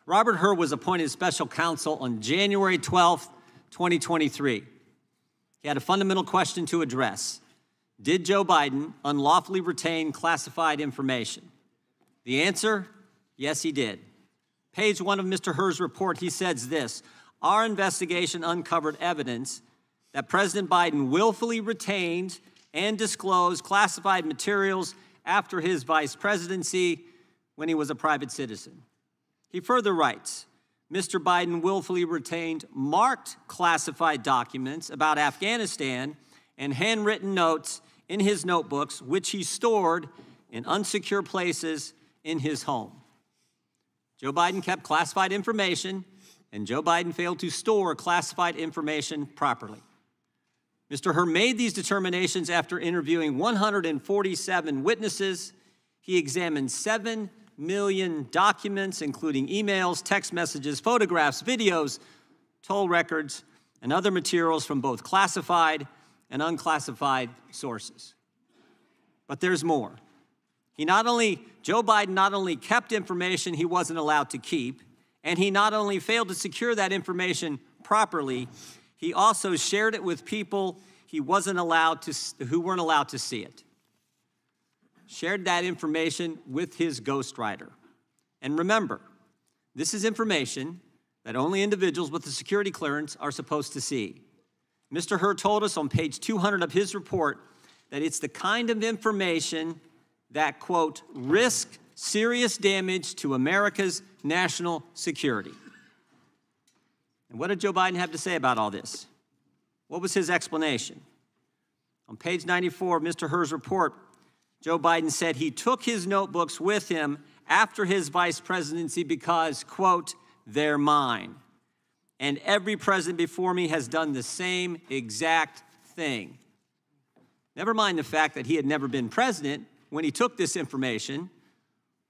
Robert Hur was appointed special counsel on January 12th, 2023. He had a fundamental question to address. Did Joe Biden unlawfully retain classified information? The answer, yes, he did. Page 1 of Mr. Hur's report, he says this: our investigation uncovered evidence that President Biden willfully retained and disclosed classified materials after his vice presidency when he was a private citizen. He further writes, Mr. Biden willfully retained marked classified documents about Afghanistan and handwritten notes in his notebooks, which he stored in unsecure places in his home. Joe Biden kept classified information, and Joe Biden failed to store classified information properly. Mr. Hur made these determinations after interviewing 147 witnesses. He examined 7 million documents, including emails, text messages, photographs, videos, toll records, and other materials from both classified and unclassified sources. But there's more. Joe Biden not only kept information he wasn't allowed to keep, and he not only failed to secure that information properly, he also shared it with people who weren't allowed to see it. Shared that information with his ghostwriter. And remember, this is information that only individuals with a security clearance are supposed to see. Mr. Hur told us on page 200 of his report that it's the kind of information that, quote, risk serious damage to America's national security. And what did Joe Biden have to say about all this? What was his explanation? On page 94 of Mr. Hur's report, Joe Biden said he took his notebooks with him after his vice presidency because, quote, they're mine. And every president before me has done the same exact thing. Never mind the fact that he had never been president when he took this information,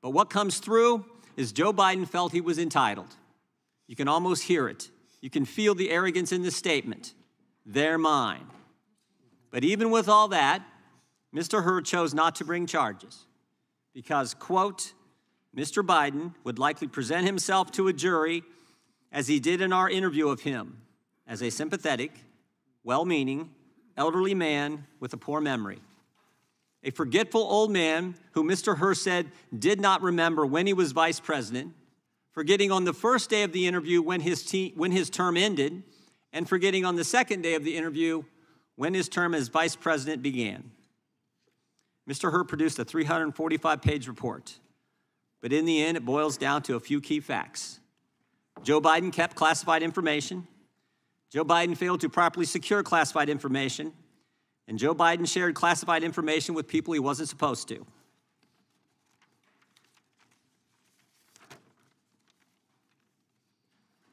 but what comes through is Joe Biden felt he was entitled. You can almost hear it. You can feel the arrogance in the statement. They're mine. But even with all that, Mr. Hur chose not to bring charges because, quote, Mr. Biden would likely present himself to a jury as he did in our interview of him, as a sympathetic, well-meaning, elderly man with a poor memory. A forgetful old man who Mr. Hur said did not remember when he was vice president, forgetting on the first day of the interview when his term ended, and forgetting on the second day of the interview when his term as vice president began. Mr. Hur produced a 345-page report, but in the end, it boils down to a few key facts. Joe Biden kept classified information. Joe Biden failed to properly secure classified information. And Joe Biden shared classified information with people he wasn't supposed to.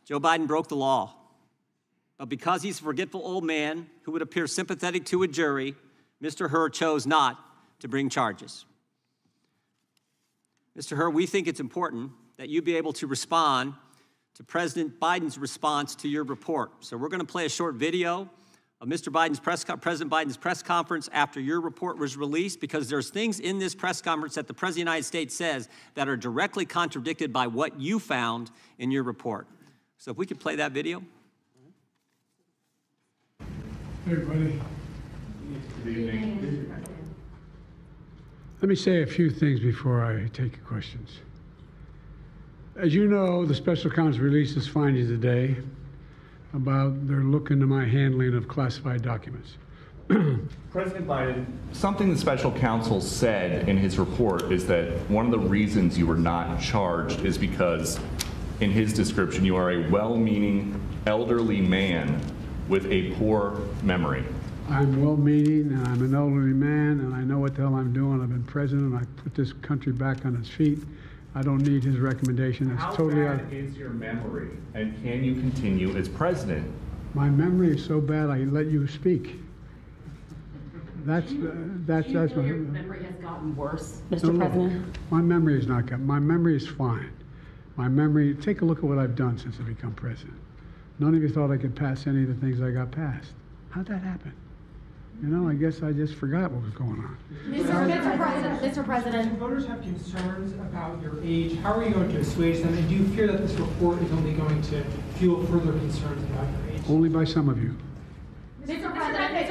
Joe Biden broke the law. But because he's a forgetful old man who would appear sympathetic to a jury, Mr. Hur chose not to bring charges. Mr. Hur, we think it's important that you be able to respond to President Biden's response to your report. So we're going to play a short video of President Biden's press conference after your report was released, because there's things in this press conference that the President of the United States says that are directly contradicted by what you found in your report. So if we could play that video. Hey, everybody. Good evening. Let me say a few things before I take your questions. As you know, the special counsel released his findings today about their look into my handling of classified documents. President Biden, something the special counsel said in his report is that one of the reasons you were not charged is because, in his description, you are a well-meaning elderly man with a poor memory. I'm well-meaning, and I'm an elderly man, and I know what the hell I'm doing. I've been president, and I put this country back on its feet. I don't need his recommendation. It's totally How bad is your memory, and can you continue as president? My memory is so bad, I let you speak. That's your memory has gotten worse, Mr. President? My memory is not gotten. My memory is fine. My memory. Take a look at what I've done since I become president. None of you thought I could pass any of the things I got passed. How'd that happen? You know, I guess I just forgot what was going on. Mr. President. If voters have concerns about your age, how are you going to assuage them? And do you fear that this report is only going to fuel further concerns about your age? Only by some of you. Mr. President,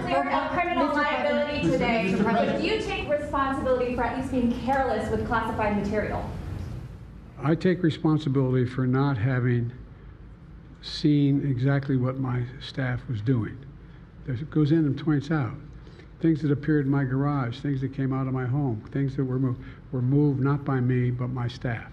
clear up criminal liability today. But do you take responsibility for at least being careless with classified material? I take responsibility for not having seen exactly what my staff was doing. It goes in and points out things that appeared in my garage, things that came out of my home, things that were moved not by me, but my staff.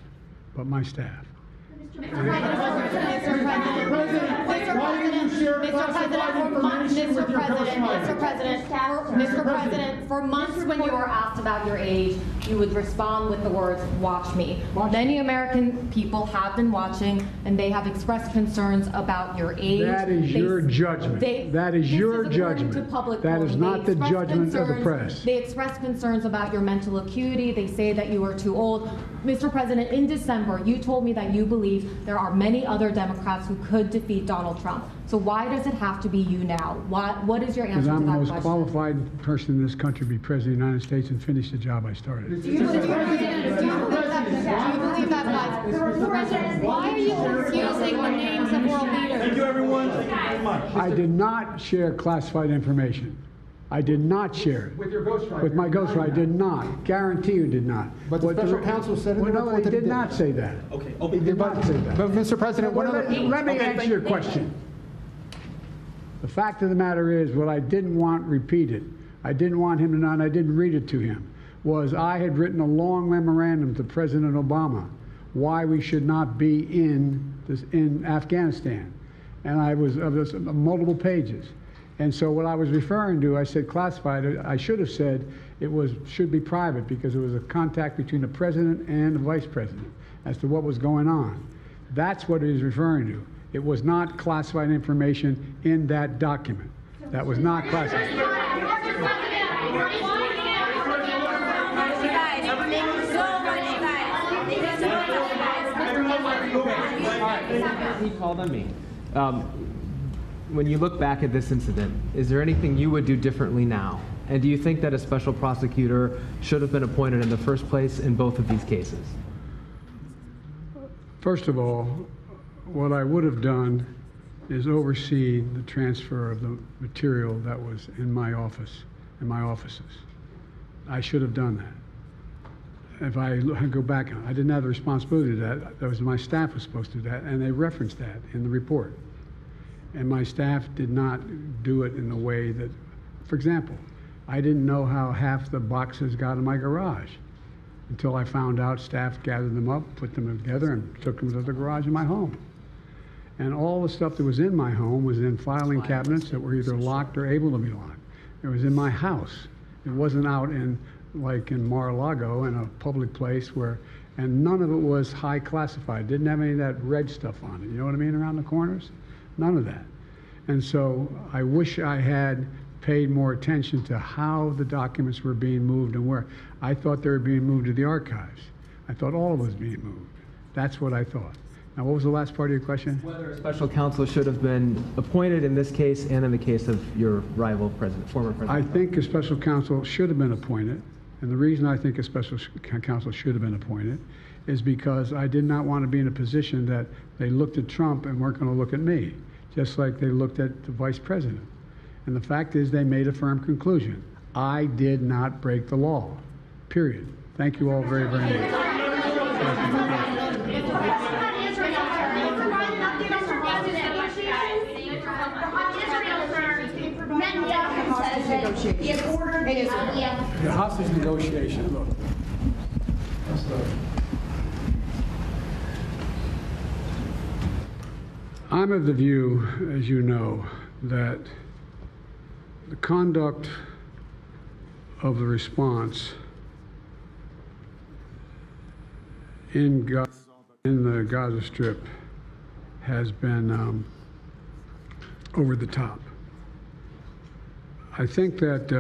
Mr. President, for months when you were asked about your age, you would respond with the words, "Watch me." Many American people have been watching, and they have expressed concerns about your age. That is your judgment. That is your judgment. That is not the judgment of the press. They express concerns about your mental acuity. They say that you are too old. Mr. President, in December, you told me that you believe there are many other Democrats who could defeat Donald Trump. So why does it have to be you now? What is your answer to that question? Because I'm the most qualified person in this country to be President of the United States and finish the job I started. Do you believe that? Why are you confusing the names of world leaders? Thank you, everyone. Thank you very much. I did not share classified information. I did not share it. With your ghostwriter. With my ghostwriter, I did not. Guarantee you did not. But the special counsel said in the no, report they that he did not say that. Okay. He did not say that. But Mr. President, Let me answer your question. The fact of the matter is, what I didn't want repeated, I didn't want him to know, and I didn't read it to him, was I had written a long memorandum to President Obama why we should not be in Afghanistan. And I was of multiple pages. And so what I was referring to, I said classified. I should have said it should be private because it was a contact between the president and the vice president as to what was going on. That's what he was referring to. It was not classified information in that document. That was not classified. He called on me. When you look back at this incident, is there anything you would do differently now? And do you think that a special prosecutor should have been appointed in the first place in both of these cases? First of all, what I would have done is oversee the transfer of the material that was in my office, in my offices. I should have done that. If I go back, I didn't have the responsibility to that. That was my staff was supposed to do that, and they referenced that in the report. And my staff did not do it in the way that, for example, I didn't know how half the boxes got in my garage until I found out staff gathered them up, put them together, and took them to the garage in my home. And all the stuff that was in my home was in filing cabinets that were either locked or able to be locked. It was in my house. It wasn't out in, like in Mar-a-Lago, in a public place where, and none of it was high classified. Didn't have any of that red stuff on it. You know what I mean, around the corners? None of that. And so I wish I had paid more attention to how the documents were being moved and where. I thought they were being moved to the archives. I thought all of it was being moved. That's what I thought. Now, what was the last part of your question? Whether a special counsel should have been appointed in this case and in the case of your rival president, former president. I think a special counsel should have been appointed. And the reason I think a special counsel should have been appointed is because I did not want to be in a position that they looked at Trump and weren't going to look at me, just like they looked at the vice president. And the fact is they made a firm conclusion. I did not break the law, period. Thank you all very, very much. The hostage negotiation, look. I'm of the view, as you know, that the conduct of the response in the Gaza Strip has been over the top. I think that,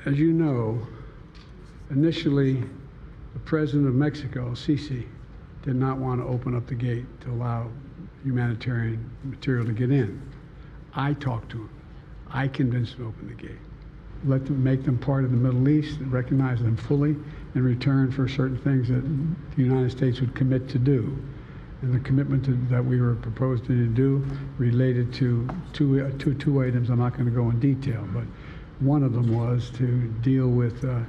as you know, initially the president of Mexico, Sisi, did not want to open up the gate to allow humanitarian material to get in. I talked to them. I convinced them to open the gate. Let them make them part of the Middle East and recognize them fully in return for certain things that the United States would commit to do. And the commitment that we were proposing to do related to two items. I'm not going to go in detail, but one of them was to deal with the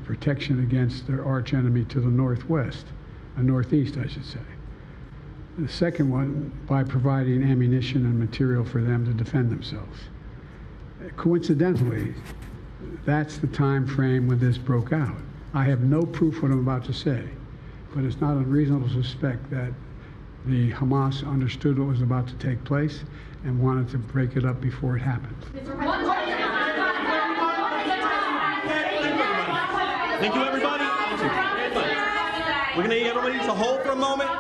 protection against their arch enemy to the northwest, northeast, I should say. The second one, by providing ammunition and material for them to defend themselves. Coincidentally, that's the time frame when this broke out. I have no proof what I'm about to say, but it's not unreasonable to suspect that the Hamas understood what was about to take place and wanted to break it up before it happened. Thank you, everybody. We're going to need everybody to hold for a moment.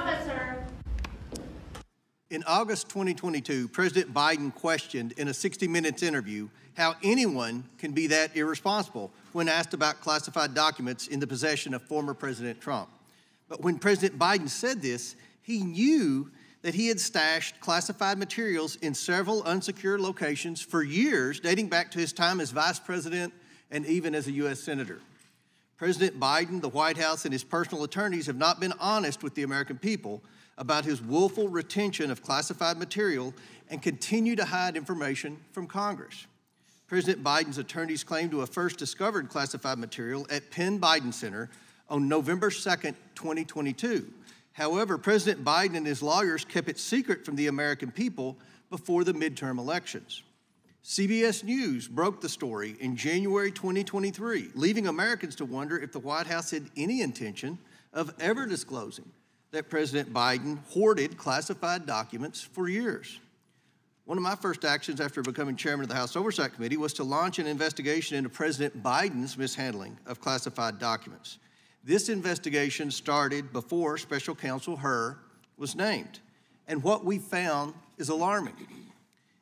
In August 2022, President Biden questioned in a 60 Minutes interview how anyone can be that irresponsible when asked about classified documents in the possession of former President Trump. But when President Biden said this, he knew that he had stashed classified materials in several unsecured locations for years, dating back to his time as vice president and even as a U.S. senator. President Biden, the White House, and his personal attorneys have not been honest with the American people about his willful retention of classified material and continue to hide information from Congress. President Biden's attorneys claim to have first discovered classified material at Penn Biden Center on November 2nd, 2022. However, President Biden and his lawyers kept it secret from the American people before the midterm elections. CBS News broke the story in January 2023, leaving Americans to wonder if the White House had any intention of ever disclosing that President Biden hoarded classified documents for years. One of my first actions after becoming chairman of the House Oversight Committee was to launch an investigation into President Biden's mishandling of classified documents. This investigation started before Special Counsel Hur was named, and what we found is alarming.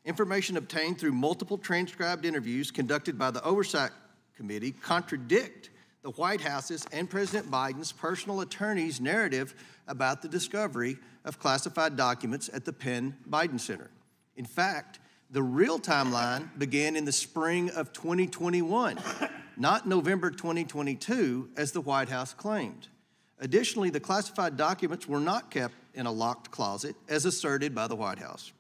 Information obtained through multiple transcribed interviews conducted by the Oversight Committee contradict the White House's and President Biden's personal attorney's narrative about the discovery of classified documents at the Penn Biden Center. In fact, the real timeline began in the spring of 2021, not November 2022, as the White House claimed. Additionally, the classified documents were not kept in a locked closet, as asserted by the White House.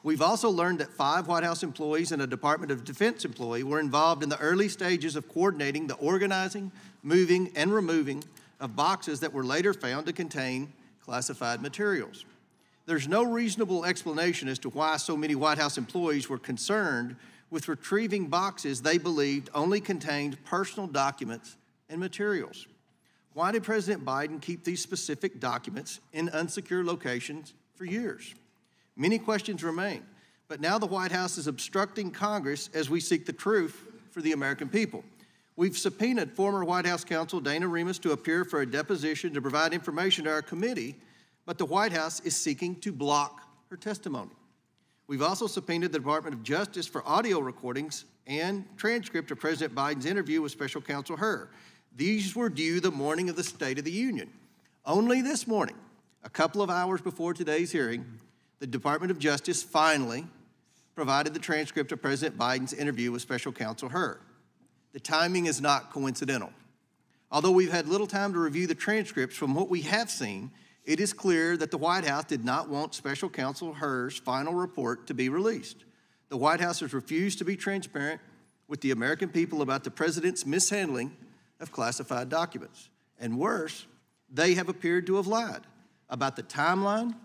We've also learned that 5 White House employees and a Department of Defense employee were involved in the early stages of coordinating the organizing, moving, and removing of boxes that were later found to contain classified materials. There's no reasonable explanation as to why so many White House employees were concerned with retrieving boxes they believed only contained personal documents and materials. Why did President Biden keep these specific documents in unsecure locations for years? Many questions remain, but now the White House is obstructing Congress as we seek the truth for the American people. We've subpoenaed former White House counsel Dana Remus to appear for a deposition to provide information to our committee, but the White House is seeking to block her testimony. We've also subpoenaed the Department of Justice for audio recordings and transcript of President Biden's interview with Special Counsel Hur. These were due the morning of the State of the Union. Only this morning, a couple of hours before today's hearing, the Department of Justice finally provided the transcript of President Biden's interview with Special Counsel Hur. The timing is not coincidental. Although we've had little time to review the transcripts, from what we have seen, it is clear that the White House did not want Special Counsel Hur's final report to be released. The White House has refused to be transparent with the American people about the president's mishandling of classified documents. And worse, they have appeared to have lied about the timeline,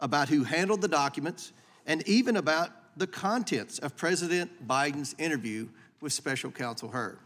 about who handled the documents, and even about the contents of President Biden's interview with Special Counsel Hur.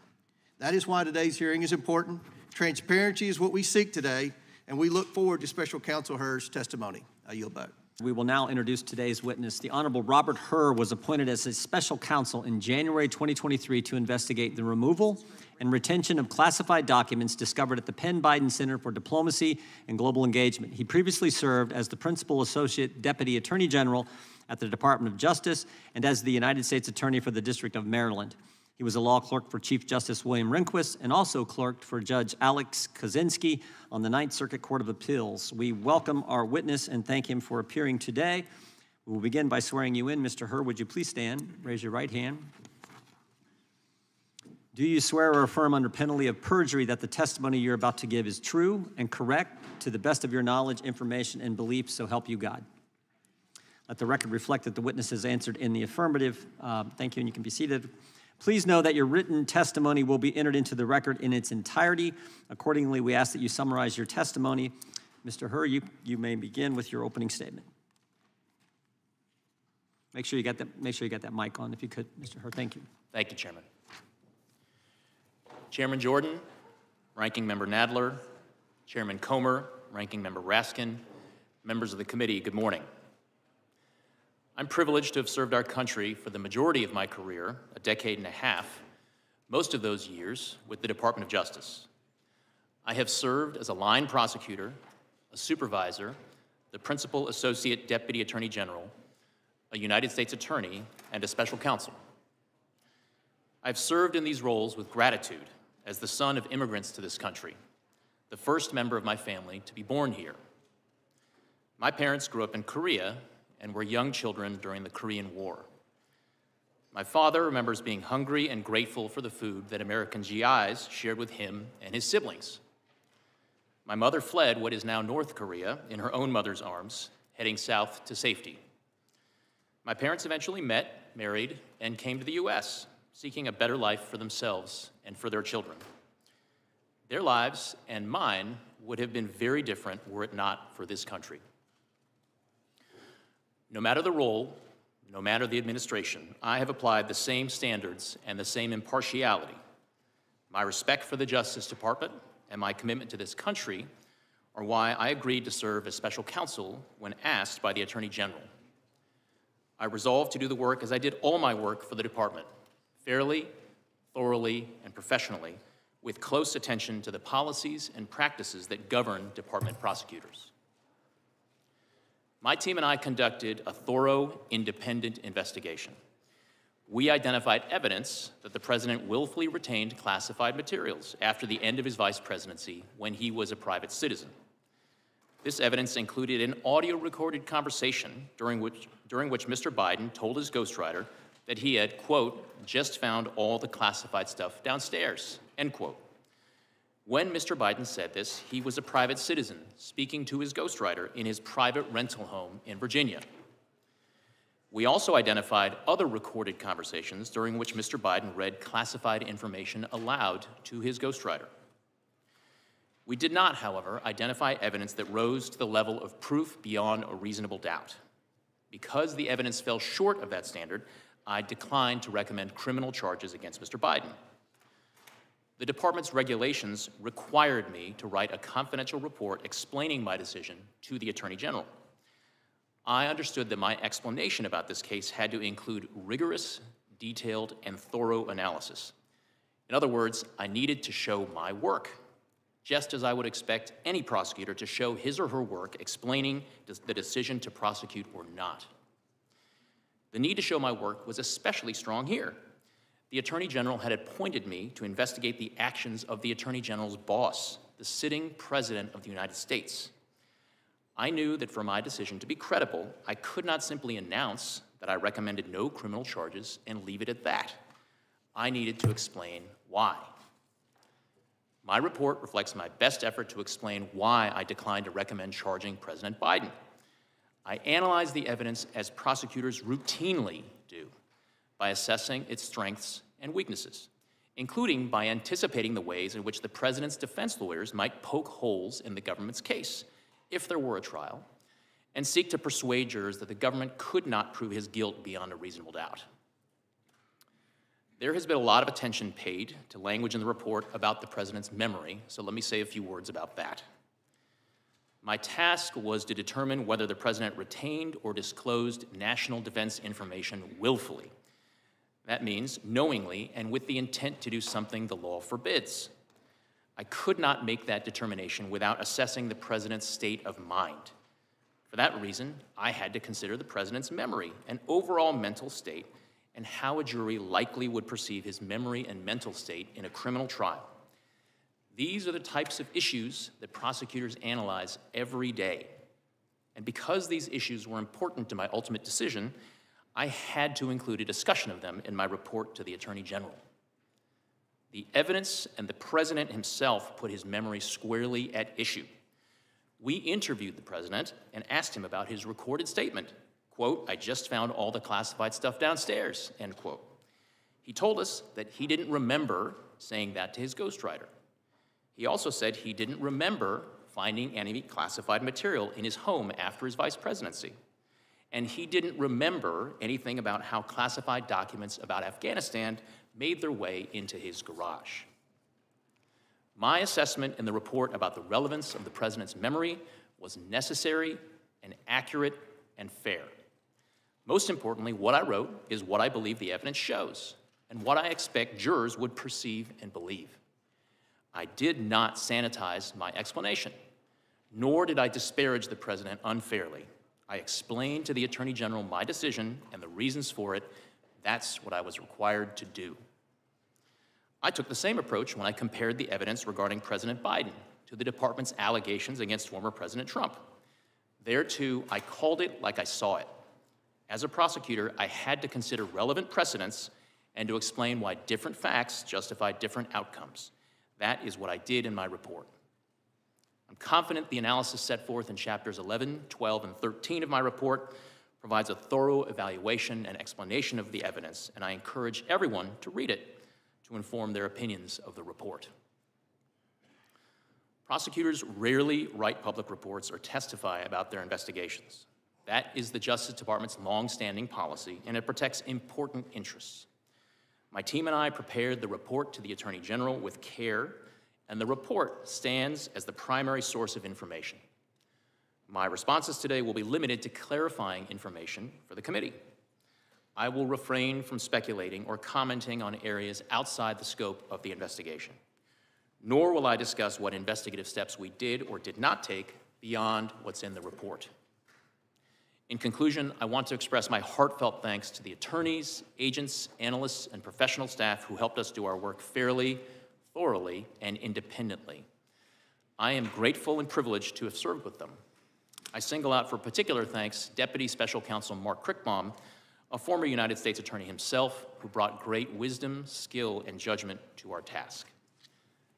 That is why today's hearing is important. Transparency is what we seek today, and we look forward to Special Counsel Hur's testimony. I yield back. We will now introduce today's witness. The Honorable Robert Hur was appointed as a special counsel in January 2023 to investigate the removal and retention of classified documents discovered at the Penn Biden Center for Diplomacy and Global Engagement. He previously served as the Principal Associate Deputy Attorney General at the Department of Justice and as the United States Attorney for the District of Maryland. He was a law clerk for Chief Justice William Rehnquist and also clerked for Judge Alex Kaczynski on the Ninth Circuit Court of Appeals. We welcome our witness and thank him for appearing today. We will begin by swearing you in. Mr. Hur, would you please stand? Raise your right hand. Do you swear or affirm under penalty of perjury that the testimony you're about to give is true and correct to the best of your knowledge, information, and belief, so help you God? Let the record reflect that the witness has answered in the affirmative. Thank you, and you can be seated. Please know that your written testimony will be entered into the record in its entirety. Accordingly, we ask that you summarize your testimony. Mr. Hur, you may begin with your opening statement. Make sure you got that mic on if you could, Mr. Hur. Thank you. Thank you, Chairman. Chairman Jordan, Ranking Member Nadler, Chairman Comer, Ranking Member Raskin, members of the committee, good morning. I'm privileged to have served our country for the majority of my career, a decade and a half, most of those years with the Department of Justice. I have served as a line prosecutor, a supervisor, the Principal Associate Deputy Attorney General, a United States Attorney, and a Special Counsel. I've served in these roles with gratitude as the son of immigrants to this country, the first member of my family to be born here. My parents grew up in Korea and were young children during the Korean War. My father remembers being hungry and grateful for the food that American GIs shared with him and his siblings. My mother fled what is now North Korea in her own mother's arms, heading south to safety. My parents eventually met, married, and came to the US, seeking a better life for themselves and for their children. Their lives and mine would have been very different were it not for this country. No matter the role, no matter the administration, I have applied the same standards and the same impartiality. My respect for the Justice Department and my commitment to this country are why I agreed to serve as special counsel when asked by the Attorney General. I resolved to do the work as I did all my work for the department, fairly, thoroughly, and professionally, with close attention to the policies and practices that govern department prosecutors. My team and I conducted a thorough, independent investigation. We identified evidence that the president willfully retained classified materials after the end of his vice presidency when he was a private citizen. This evidence included an audio-recorded conversation during which Mr. Biden told his ghostwriter that he had, quote, just found all the classified stuff downstairs, end quote. When Mr. Biden said this, he was a private citizen speaking to his ghostwriter in his private rental home in Virginia. We also identified other recorded conversations during which Mr. Biden read classified information aloud to his ghostwriter. We did not, however, identify evidence that rose to the level of proof beyond a reasonable doubt. Because the evidence fell short of that standard, I declined to recommend criminal charges against Mr. Biden. The department's regulations required me to write a confidential report explaining my decision to the Attorney General. I understood that my explanation about this case had to include rigorous, detailed, and thorough analysis. In other words, I needed to show my work, just as I would expect any prosecutor to show his or her work explaining the decision to prosecute or not. The need to show my work was especially strong here. The Attorney General had appointed me to investigate the actions of the Attorney General's boss, the sitting President of the United States. I knew that for my decision to be credible, I could not simply announce that I recommended no criminal charges and leave it at that. I needed to explain why. My report reflects my best effort to explain why I declined to recommend charging President Biden. I analyzed the evidence as prosecutors routinely do, by assessing its strengths and weaknesses, including by anticipating the ways in which the president's defense lawyers might poke holes in the government's case, if there were a trial, and seek to persuade jurors that the government could not prove his guilt beyond a reasonable doubt. There has been a lot of attention paid to language in the report about the president's memory, so let me say a few words about that. My task was to determine whether the president retained or disclosed national defense information willfully. That means knowingly and with the intent to do something the law forbids. I could not make that determination without assessing the president's state of mind. For that reason, I had to consider the president's memory and overall mental state and how a jury likely would perceive his memory and mental state in a criminal trial. These are the types of issues that prosecutors analyze every day. And because these issues were important to my ultimate decision, I had to include a discussion of them in my report to the Attorney General. The evidence and the President himself put his memory squarely at issue. We interviewed the President and asked him about his recorded statement, quote, "I just found all the classified stuff downstairs," end quote. He told us that he didn't remember saying that to his ghostwriter. He also said he didn't remember finding any classified material in his home after his vice presidency. And he didn't remember anything about how classified documents about Afghanistan made their way into his garage. My assessment in the report about the relevance of the President's memory was necessary and accurate and fair. Most importantly, what I wrote is what I believe the evidence shows and what I expect jurors would perceive and believe. I did not sanitize my explanation, nor did I disparage the President unfairly. I explained to the Attorney General my decision and the reasons for it. That's what I was required to do. I took the same approach when I compared the evidence regarding President Biden to the department's allegations against former President Trump. There, too, I called it like I saw it. As a prosecutor, I had to consider relevant precedents and to explain why different facts justify different outcomes. That is what I did in my report. I'm confident the analysis set forth in chapters 11, 12, and 13 of my report provides a thorough evaluation and explanation of the evidence, and I encourage everyone to read it to inform their opinions of the report. Prosecutors rarely write public reports or testify about their investigations. That is the Justice Department's long-standing policy, and it protects important interests. My team and I prepared the report to the Attorney General with care, and the report stands as the primary source of information. My responses today will be limited to clarifying information for the committee. I will refrain from speculating or commenting on areas outside the scope of the investigation, nor will I discuss what investigative steps we did or did not take beyond what's in the report. In conclusion, I want to express my heartfelt thanks to the attorneys, agents, analysts, and professional staff who helped us do our work fairly, thoroughly, and independently. I am grateful and privileged to have served with them. I single out for particular thanks Deputy Special Counsel Mark Crickbaum, a former United States Attorney himself, who brought great wisdom, skill, and judgment to our task.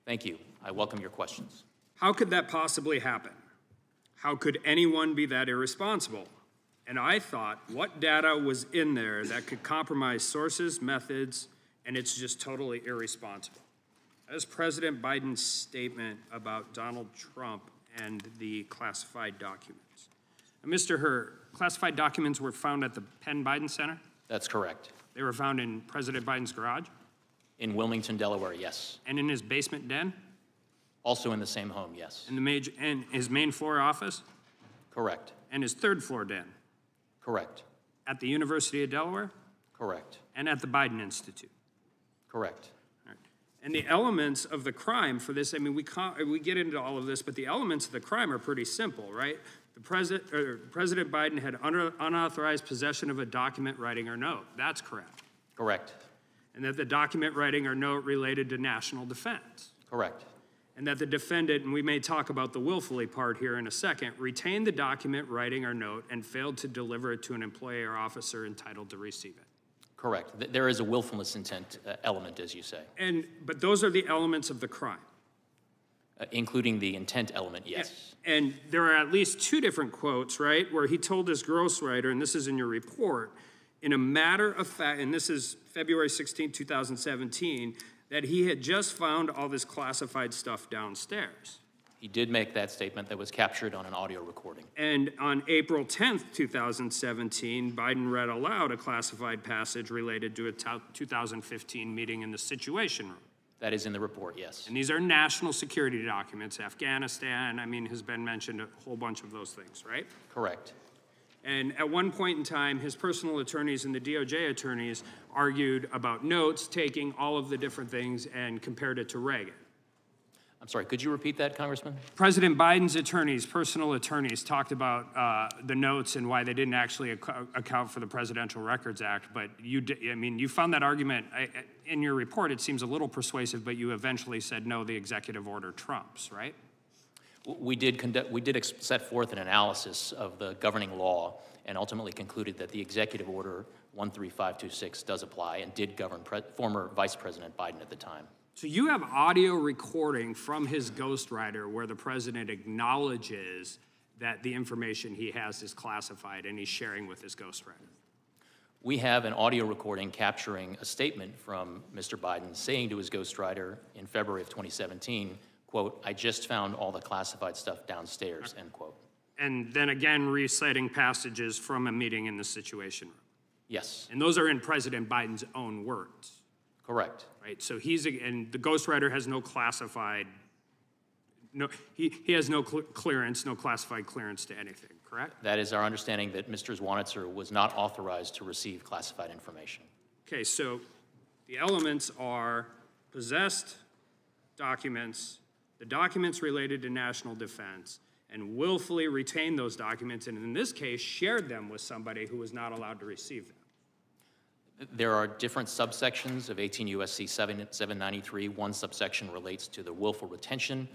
Thank you. I welcome your questions. How could that possibly happen? How could anyone be that irresponsible? And I thought, what data was in there that could compromise sources, methods, and it's just totally irresponsible? That is President Biden's statement about Donald Trump and the classified documents. Now, Mr. Hur, classified documents were found at the Penn Biden Center? That's correct. They were found in President Biden's garage? In Wilmington, Delaware, yes. And in his basement den? Also in the same home, yes. And his main floor office? Correct. And his third floor den? Correct. At the University of Delaware? Correct. And at the Biden Institute? Correct. All right. And the elements of the crime for this, I mean, we get into all of this, but the elements of the crime are pretty simple, right? President Biden had unauthorized possession of a document, writing, or note. That's correct. Correct. And that the document, writing, or note related to national defense. Correct. And that the defendant, and we may talk about the willfully part here in a second, retained the document, writing, or note and failed to deliver it to an employee or officer entitled to receive it. Correct. There is a willfulness intent element, as you say. But those are the elements of the crime. Including the intent element, yes. And there are at least two different quotes, right, where he told his ghostwriter, and this is in your report, in a matter of fact, and this is February 16, 2017, that he had just found all this classified stuff downstairs. He did make that statement that was captured on an audio recording. And on April 10th, 2017, Biden read aloud a classified passage related to a 2015 meeting in the Situation Room. That is in the report, yes. And these are national security documents. Afghanistan, I mean, has been mentioned, a whole bunch of those things, right? Correct. And at one point in time, his personal attorneys and the DOJ attorneys argued about notes, taking all of the different things and compared it to Reagan. I'm sorry, could you repeat that, Congressman? President Biden's attorneys, personal attorneys, talked about the notes and why they didn't actually account for the Presidential Records Act. But you found that argument in your report. It seems a little persuasive, but you eventually said no, the executive order trumps, right? We did set forth an analysis of the governing law and ultimately concluded that the executive order 13526 does apply and did govern former Vice President Biden at the time. So you have audio recording from his ghostwriter where the president acknowledges that the information he has is classified and he's sharing with his ghostwriter. We have an audio recording capturing a statement from Mr. Biden saying to his ghostwriter in February of 2017, quote, "I just found all the classified stuff downstairs," end quote. And then again reciting passages from a meeting in the Situation Room. Yes. And those are in President Biden's own words. Correct. Right, so and the ghostwriter has no classified, he has no clearance, no classified clearance to anything, correct? That is our understanding, that Mr. Zwanitzer was not authorized to receive classified information. Okay, so the elements are possessed documents, the documents related to national defense, and willfully retained those documents, and in this case, shared them with somebody who was not allowed to receive them. There are different subsections of 18 U.S.C. 793. One subsection relates to the willful retention,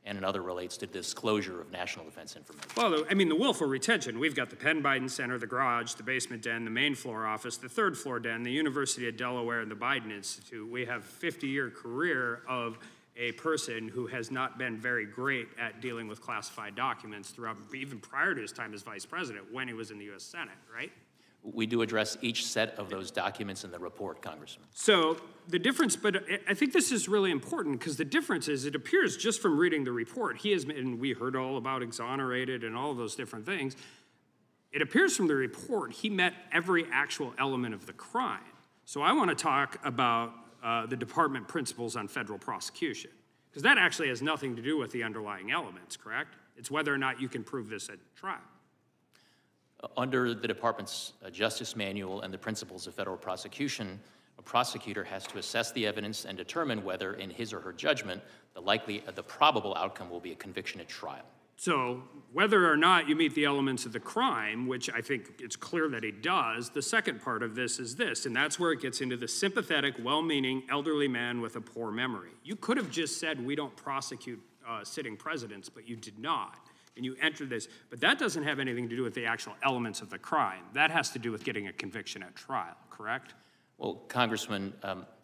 and another relates to disclosure of national defense information. Well, I mean, the willful retention, we've got the Penn Biden Center, the garage, the basement den, the main floor office, the third floor den, the University of Delaware, and the Biden Institute. We have a 50-year career of a person who has not been very great at dealing with classified documents throughout, even prior to his time as vice president, when he was in the U.S. Senate, right? We do address each set of those documents in the report, Congressman. So the difference, but I think this is really important because the difference is it appears just from reading the report, he has, and we heard all about exonerated and all of those different things. It appears from the report he met every actual element of the crime. So I want to talk about the department principles on federal prosecution, because that actually has nothing to do with the underlying elements, correct? It's whether or not you can prove this at trial. Under the Department's Justice Manual and the principles of federal prosecution, a prosecutor has to assess the evidence and determine whether, in his or her judgment, the probable outcome will be a conviction at trial. So whether or not you meet the elements of the crime, which I think it's clear that he does, the second part of this is this, and that's where it gets into the sympathetic, well-meaning elderly man with a poor memory. You could have just said we don't prosecute sitting presidents, but you did not. And you enter this, but that doesn't have anything to do with the actual elements of the crime. That has to do with getting a conviction at trial, correct? Well, Congressman,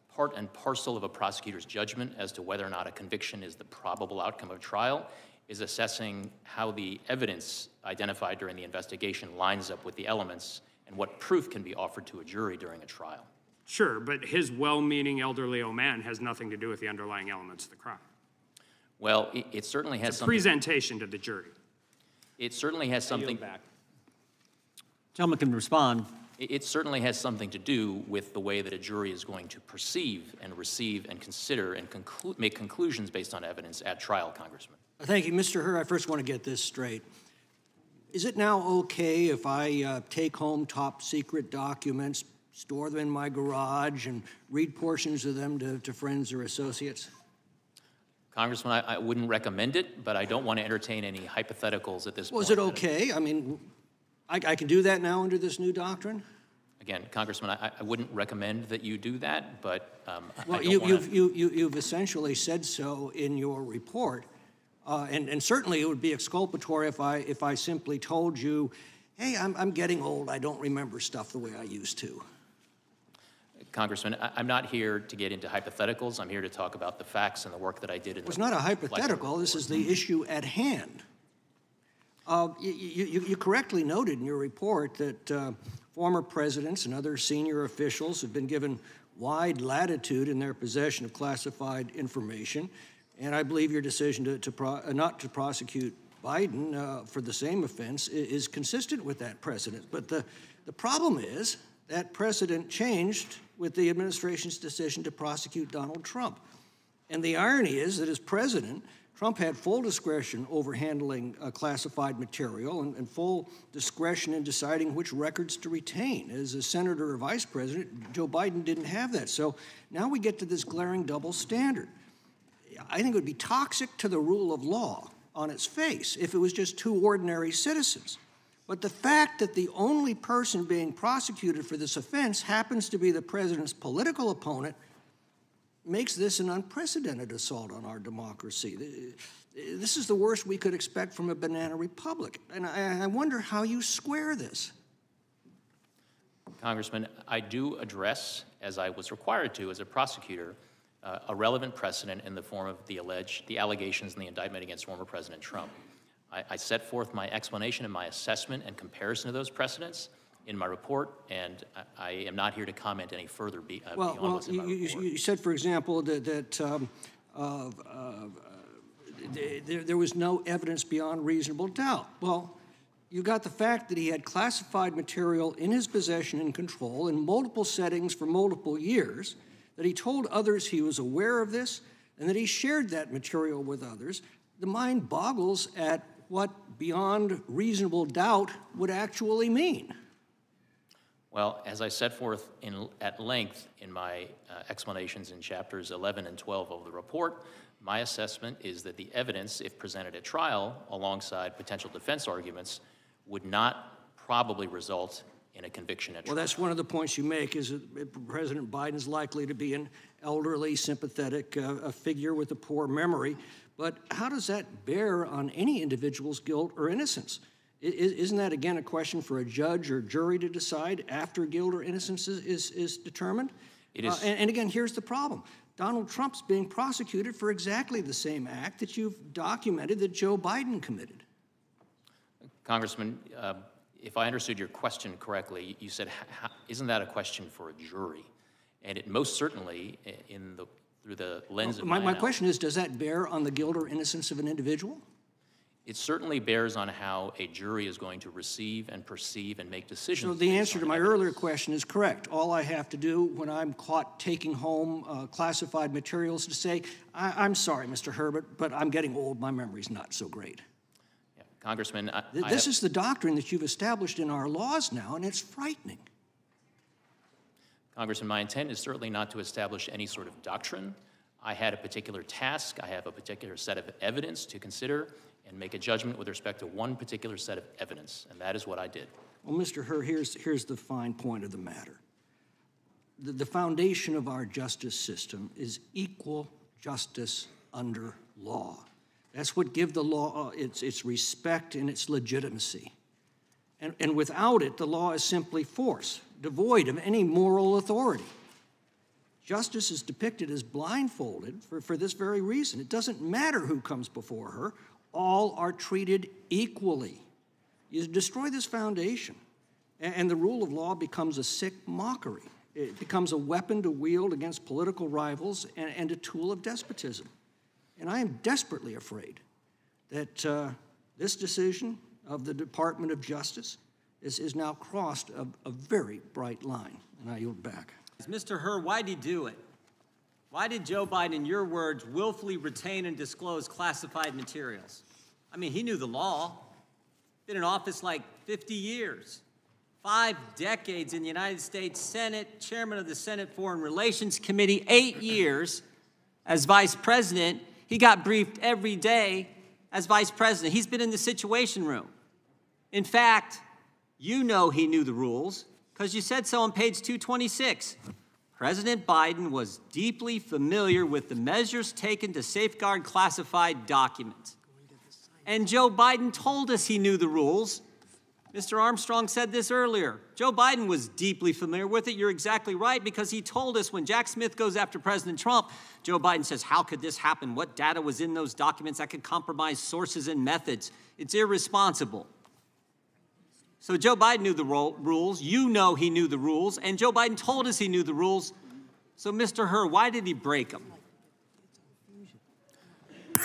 part and parcel of a prosecutor's judgment as to whether or not a conviction is the probable outcome of trial is assessing how the evidence identified during the investigation lines up with the elements and what proof can be offered to a jury during a trial. Sure, but his well-meaning elderly old man has nothing to do with the underlying elements of the crime. Well, it certainly has something. Presentation to the jury. It certainly has something. Gentleman can respond. It certainly has something to do with the way that a jury is going to perceive and receive and consider and make conclusions based on evidence at trial, Congressman. Thank you. Mr. Hur, I first want to get this straight. Is it now okay if I take home top secret documents, store them in my garage, and read portions of them to friends or associates? Congressman, I wouldn't recommend it, but I don't want to entertain any hypotheticals at this point. Was it okay? I mean, I can do that now under this new doctrine? Again, Congressman, I wouldn't recommend that you do that, but well, you've essentially said so in your report, and certainly it would be exculpatory if I simply told you, hey, I'm getting old, I don't remember stuff the way I used to. Congressman, I'm not here to get into hypotheticals. I'm here to talk about the facts and the work that I did. It's not a hypothetical. This is the issue at hand. You correctly noted in your report that former presidents and other senior officials have been given wide latitude in their possession of classified information, and I believe your decision not to prosecute Biden for the same offense is consistent with that precedent. But the problem is that precedent changed with the administration's decision to prosecute Donald Trump. And the irony is that as president, Trump had full discretion over handling classified material and full discretion in deciding which records to retain. As a senator or vice president, Joe Biden didn't have that. So now we get to this glaring double standard. I think it would be toxic to the rule of law on its face if it was just two ordinary citizens. But the fact that the only person being prosecuted for this offense happens to be the president's political opponent makes this an unprecedented assault on our democracy. This is the worst we could expect from a banana republic. And I wonder how you square this. Congressman, I do address, as I was required to as a prosecutor, a relevant precedent in the form of the allegations in the indictment against former President Trump. I set forth my explanation and my assessment and comparison of those precedents in my report, and I am not here to comment any further beyond what's in my report. You said, for example, that there was no evidence beyond reasonable doubt. Well, you got the fact that he had classified material in his possession and control in multiple settings for multiple years, that he told others he was aware of this, and that he shared that material with others. The mind boggles at what beyond reasonable doubt would actually mean. Well, as I set forth at length in my explanations in chapters 11 and 12 of the report, my assessment is that the evidence, if presented at trial alongside potential defense arguments, would not probably result in a conviction at trial. Well, that's one of the points you make, is that President Biden's likely to be an elderly, sympathetic figure with a poor memory. But how does that bear on any individual's guilt or innocence? Isn't that, again, a question for a judge or jury to decide after guilt or innocence is determined? It is. And again, here's the problem. Donald Trump's being prosecuted for exactly the same act that you've documented that Joe Biden committed. Congressman, if I understood your question correctly, you said, isn't that a question for a jury? And it most certainly, through the lens of my question is, does that bear on the guilt or innocence of an individual? It certainly bears on how a jury is going to receive and perceive and make decisions. So the answer to my earlier question is correct. All I have to do when I'm caught taking home classified materials is to say, I'm sorry, Mr. Herbert, but I'm getting old. My memory's not so great. Yeah. Congressman, this is the doctrine that you've established in our laws now, and it's frightening. Congressman, my intent is certainly not to establish any sort of doctrine. I had a particular task. I have a particular set of evidence to consider and make a judgment with respect to one particular set of evidence, and that is what I did. Well, Mr. Hur, here's the fine point of the matter. The foundation of our justice system is equal justice under law. That's what gives the law its respect and its legitimacy. And without it, the law is simply force, devoid of any moral authority. Justice is depicted as blindfolded for this very reason. It doesn't matter who comes before her. All are treated equally. You destroy this foundation, and the rule of law becomes a sick mockery. It becomes a weapon to wield against political rivals and a tool of despotism. And I am desperately afraid that this decision of the Department of Justice is now crossed a very bright line. And I yield back. Mr. Hur, why did he do it? Why did Joe Biden, in your words, willfully retain and disclose classified materials? I mean, he knew the law. Been in office like 50 years. 5 decades in the United States Senate, chairman of the Senate Foreign Relations Committee, 8 years as vice president. He got briefed every day as vice president. He's been in the Situation Room. In fact, you know he knew the rules because you said so on page 226. President Biden was deeply familiar with the measures taken to safeguard classified documents. And Joe Biden told us he knew the rules. Mr. Armstrong said this earlier. Joe Biden was deeply familiar with it. You're exactly right, because he told us when Jack Smith goes after President Trump, Joe Biden says, how could this happen? What data was in those documents that could compromise sources and methods? It's irresponsible. So Joe Biden knew the rules. You know he knew the rules. And Joe Biden told us he knew the rules. So, Mr. Hur, why did he break them?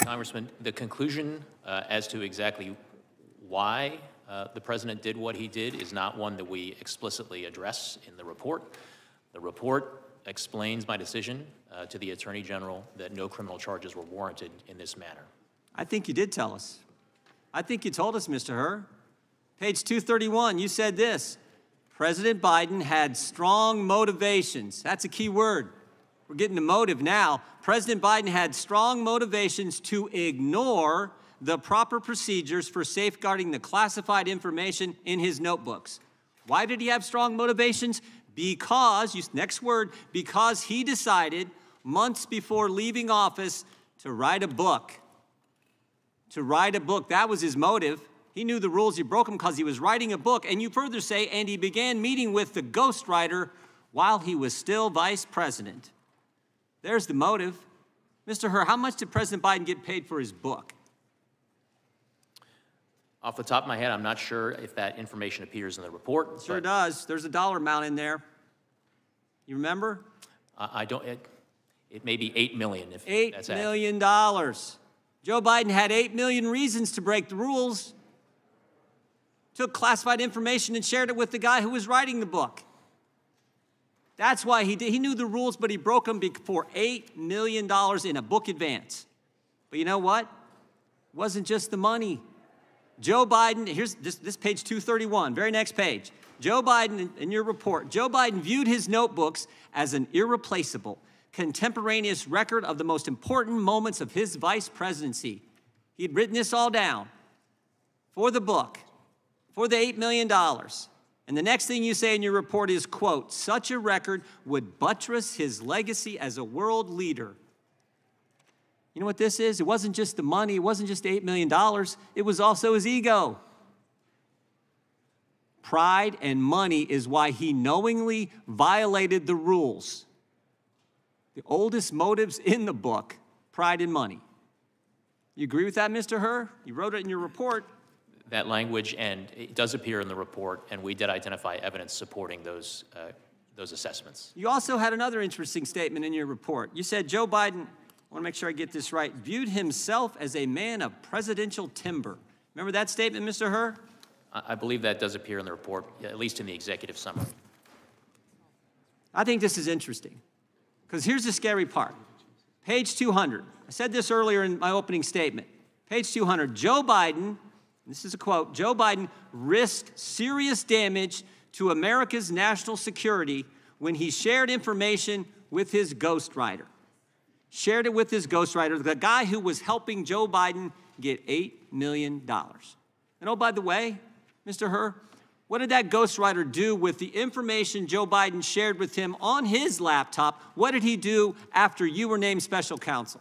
Congressman, the conclusion as to exactly why the president did what he did is not one that we explicitly address in the report. The report explains my decision to the Attorney General that no criminal charges were warranted in this manner. I think you did tell us. I think you told us, Mr. Hur. Page 231, you said this. President Biden had strong motivations. That's a key word. We're getting to motive now. President Biden had strong motivations to ignore the proper procedures for safeguarding the classified information in his notebooks. Why did he have strong motivations? Because, next word, because he decided months before leaving office to write a book. To write a book, that was his motive. He knew the rules, he broke them because he was writing a book. And you further say, and he began meeting with the ghostwriter while he was still vice president. There's the motive. Mr. Hur, how much did President Biden get paid for his book? Off the top of my head, I'm not sure if that information appears in the report. It sure does. There's a dollar amount in there. You remember? I don't, it may be $8 million if that's $8 million. Joe Biden had 8 million reasons to break the rules. Took classified information and shared it with the guy who was writing the book. That's why he did. He knew the rules, but he broke them for $8 million in a book advance. But you know what? It wasn't just the money. Joe Biden, here's this page 231, very next page. Joe Biden, in your report, Joe Biden viewed his notebooks as an irreplaceable, contemporaneous record of the most important moments of his vice presidency. He'd written this all down for the book, for the $8 million. And the next thing you say in your report is, quote, such a record would buttress his legacy as a world leader. You know what this is? It wasn't just the money. It wasn't just $8 million. It was also his ego. Pride and money is why he knowingly violated the rules. The oldest motives in the book, pride and money. You agree with that, Mr. Hur? You wrote it in your report. That language, and it does appear in the report, and we did identify evidence supporting those assessments. You also had another interesting statement in your report. You said Joe Biden, I want to make sure I get this right, viewed himself as a man of presidential timber. Remember that statement, Mr. Hur? I believe that does appear in the report, at least in the executive summary. I think this is interesting, because here's the scary part. Page 200. I said this earlier in my opening statement. Page 200, Joe Biden, this is a quote, Joe Biden risked serious damage to America's national security when he shared information with his ghostwriter. Shared it with his ghostwriter, the guy who was helping Joe Biden get $8 million. And oh, by the way, Mr. Hur, what did that ghostwriter do with the information Joe Biden shared with him on his laptop? What did he do after you were named special counsel?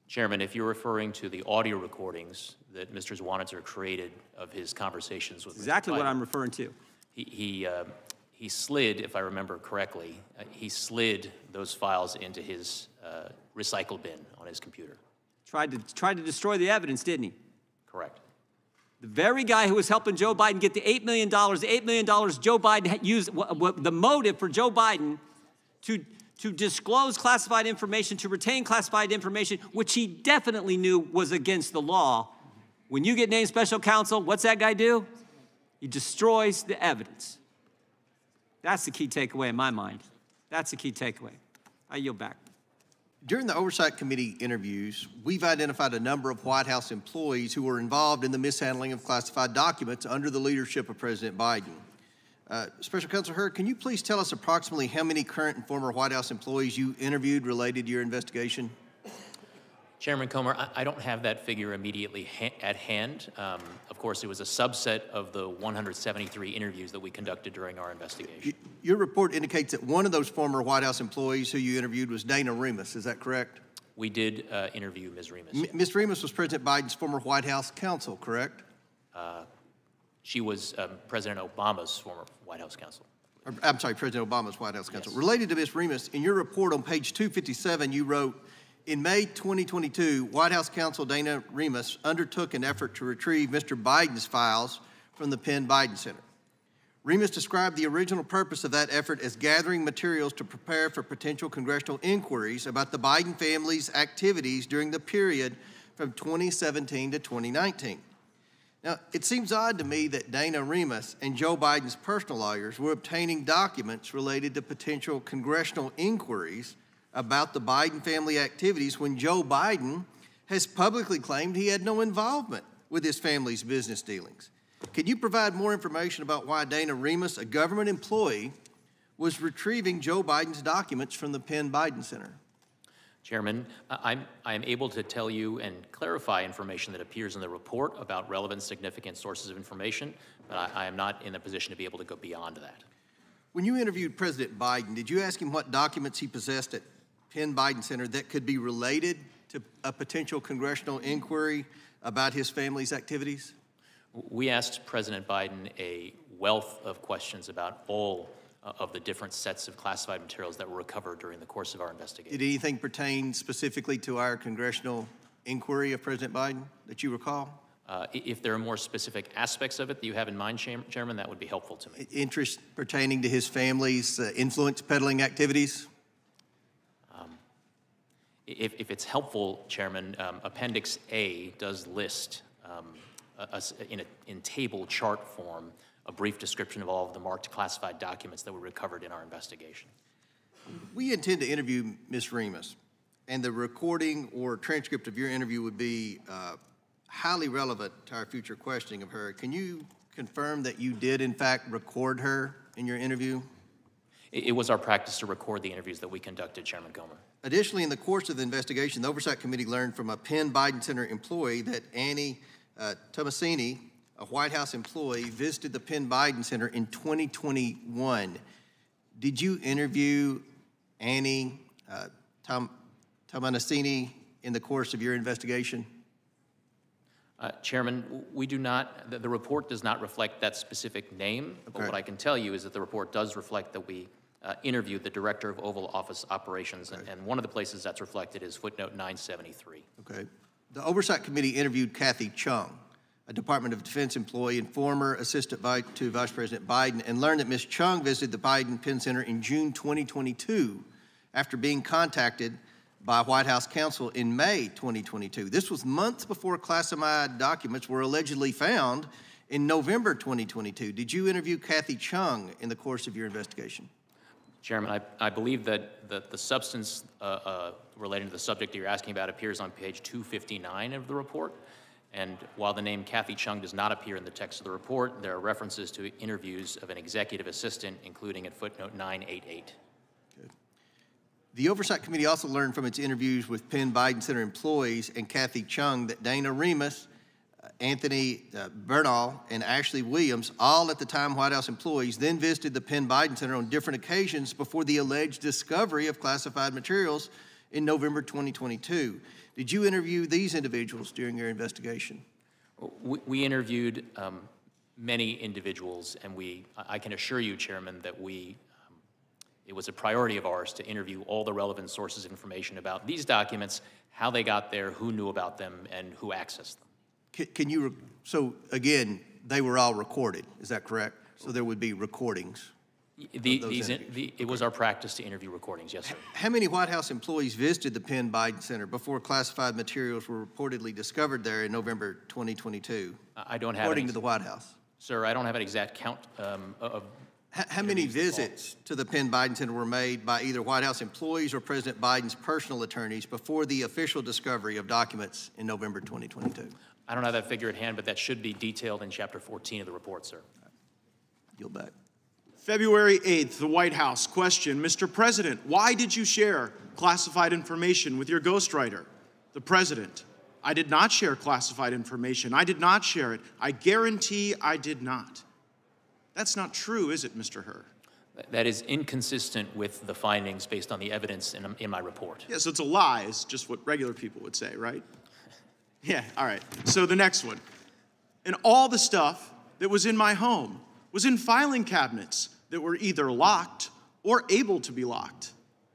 Chairman, if you're referring to the audio recordings that Mr. Zwanitzer created of his conversations with exactly Mr. Biden, what I'm referring to. He slid, if I remember correctly, he slid those files into his recycle bin on his computer. Tried to destroy the evidence, didn't he? Correct. The very guy who was helping Joe Biden get the $8 million, Joe Biden used the motive for Joe Biden to disclose classified information, to retain classified information, which he definitely knew was against the law. When you get named special counsel, what's that guy do? He destroys the evidence. That's the key takeaway in my mind. That's the key takeaway. I yield back. During the Oversight Committee interviews, we've identified a number of White House employees who were involved in the mishandling of classified documents under the leadership of President Biden. Special Counsel Hur, can you please tell us approximately how many current and former White House employees you interviewed related to your investigation? Chairman Comer, I don't have that figure immediately at hand. Of course, it was a subset of the 173 interviews that we conducted during our investigation. Your report indicates that one of those former White House employees who you interviewed was Dana Remus. Is that correct? We did interview Ms. Remus. Ms. Remus was President Biden's former White House counsel, correct? She was President Obama's former White House counsel. I'm sorry, President Obama's White House counsel. Yes. Related to Ms. Remus, in your report on page 257, you wrote, in May 2022, White House counsel Dana Remus undertook an effort to retrieve Mr. Biden's files from the Penn Biden Center. Remus described the original purpose of that effort as gathering materials to prepare for potential congressional inquiries about the Biden family's activities during the period from 2017 to 2019. Now, it seems odd to me that Dana Remus and Joe Biden's personal lawyers were obtaining documents related to potential congressional inquiries about the Biden family activities when Joe Biden has publicly claimed he had no involvement with his family's business dealings. Can you provide more information about why Dana Remus, a government employee, was retrieving Joe Biden's documents from the Penn Biden Center? Chairman, I am able to tell you and clarify information that appears in the report about relevant, significant sources of information, but I am not in a position to be able to go beyond that. When you interviewed President Biden, did you ask him what documents he possessed at Penn Biden Center that could be related to a potential congressional inquiry about his family's activities? We asked President Biden a wealth of questions about all of the different sets of classified materials that were recovered during the course of our investigation. Did anything pertain specifically to our congressional inquiry of President Biden that you recall? If there are more specific aspects of it that you have in mind, Chairman, that would be helpful to me. Interest pertaining to his family's influence peddling activities? If it's helpful, Chairman, Appendix A does list in table chart form a brief description of all of the marked classified documents that were recovered in our investigation. We intend to interview Ms. Remus, and the recording or transcript of your interview would be highly relevant to our future questioning of her. Can you confirm that you did, in fact, record her in your interview? It was our practice to record the interviews that we conducted, Chairman Comer. Additionally, in the course of the investigation, the Oversight Committee learned from a Penn Biden Center employee that Annie Tomasini, a White House employee, visited the Penn Biden Center in 2021. Did you interview Annie Tomasini in the course of your investigation? Chairman, we do not, the report does not reflect that specific name, but what I can tell you is that the report does reflect that we interviewed the Director of Oval Office Operations, and one of the places that's reflected is footnote 973. Okay. The Oversight Committee interviewed Kathy Chung, a Department of Defense employee and former assistant to Vice President Biden, and learned that Ms. Chung visited the Biden Penn Center in June 2022 after being contacted by White House counsel in May 2022. This was months before classified documents were allegedly found in November 2022. Did you interview Kathy Chung in the course of your investigation? Chairman, I believe that the substance relating to the subject that you're asking about appears on page 259 of the report. And while the name Kathy Chung does not appear in the text of the report, there are references to interviews of an executive assistant, including at footnote 988. Good. The Oversight Committee also learned from its interviews with Penn Biden Center employees and Kathy Chung that Dana Remus, Anthony Bernal, and Ashley Williams, all at the time White House employees, then visited the Penn Biden Center on different occasions before the alleged discovery of classified materials in November 2022. Did you interview these individuals during your investigation? We interviewed many individuals, and I can assure you, Chairman, that it was a priority of ours to interview all the relevant sources of information about these documents, how they got there, who knew about them, and who accessed them. So again, they were all recorded, is that correct? So there would be recordings? It was our practice to interview recordings, yes, sir. How many White House employees visited the Penn Biden Center before classified materials were reportedly discovered there in November 2022? I don't have according to the White House. Sir, I don't have an exact count of. How many visits to the Penn Biden Center were made by either White House employees or President Biden's personal attorneys before the official discovery of documents in November 2022? I don't have that figure at hand, but that should be detailed in Chapter 14 of the report, sir. Yield back. February 8th, the White House. Question, Mr. President, why did you share classified information with your ghostwriter? The President, I did not share classified information. I did not share it. I guarantee I did not. That's not true, is it, Mr. Hur? That is inconsistent with the findings based on the evidence in my report. Yeah, so it's a lie, is just what regular people would say, right? Yeah, all right. So the next one. And all the stuff that was in my home was in filing cabinets that were either locked or able to be locked.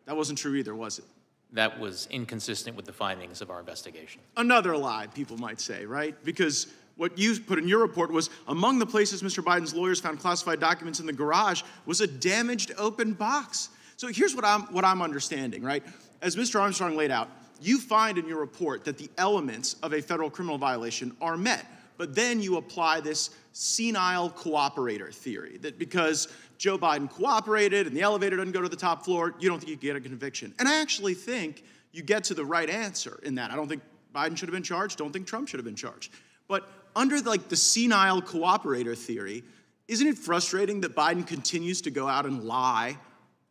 That wasn't true either, was it? That was inconsistent with the findings of our investigation. Another lie, people might say, right? Because what you put in your report was among the places Mr. Biden's lawyers found classified documents in the garage was a damaged open box. So here's what I'm understanding, right? As Mr. Armstrong laid out, you find in your report that the elements of a federal criminal violation are met, but then you apply this senile cooperator theory, that because Joe Biden cooperated and the elevator doesn't go to the top floor, you don't think you get a conviction. And I actually think you get to the right answer in that. I don't think Biden should have been charged, don't think Trump should have been charged. But under the senile cooperator theory, isn't it frustrating that Biden continues to go out and lie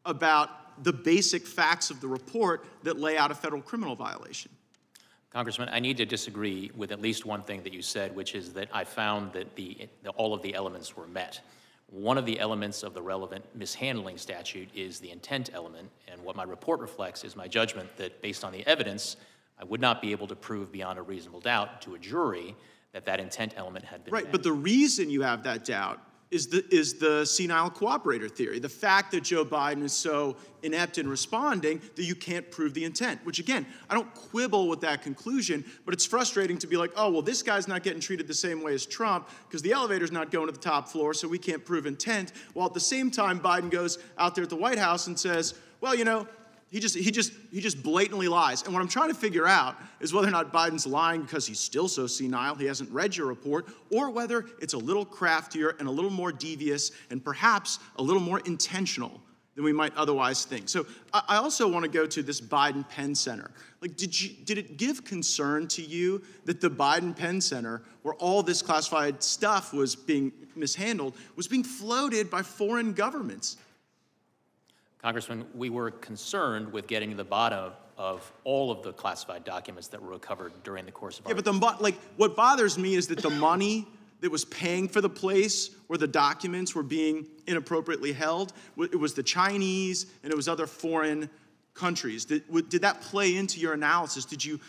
about the basic facts of the report that lay out a federal criminal violation. Congressman, I need to disagree with at least one thing that you said, which is that I found that all of the elements were met. One of the elements of the relevant mishandling statute is the intent element, and what my report reflects is my judgment that based on the evidence, I would not be able to prove beyond a reasonable doubt to a jury that that intent element had been met. Right, but the reason you have that doubt is the senile cooperator theory, the fact that Joe Biden is so inept in responding that you can't prove the intent, which again, I don't quibble with that conclusion, but it's frustrating to be like, oh, well, this guy's not getting treated the same way as Trump because the elevator's not going to the top floor, so we can't prove intent, while at the same time Biden goes out there at the White House and says, well, you know, he just blatantly lies. And what I'm trying to figure out is whether or not Biden's lying because he's still so senile, he hasn't read your report, or whether it's a little craftier and a little more devious and perhaps a little more intentional than we might otherwise think. So I also want to go to this Biden Penn Center. Like, did it give concern to you that the Biden Penn Center, where all this classified stuff was being mishandled, was being floated by foreign governments? Congressman, we were concerned with getting to the bottom of all of the classified documents that were recovered during the course of our... Yeah, but what bothers me is that the money that was paying for the place where the documents were being inappropriately held, it was the Chinese and it was other foreign countries. Did that play into your analysis? Did you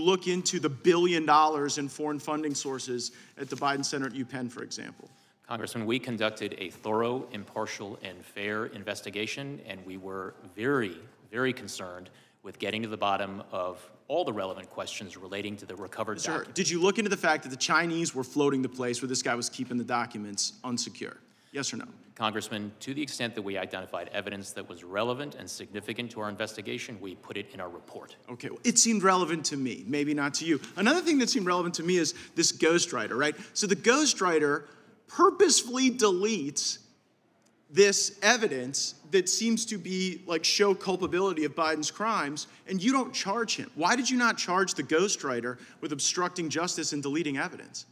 look into the $1 billion in foreign funding sources at the Biden Center at UPenn, for example? Congressman, we conducted a thorough, impartial, and fair investigation, and we were very, very concerned with getting to the bottom of all the relevant questions relating to the recovered documents. Did you look into the fact that the Chinese were floating the place where this guy was keeping the documents unsecure? Yes or no? Congressman, to the extent that we identified evidence that was relevant and significant to our investigation, we put it in our report. Okay, well, it seemed relevant to me, maybe not to you. Another thing that seemed relevant to me is this ghostwriter, right? So the ghostwriter purposefully deletes this evidence that seems to be like show culpability of Biden's crimes, and you don't charge him. Why did you not charge the ghostwriter with obstructing justice and deleting evidence?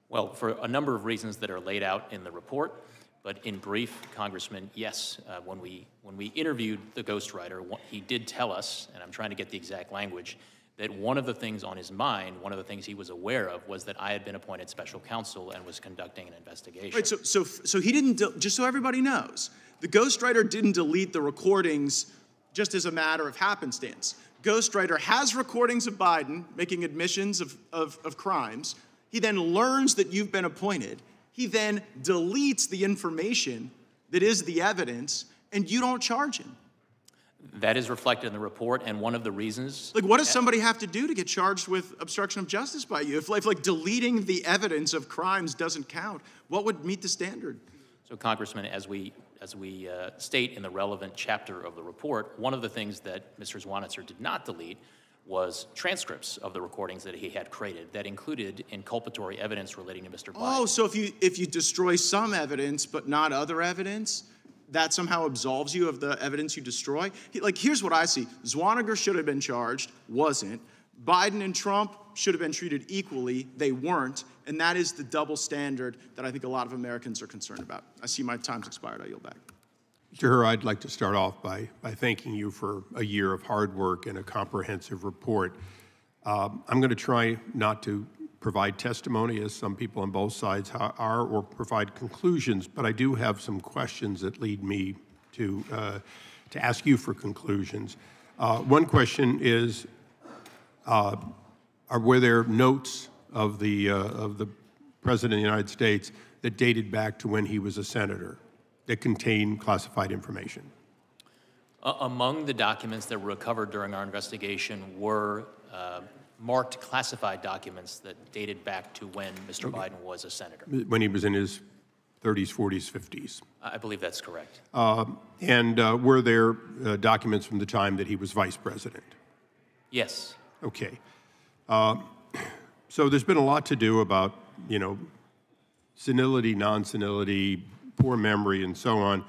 Well, for a number of reasons that are laid out in the report, but in brief, Congressman, yes, when we interviewed the ghostwriter, he did tell us, and I'm trying to get the exact language, that one of the things on his mind, one of the things he was aware of, was that I had been appointed special counsel and was conducting an investigation. Right, so he didn't, just so everybody knows, the ghostwriter didn't delete the recordings just as a matter of happenstance. Ghostwriter has recordings of Biden making admissions of crimes. He then learns that you've been appointed. He then deletes the information that is the evidence, and you don't charge him. That is reflected in the report, and one of the reasons... Like, what does somebody have to do to get charged with obstruction of justice by you? If like deleting the evidence of crimes doesn't count, what would meet the standard? So, Congressman, as we state in the relevant chapter of the report, one of the things that Mr. Zwanitzer did not delete was transcripts of the recordings that he had created that included inculpatory evidence relating to Mr. Biden. Oh, so if you destroy some evidence but not other evidence, that somehow absolves you of the evidence you destroy? Like, here's what I see. Zwanniger should have been charged, wasn't. Biden and Trump should have been treated equally. They weren't. And that is the double standard that I think a lot of Americans are concerned about. I see my time's expired. I yield back. Mr. Hur, I'd like to start off by thanking you for a year of hard work and a comprehensive report. I'm going to try not to provide testimony, as some people on both sides are, or provide conclusions, but I do have some questions that lead me to ask you for conclusions. One question is, were there notes of the President of the United States that dated back to when he was a senator that contained classified information? Among the documents that were recovered during our investigation were marked classified documents that dated back to when Mr. Biden was a senator. When he was in his 30s, 40s, 50s? I believe that's correct. And were there documents from the time that he was vice president? Yes. Okay. So there's been a lot to do about, you know, senility, non-senility, poor memory, and so on.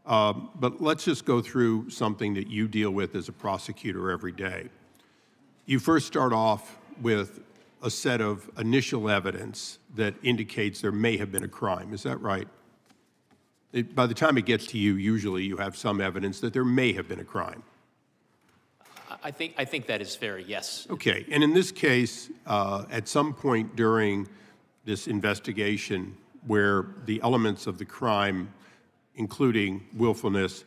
But let's just go through something that you deal with as a prosecutor every day. You first start off with a set of initial evidence that indicates there may have been a crime. Is that right? By the time it gets to you, usually you have some evidence that there may have been a crime. I think that is fair, yes. Okay, and in this case, at some point during this investigation where the elements of the crime, including willfulness,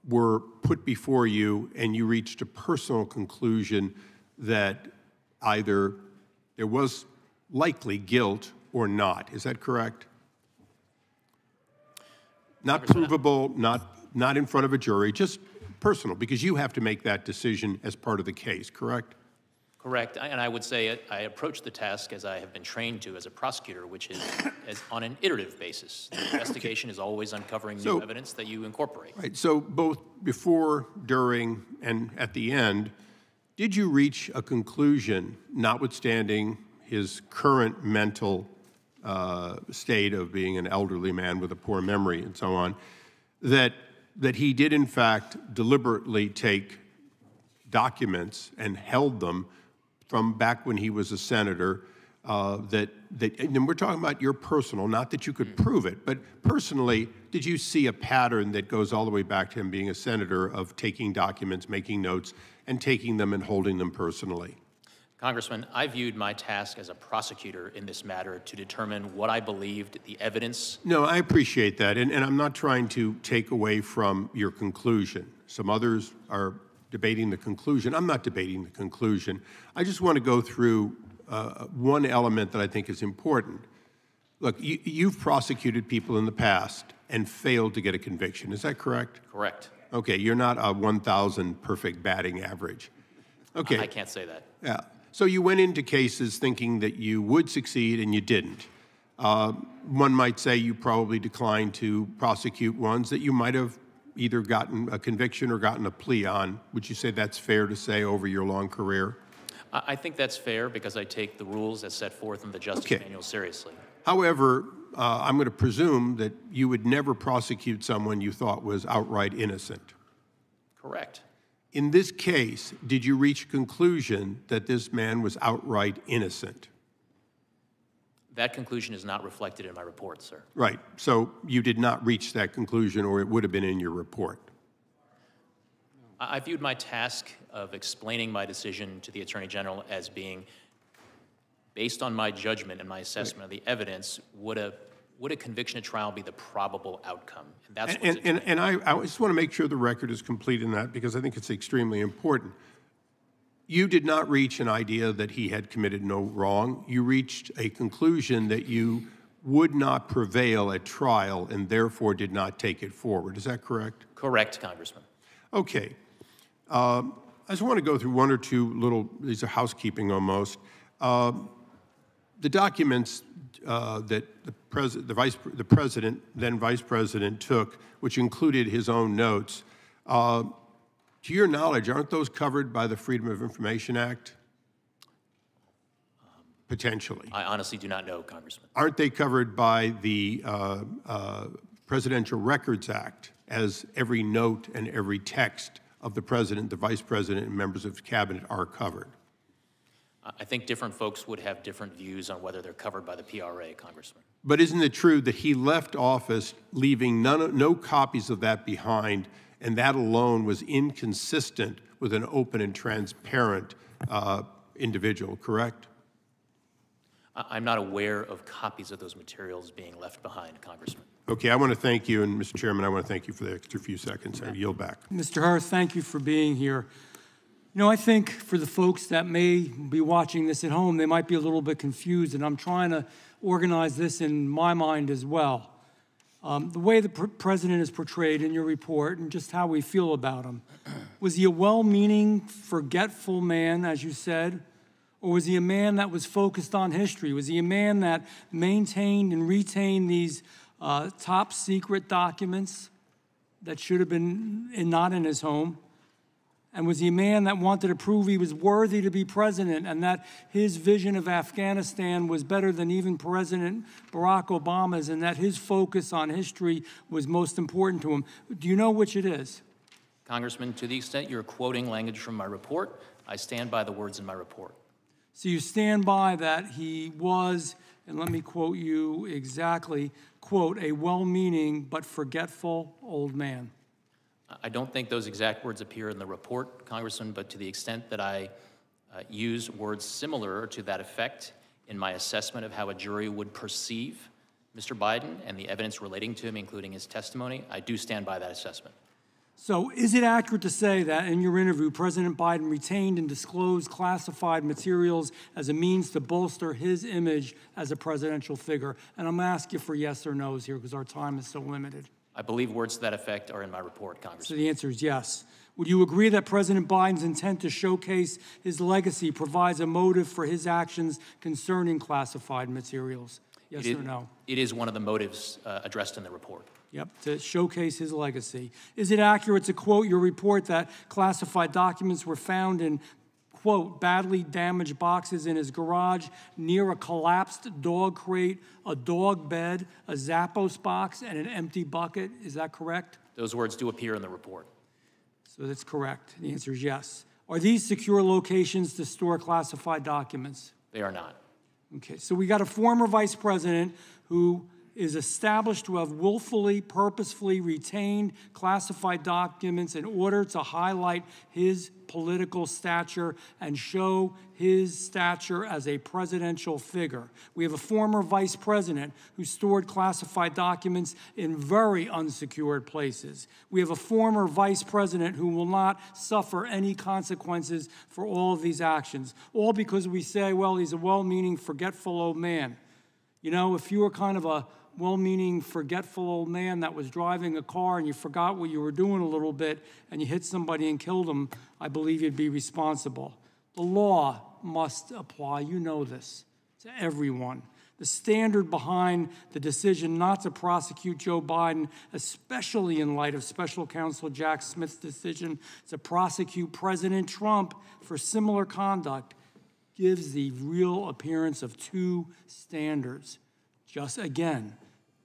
were put before you and you reached a personal conclusion that either there was likely guilt or not. Is that correct? Not provable, not in front of a jury, just personal, because you have to make that decision as part of the case, correct? Correct, and I would say I approach the task as I have been trained to as a prosecutor, which is on an iterative basis. The investigation is always uncovering new evidence that you incorporate. Right, so both before, during, and at the end, did you reach a conclusion, notwithstanding his current mental state of being an elderly man with a poor memory and so on, that he did in fact deliberately take documents and held them from back when he was a senator, and we're talking about your personal, not that you could prove it, but personally, did you see a pattern that goes all the way back to him being a senator of taking documents, making notes, and taking them and holding them personally? Congressman, I viewed my task as a prosecutor in this matter to determine what I believed the evidence. No, I appreciate that, and I'm not trying to take away from your conclusion. Some others are debating the conclusion. I'm not debating the conclusion. I just want to go through one element that I think is important. Look, you've prosecuted people in the past and failed to get a conviction. Is that correct? Correct. Okay, you're not a 1,000 perfect batting average. Okay. I can't say that. Yeah. So you went into cases thinking that you would succeed and you didn't. One might say you probably declined to prosecute ones that you might have either gotten a conviction or gotten a plea on. Would you say that's fair to say over your long career? I think that's fair because I take the rules as set forth in the Justice Manual seriously. However, I'm going to presume that you would never prosecute someone you thought was outright innocent. Correct. In this case, did you reach a conclusion that this man was outright innocent? That conclusion is not reflected in my report, sir. Right. So you did not reach that conclusion, or it would have been in your report. I viewed my task of explaining my decision to the Attorney General as being based on my judgment and my assessment of the evidence. Would a conviction at trial be the probable outcome? And that's and I just want to make sure the record is complete in that, because I think it's extremely important. You did not reach an idea that he had committed no wrong. You reached a conclusion that you would not prevail at trial and therefore did not take it forward. Is that correct? Correct, Congressman. Okay. I just want to go through one or two little, these are housekeeping almost. The documents that the president, then vice president, took, which included his own notes, to your knowledge, aren't those covered by the Freedom of Information Act? Potentially. I honestly do not know, Congressman. Aren't they covered by the Presidential Records Act, as every note and every text of the president, the vice president, and members of the cabinet are covered? I think different folks would have different views on whether they're covered by the PRA, Congressman. But isn't it true that he left office leaving no copies of that behind, and that alone was inconsistent with an open and transparent individual, correct? I'm not aware of copies of those materials being left behind, Congressman. Okay, I want to thank you, and Mr. Chairman, I want to thank you for the extra few seconds. I yield back. Mr. Hur, thank you for being here. You know, I think for the folks that may be watching this at home, they might be a little bit confused, and I'm trying to organize this in my mind as well. The way the president is portrayed in your report and just how we feel about him. Was he a well-meaning, forgetful man, as you said? Or was he a man that was focused on history? Was he a man that maintained and retained these top secret documents that should have been not in his home? And was he a man that wanted to prove he was worthy to be president and that his vision of Afghanistan was better than even President Barack Obama's, and that his focus on history was most important to him? Do you know which it is? Congressman, to the extent you're quoting language from my report, I stand by the words in my report. So you stand by that he was and let me quote you exactly, quote, a well-meaning but forgetful old man. I don't think those exact words appear in the report, Congressman, but to the extent that I use words similar to that effect in my assessment of how a jury would perceive Mr. Biden and the evidence relating to him, including his testimony, I do stand by that assessment. So is it accurate to say that in your interview, President Biden retained and disclosed classified materials as a means to bolster his image as a presidential figure? And I'm asking you for yes or no's here because our time is so limited. I believe words to that effect are in my report, Congressman. So the answer is yes. Would you agree that President Biden's intent to showcase his legacy provides a motive for his actions concerning classified materials? Yes or no? It is one of the motives addressed in the report. Yep, to showcase his legacy. Is it accurate to quote your report that classified documents were found in, quote, badly damaged boxes in his garage near a collapsed dog crate, a dog bed, a Zappos box, and an empty bucket? Is that correct? Those words do appear in the report. So that's correct. The answer is yes. Are these secure locations to store classified documents? They are not. Okay, so we got a former vice president who is established to have willfully, purposefully retained classified documents in order to highlight his political stature and show his stature as a presidential figure. We have a former vice president who stored classified documents in very unsecured places. We have a former vice president who will not suffer any consequences for all of these actions, all because we say, well, he's a well-meaning, forgetful old man. You know, if you were kind of a well-meaning, forgetful old man that was driving a car and you forgot what you were doing a little bit and you hit somebody and killed them, I believe you'd be responsible. The law must apply, you know this, to everyone. The standard behind the decision not to prosecute Joe Biden, especially in light of Special Counsel Jack Smith's decision to prosecute President Trump for similar conduct, gives the real appearance of two standards. Just again,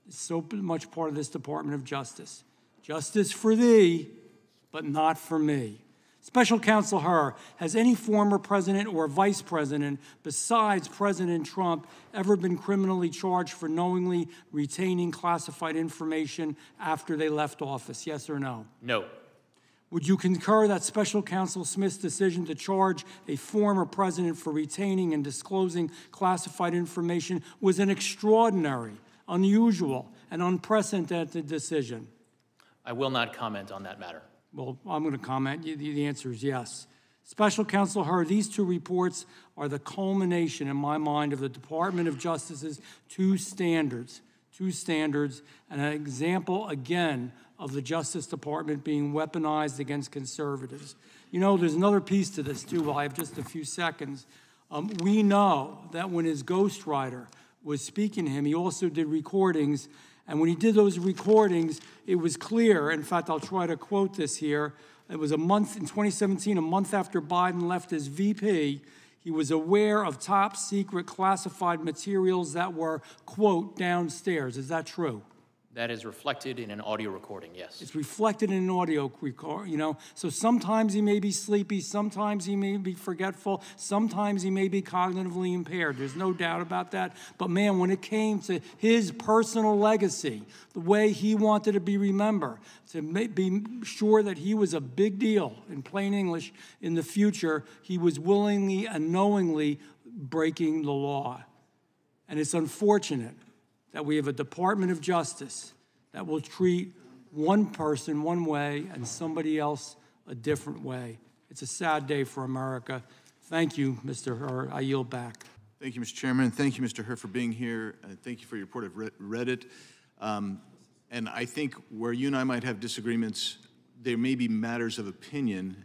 it's so much part of this Department of Justice. Justice for thee, but not for me. Special Counsel Hur, has any former president or vice president besides President Trump ever been criminally charged for knowingly retaining classified information after they left office? Yes or no? No. Would you concur that Special Counsel Smith's decision to charge a former president for retaining and disclosing classified information was an extraordinary, unusual, and unprecedented decision? I will not comment on that matter. Well, I'm going to comment. The answer is yes. Special Counsel Hur, these two reports are the culmination, in my mind, of the Department of Justice's two standards, and an example, again, of the Justice Department being weaponized against conservatives. You know, there's another piece to this, too. While I have just a few seconds. We know that when his ghostwriter was speaking to him, he also did recordings. And when he did those recordings, it was clear. In fact, I'll try to quote this here. It was a month in 2017, a month after Biden left as VP. He was aware of top secret classified materials that were, quote, downstairs. Is that true? That is reflected in an audio recording, yes. It's reflected in an audio record, you know. So sometimes he may be sleepy, sometimes he may be forgetful, sometimes he may be cognitively impaired. There's no doubt about that. But man, when it came to his personal legacy, the way he wanted to be remembered, to be sure that he was a big deal, in plain English, in the future, he was willingly and knowingly breaking the law. And it's unfortunate that we have a Department of Justice that will treat one person one way and somebody else a different way. It's a sad day for America. Thank you, Mr. Hur. I yield back. Thank you, Mr. Chairman. Thank you, Mr. Hur, for being here. Thank you for your report. I've read it. And I think where you and I might have disagreements, there may be matters of opinion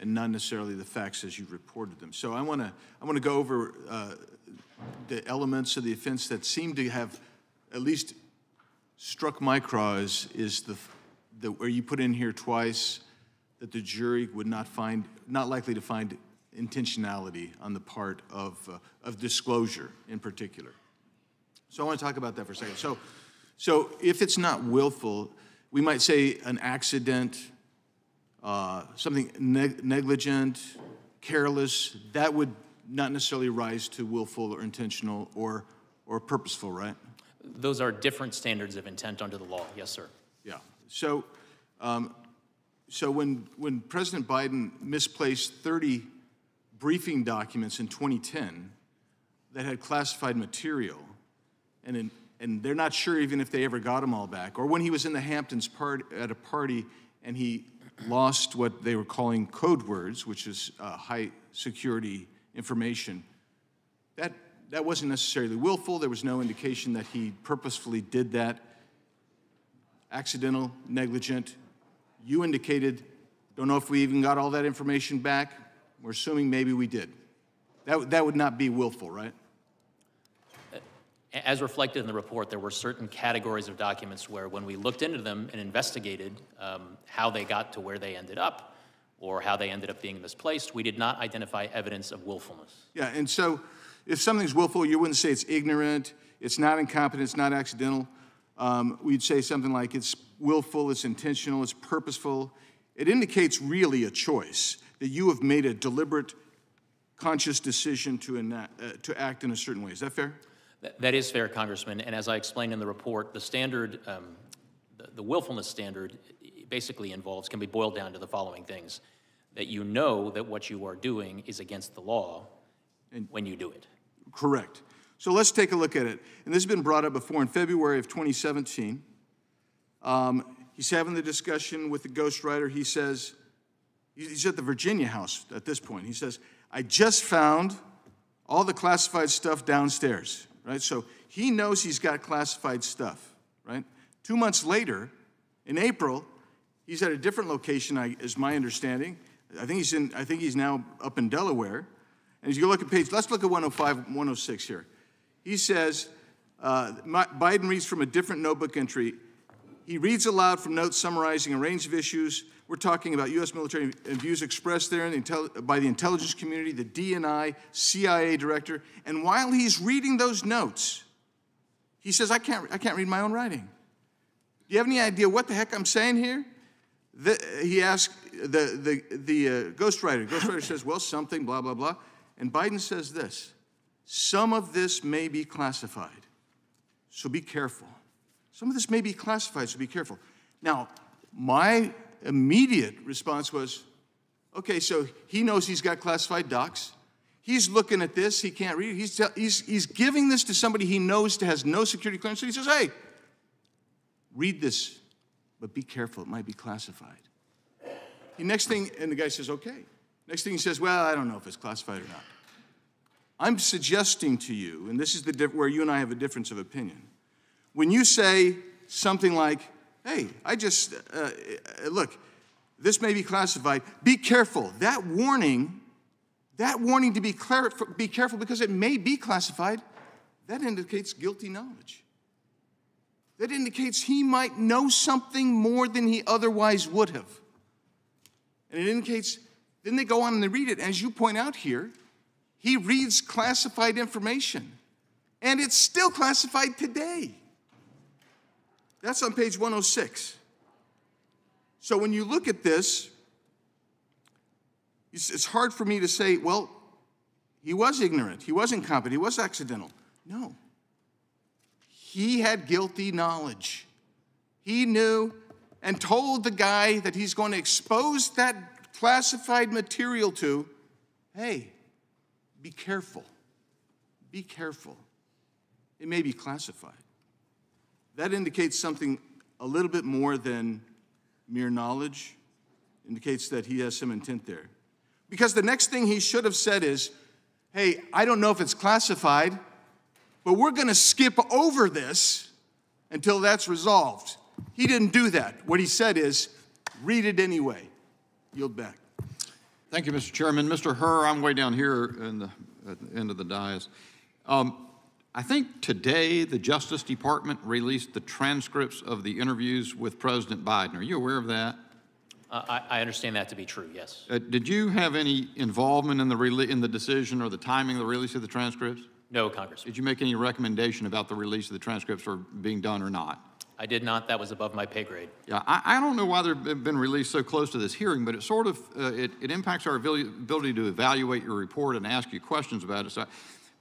and not necessarily the facts as you've reported them. So I want to go over the elements of the offense that seem to have at least struck my craw is the where you put in here twice that the jury would not likely to find intentionality on the part of disclosure in particular. So I want to talk about that for a second. So if it's not willful, we might say an accident, something negligent, careless, that would not necessarily rise to willful or intentional or or purposeful, right? Those are different standards of intent under the law. Yes, sir. Yeah. So, so when President Biden misplaced 30 briefing documents in 2010 that had classified material, and they're not sure even if they ever got them all back, or when he was in the Hamptons at a party and he lost what they were calling code words, which is high security information, that wasn't necessarily willful. There was no indication that he purposefully did that. Accidental, negligent. You indicated, don't know if we even got all that information back. We're assuming maybe we did. That would not be willful, right? As reflected in the report, there were certain categories of documents where when we looked into them and investigated how they got to where they ended up or how they ended up being misplaced, we did not identify evidence of willfulness. Yeah, and so if something's willful, you wouldn't say it's ignorant, it's not incompetent, it's not accidental. We'd say something like it's willful, it's intentional, it's purposeful. It indicates really a choice, that you have made a deliberate, conscious decision to act in a certain way. Is that fair? That is fair, Congressman. And as I explained in the report, the standard, the willfulness standard basically involves, can be boiled down to the following things: that you know that what you are doing is against the law when you do it. Correct. So let's take a look at it. And this has been brought up before. In February of 2017, he's having the discussion with the ghostwriter. He says, he's at the Virginia house at this point. He says, I just found all the classified stuff downstairs, right? So he knows he's got classified stuff, right? 2 months later, in April, he's at a different location, is my understanding. I think he's now up in Delaware. And as you look at let's look at 105, 106 here. He says, Biden reads from a different notebook entry. He reads aloud from notes summarizing a range of issues. We're talking about U.S. military views expressed there by the intelligence community, the DNI, CIA director. And while he's reading those notes, he says, I can't read my own writing. Do you have any idea what the heck I'm saying here? He asked the ghostwriter. The ghostwriter says, well, something, blah, blah, blah. And Biden says this: some of this may be classified, so be careful. Some of this may be classified, so be careful. Now, my immediate response was, okay, so he knows he's got classified docs. He's looking at this. He can't read it. He's giving this to somebody he knows has no security clearance. So he says, hey, read this, but be careful. It might be classified. The next thing, and the guy says, okay. Next thing he says, well, I don't know if it's classified or not. I'm suggesting to you, and this is where you and I have a difference of opinion. When you say something like, hey, look, this may be classified, be careful. That warning to be careful because it may be classified, that indicates guilty knowledge. That indicates he might know something more than he otherwise would have. And it indicates, then they go on and they read it. As you point out here, he reads classified information. And it's still classified today. That's on page 106. So when you look at this, it's hard for me to say, well, he was ignorant, he was incompetent, he was accidental. No. He had guilty knowledge. He knew and told the guy that he's going to expose that classified material to, hey, be careful. Be careful. It may be classified. That indicates something a little bit more than mere knowledge. It indicates that he has some intent there. Because the next thing he should have said is, hey, I don't know if it's classified, but we're going to skip over this until that's resolved. He didn't do that. What he said is, read it anyway. Yield back. Thank you, Mr. Chairman. Mr. Hur, I'm way down here at the end of the dais. I think today the Justice Department released the transcripts of the interviews with President Biden. Are you aware of that? I understand that to be true, yes. Did you have any involvement in the decision or the timing of the release of the transcripts? No, Congressman. Did you make any recommendation about the release of the transcripts or being done or not? I did not. That was above my pay grade. Yeah, I don't know why they've been released so close to this hearing, but it sort of, it impacts our ability to evaluate your report and ask you questions about it. So,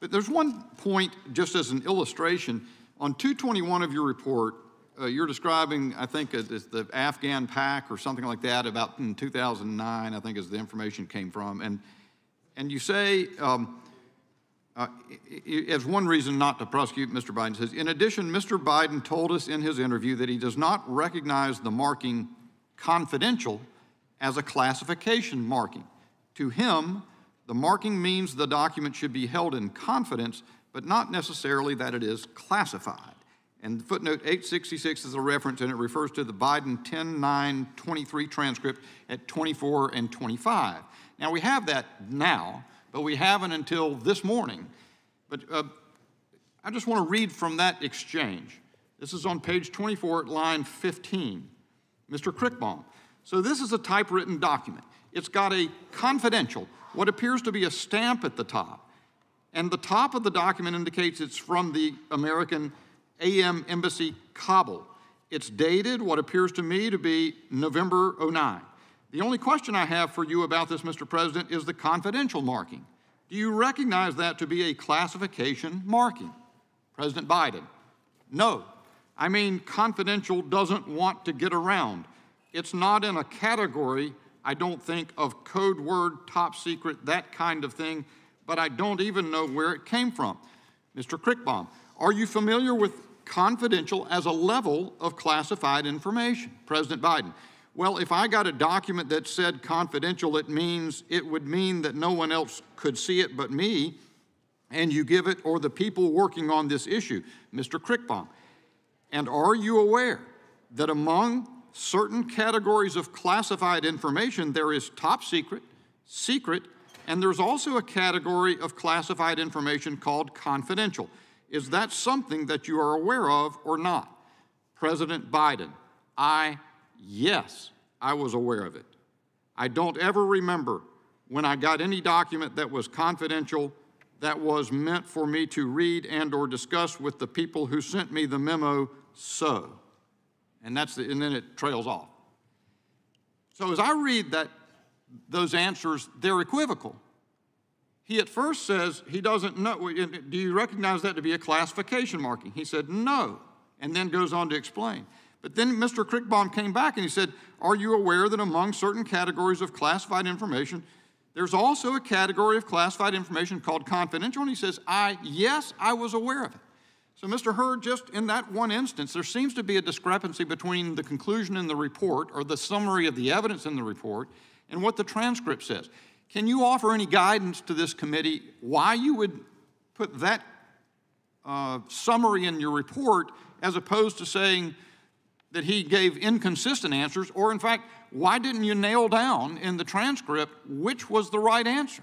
But there's one point, just as an illustration, on 221 of your report, you're describing, I think, it's the Afghan pack or something like that, about in 2009, I think, is the information came from. And you say, as one reason not to prosecute, Mr. Biden says, in addition, Mr. Biden told us in his interview that he does not recognize the marking confidential as a classification marking. To him, the marking means the document should be held in confidence, but not necessarily that it is classified. And footnote 866 is a reference, and it refers to the Biden 10-9-23 transcript at 24 and 25. Now, we have that now, but we haven't until this morning. But I just want to read from that exchange. This is on page 24 at line 15. Mr. Crickbaum. So this is a typewritten document. It's got a confidential, what appears to be a stamp at the top. And the top of the document indicates it's from the American AM Embassy, Kabul. It's dated what appears to me to be November 09. The only question I have for you about this, Mr. President, is the confidential marking. Do you recognize that to be a classification marking? President Biden, no. I mean, confidential doesn't want to get around. It's not in a category, I don't think, of code word, top secret, that kind of thing, but I don't even know where it came from. Mr. Crickbaum, are you familiar with confidential as a level of classified information? President Biden, well, if I got a document that said confidential, it would mean that no one else could see it but me, and you give it or the people working on this issue. Mr. Crickbaum, and are you aware that among certain categories of classified information, there is top secret, secret, and there's also a category of classified information called confidential? Is that something that you are aware of or not? President Biden, yes, I was aware of it. I don't ever remember when I got any document that was confidential that was meant for me to read and or discuss with the people who sent me the memo, so. And then it trails off. So as I read those answers, they're equivocal. He at first says he doesn't know. Do you recognize that to be a classification marking? He said no, and then goes on to explain. But then Mr. Crickbaum came back and he said, are you aware that among certain categories of classified information, there's also a category of classified information called confidential? And he says, yes, I was aware of it. So, Mr. Hur, just in that one instance, there seems to be a discrepancy between the conclusion in the report or the summary of the evidence in the report and what the transcript says. Can you offer any guidance to this committee why you would put that summary in your report as opposed to saying that he gave inconsistent answers, or in fact, why didn't you nail down in the transcript which was the right answer?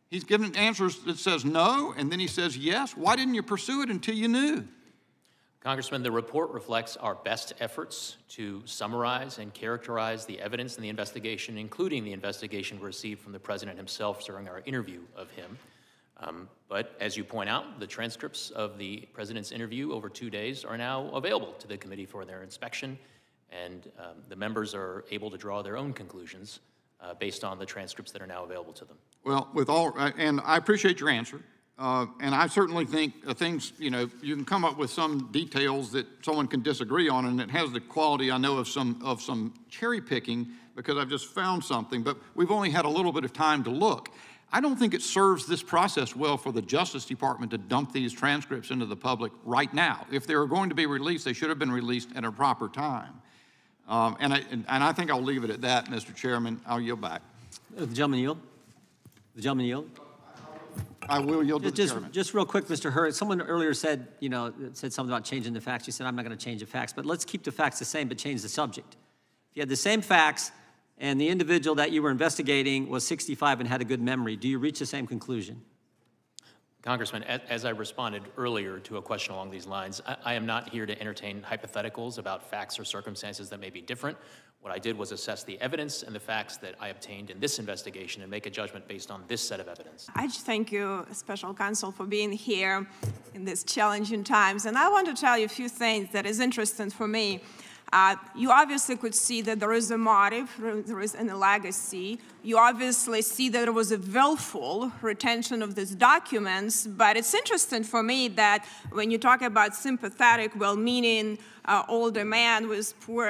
He's given answers that says no, and then he says yes. Why didn't you pursue it until you knew? Congressman, the report reflects our best efforts to summarize and characterize the evidence in the investigation, including the investigation received from the president himself during our interview of him. But as you point out, the transcripts of the president's interview over 2 days are now available to the committee for their inspection, and the members are able to draw their own conclusions based on the transcripts that are now available to them. Well, and I appreciate your answer. And I certainly think things, you can come up with some details that someone can disagree on, and it has the quality, I know, of some cherry picking because I've just found something, but we've only had a little bit of time to look. I don't think it serves this process well for the Justice Department to dump these transcripts into the public right now. If they were going to be released, they should have been released at a proper time. And I think I'll leave it at that, Mr. Chairman. I'll yield back. The gentleman yield? The gentleman yield? I will yield to the chairman. Just real quick, Mr. Hur, someone earlier said, said something about changing the facts. You said, I'm not going to change the facts, but let's keep the facts the same, but change the subject. If you had the same facts and the individual that you were investigating was 65 and had a good memory, do you reach the same conclusion? Congressman, as I responded earlier to a question along these lines, I am not here to entertain hypotheticals about facts or circumstances that may be different. What I did was assess the evidence and the facts that I obtained in this investigation and make a judgment based on this set of evidence. I just thank you, Special Counsel, for being here in these challenging times. And I want to tell you a few things that is interesting for me. You obviously could see that there is a motive, there is a legacy. You obviously see that there was a willful retention of these documents, but it's interesting for me that when you talk about sympathetic, well-meaning older man with poor,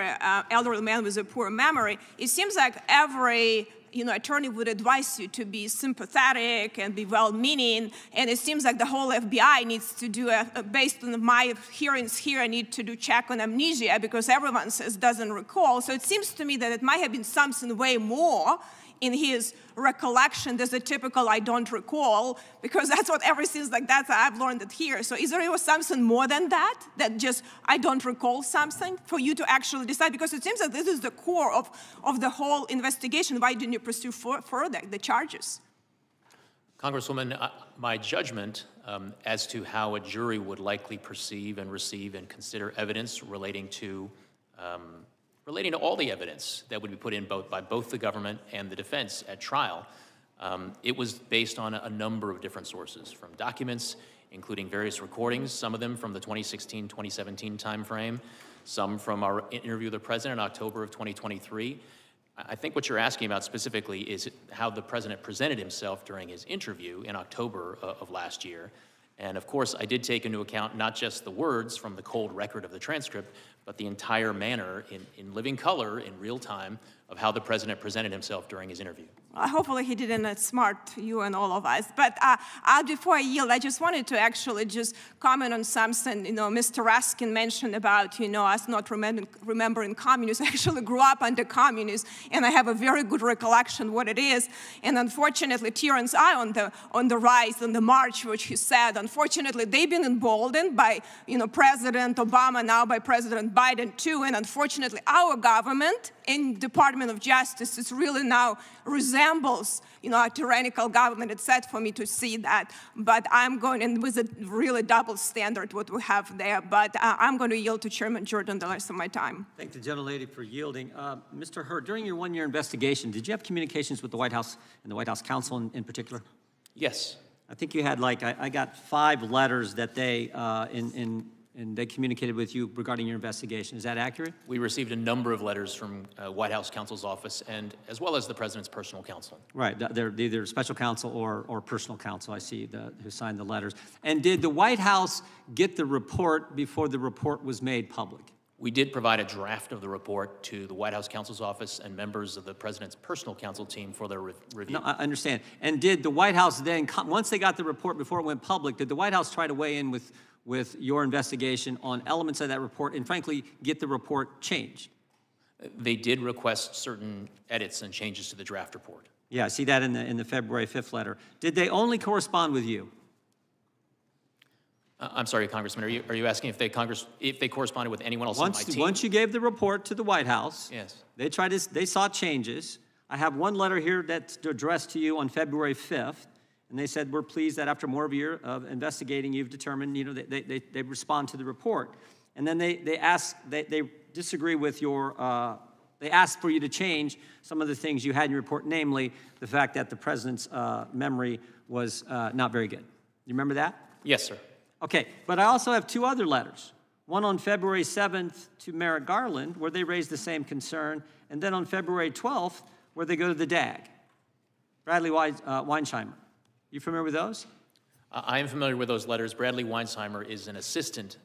elderly man with a poor memory, it seems like every attorney would advise you to be sympathetic and be well-meaning, and it seems like the whole FBI needs to do, based on my hearings here, I need to do check on amnesia because everyone says doesn't recall. So it seems to me that it might have been something way more in his recollection. There's a typical I don't recall, because that's what everything's like, that's I've learned it here. So is there something more than that, that just I don't recall something for you to actually decide? Because it seems that this is the core of the whole investigation. Why didn't you pursue further the charges? Congresswoman, my judgment as to how a jury would likely perceive and receive and consider evidence relating to all the evidence that would be put in by both the government and the defense at trial, it was based on a number of different sources, from documents, including various recordings, some of them from the 2016-2017 timeframe, some from our interview with the president in October of 2023. I think what you're asking about specifically is how the president presented himself during his interview in October of last year. And of course, I did take into account not just the words from the cold record of the transcript, but the entire manner in living color, in real time, of how the president presented himself during his interview. Hopefully he didn't outsmart you and all of us. But before I yield, I just wanted to actually just comment on something, Mr. Raskin mentioned about, us not remembering communists. I actually grew up under communists, and I have a very good recollection what it is. And unfortunately, Terrence on the rise, on the march, which he said, unfortunately, they've been emboldened by, President Obama, now by President Biden too. And unfortunately, our government and Department of Justice is really now resembles, a tyrannical government. It's sad for me to see that, but I'm going, and with a really double standard what we have there, but I'm going to yield to Chairman Jordan the rest of my time. Thank the gentlelady for yielding. Mr. Hur, during your one-year investigation, did you have communications with the White House and the White House counsel in particular? Yes. I think you had, I got 5 letters that they, and they communicated with you regarding your investigation. Is that accurate? We received a number of letters from White House counsel's office, and as well as the president's personal counsel. Right, they're either special counsel or personal counsel, I see, who signed the letters. And did the White House get the report before the report was made public? We did provide a draft of the report to the White House counsel's office and members of the president's personal counsel team for their review. No, I understand. And did the White House then, once they got the report before it went public, did the White House try to weigh in with your investigation on elements of that report and, frankly, get the report changed? They did request certain edits and changes to the draft report. Yeah, I see that in the February 5th letter. Did they only correspond with you? I'm sorry, Congressman, are you asking if they corresponded with anyone else on my team? Once you gave the report to the White House, yes, they sought changes. I have one letter here that's addressed to you on February 5th. And they said, we're pleased that after more of a year of investigating, you've determined, they respond to the report. And then they disagree with your, they asked for you to change some of the things you had in your report, namely the fact that the president's memory was not very good. You remember that? Yes, sir. Okay, but I also have 2 other letters. One on February 7th to Merrick Garland, where they raised the same concern, and then on February 12th, where they go to the DAG, Bradley Weinsheimer. You familiar with those? I am familiar with those letters. Bradley Weinsheimer is an assistant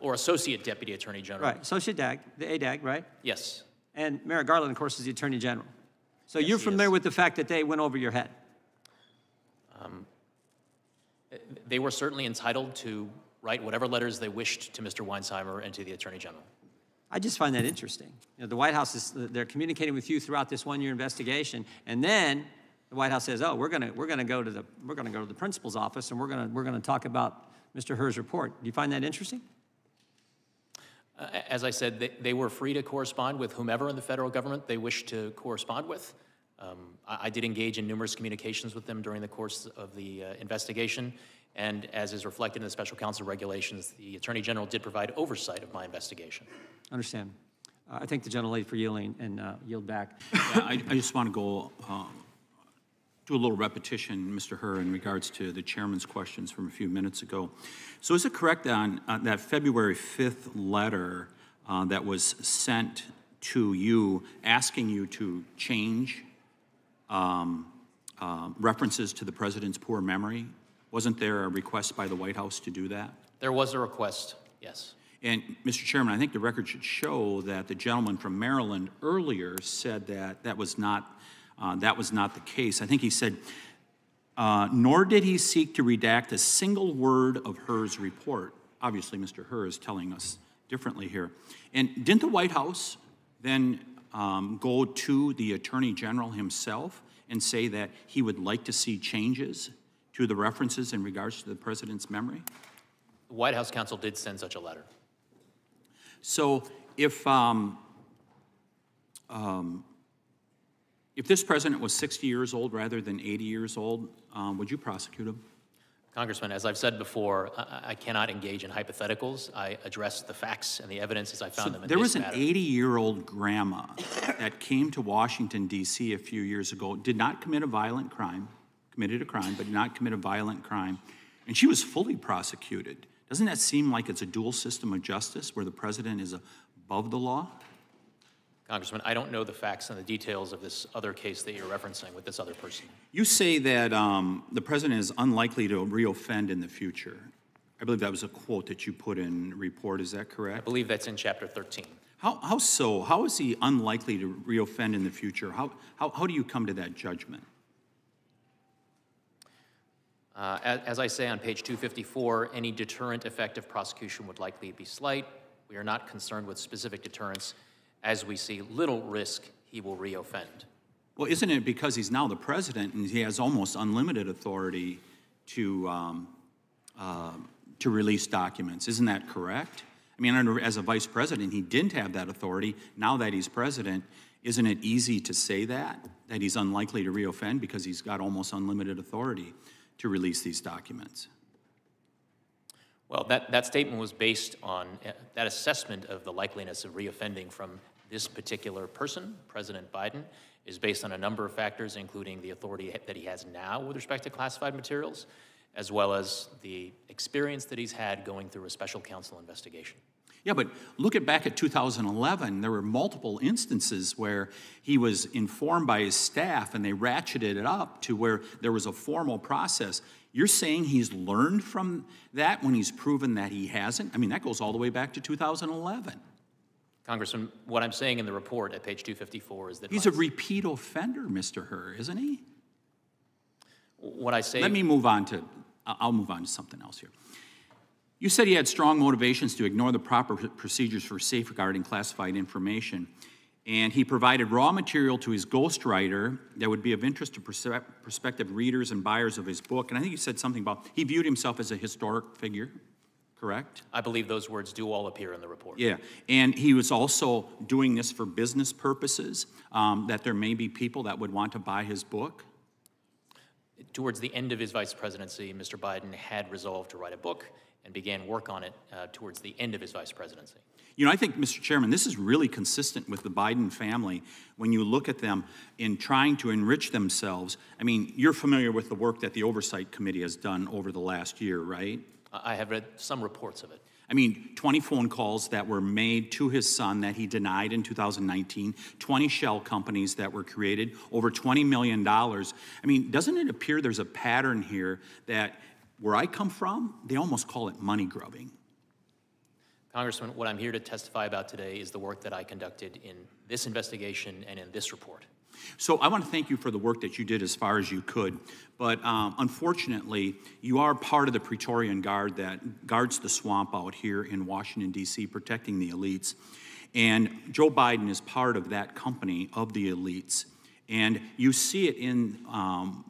or associate deputy attorney general. Right, associate DAG, the ADAG, right? Yes. And Merrick Garland, of course, is the attorney general. So yes, you're familiar with the fact that they went over your head? They were certainly entitled to write whatever letters they wished to Mr. Weinsheimer and to the attorney general. I just find that interesting. The White House they're communicating with you throughout this one-year investigation, and then the White House says, "Oh, we're going to go to the principal's office, and we're going to talk about Mr. Hur's report." Do you find that interesting? As I said, they were free to correspond with whomever in the federal government they wished to correspond with. I did engage in numerous communications with them during the course of the investigation, and as is reflected in the special counsel regulations, the Attorney General did provide oversight of my investigation. Understand. I thank the gentlelady for yielding and yield back. Yeah, I just want to go do a little repetition, Mr. Hur, in regards to the chairman's questions from a few minutes ago. So is it correct on that February 5th letter that was sent to you asking you to change references to the president's poor memory? Wasn't there a request by the White House to do that? There was a request, yes. And, Mr. Chairman, I think the record should show that the gentleman from Maryland earlier said that that was not the case. I think he said, nor did he seek to redact a single word of Hur's report. Obviously, Mr. Hur is telling us differently here. And didn't the White House then go to the Attorney General himself and say that he would like to see changes to the references in regards to the president's memory? The White House counsel did send such a letter. So if this president was 60 years old rather than 80 years old, would you prosecute him? Congressman, as I've said before, I cannot engage in hypotheticals. I address the facts and the evidence as I found them in this matter. There was an 80-year-old grandma that came to Washington, D.C. a few years ago, did not commit a violent crime, committed a crime, but did not commit a violent crime, and she was fully prosecuted. Doesn't that seem like it's a dual system of justice where the president is above the law? Congressman, I don't know the facts and the details of this other case that you're referencing with this other person. You say that the president is unlikely to reoffend in the future. I believe that was a quote that you put in the report. Is that correct? I believe that's in Chapter 13. How so? How is he unlikely to reoffend in the future? How do you come to that judgment? As I say on page 254, any deterrent effect of prosecution would likely be slight. We are not concerned with specific deterrents, as we see little risk he will reoffend. Well, isn't it because he's now the president and he has almost unlimited authority to release documents? Isn't that correct? I mean, as a vice president, he didn't have that authority. Now that he's president, isn't it easy to say that he's unlikely to reoffend because he's got almost unlimited authority to release these documents? Well, that statement was based on that assessment of the likeliness of reoffending from this particular person, President Biden, is based on a number of factors, including the authority that he has now with respect to classified materials, as well as the experience that he's had going through a special counsel investigation. Yeah, but look back at 2011. There were multiple instances where he was informed by his staff and they ratcheted it up to where there was a formal process. You're saying he's learned from that when he's proven that he hasn't? I mean, that goes all the way back to 2011. Congressman, what I'm saying in the report at page 254 is that he's a repeat offender, Mr. Hur, isn't he? What I say... I'll move on to something else here. You said he had strong motivations to ignore the proper procedures for safeguarding classified information, and he provided raw material to his ghostwriter that would be of interest to prospective readers and buyers of his book. And I think you said something about he viewed himself as a historic figure, correct? I believe those words do all appear in the report. Yeah, and he was also doing this for business purposes, that there may be people that would want to buy his book. Towards the end of his vice presidency, Mr. Biden had resolved to write a book and began work on it towards the end of his vice presidency. You know, I think, Mr. Chairman, this is really consistent with the Biden family when you look at them in trying to enrich themselves. I mean, you're familiar with the work that the Oversight Committee has done over the last year, right? I have read some reports of it. I mean, 20 phone calls that were made to his son that he denied in 2019, 20 shell companies that were created, over $20 million. I mean, doesn't it appear there's a pattern here that where I come from, they almost call it money grubbing? Congressman, what I'm here to testify about today is the work that I conducted in this investigation and in this report. So I want to thank you for the work that you did as far as you could, but unfortunately, you are part of the Praetorian Guard that guards the swamp out here in Washington, D.C., protecting the elites. And Joe Biden is part of that company of the elites. And you see it in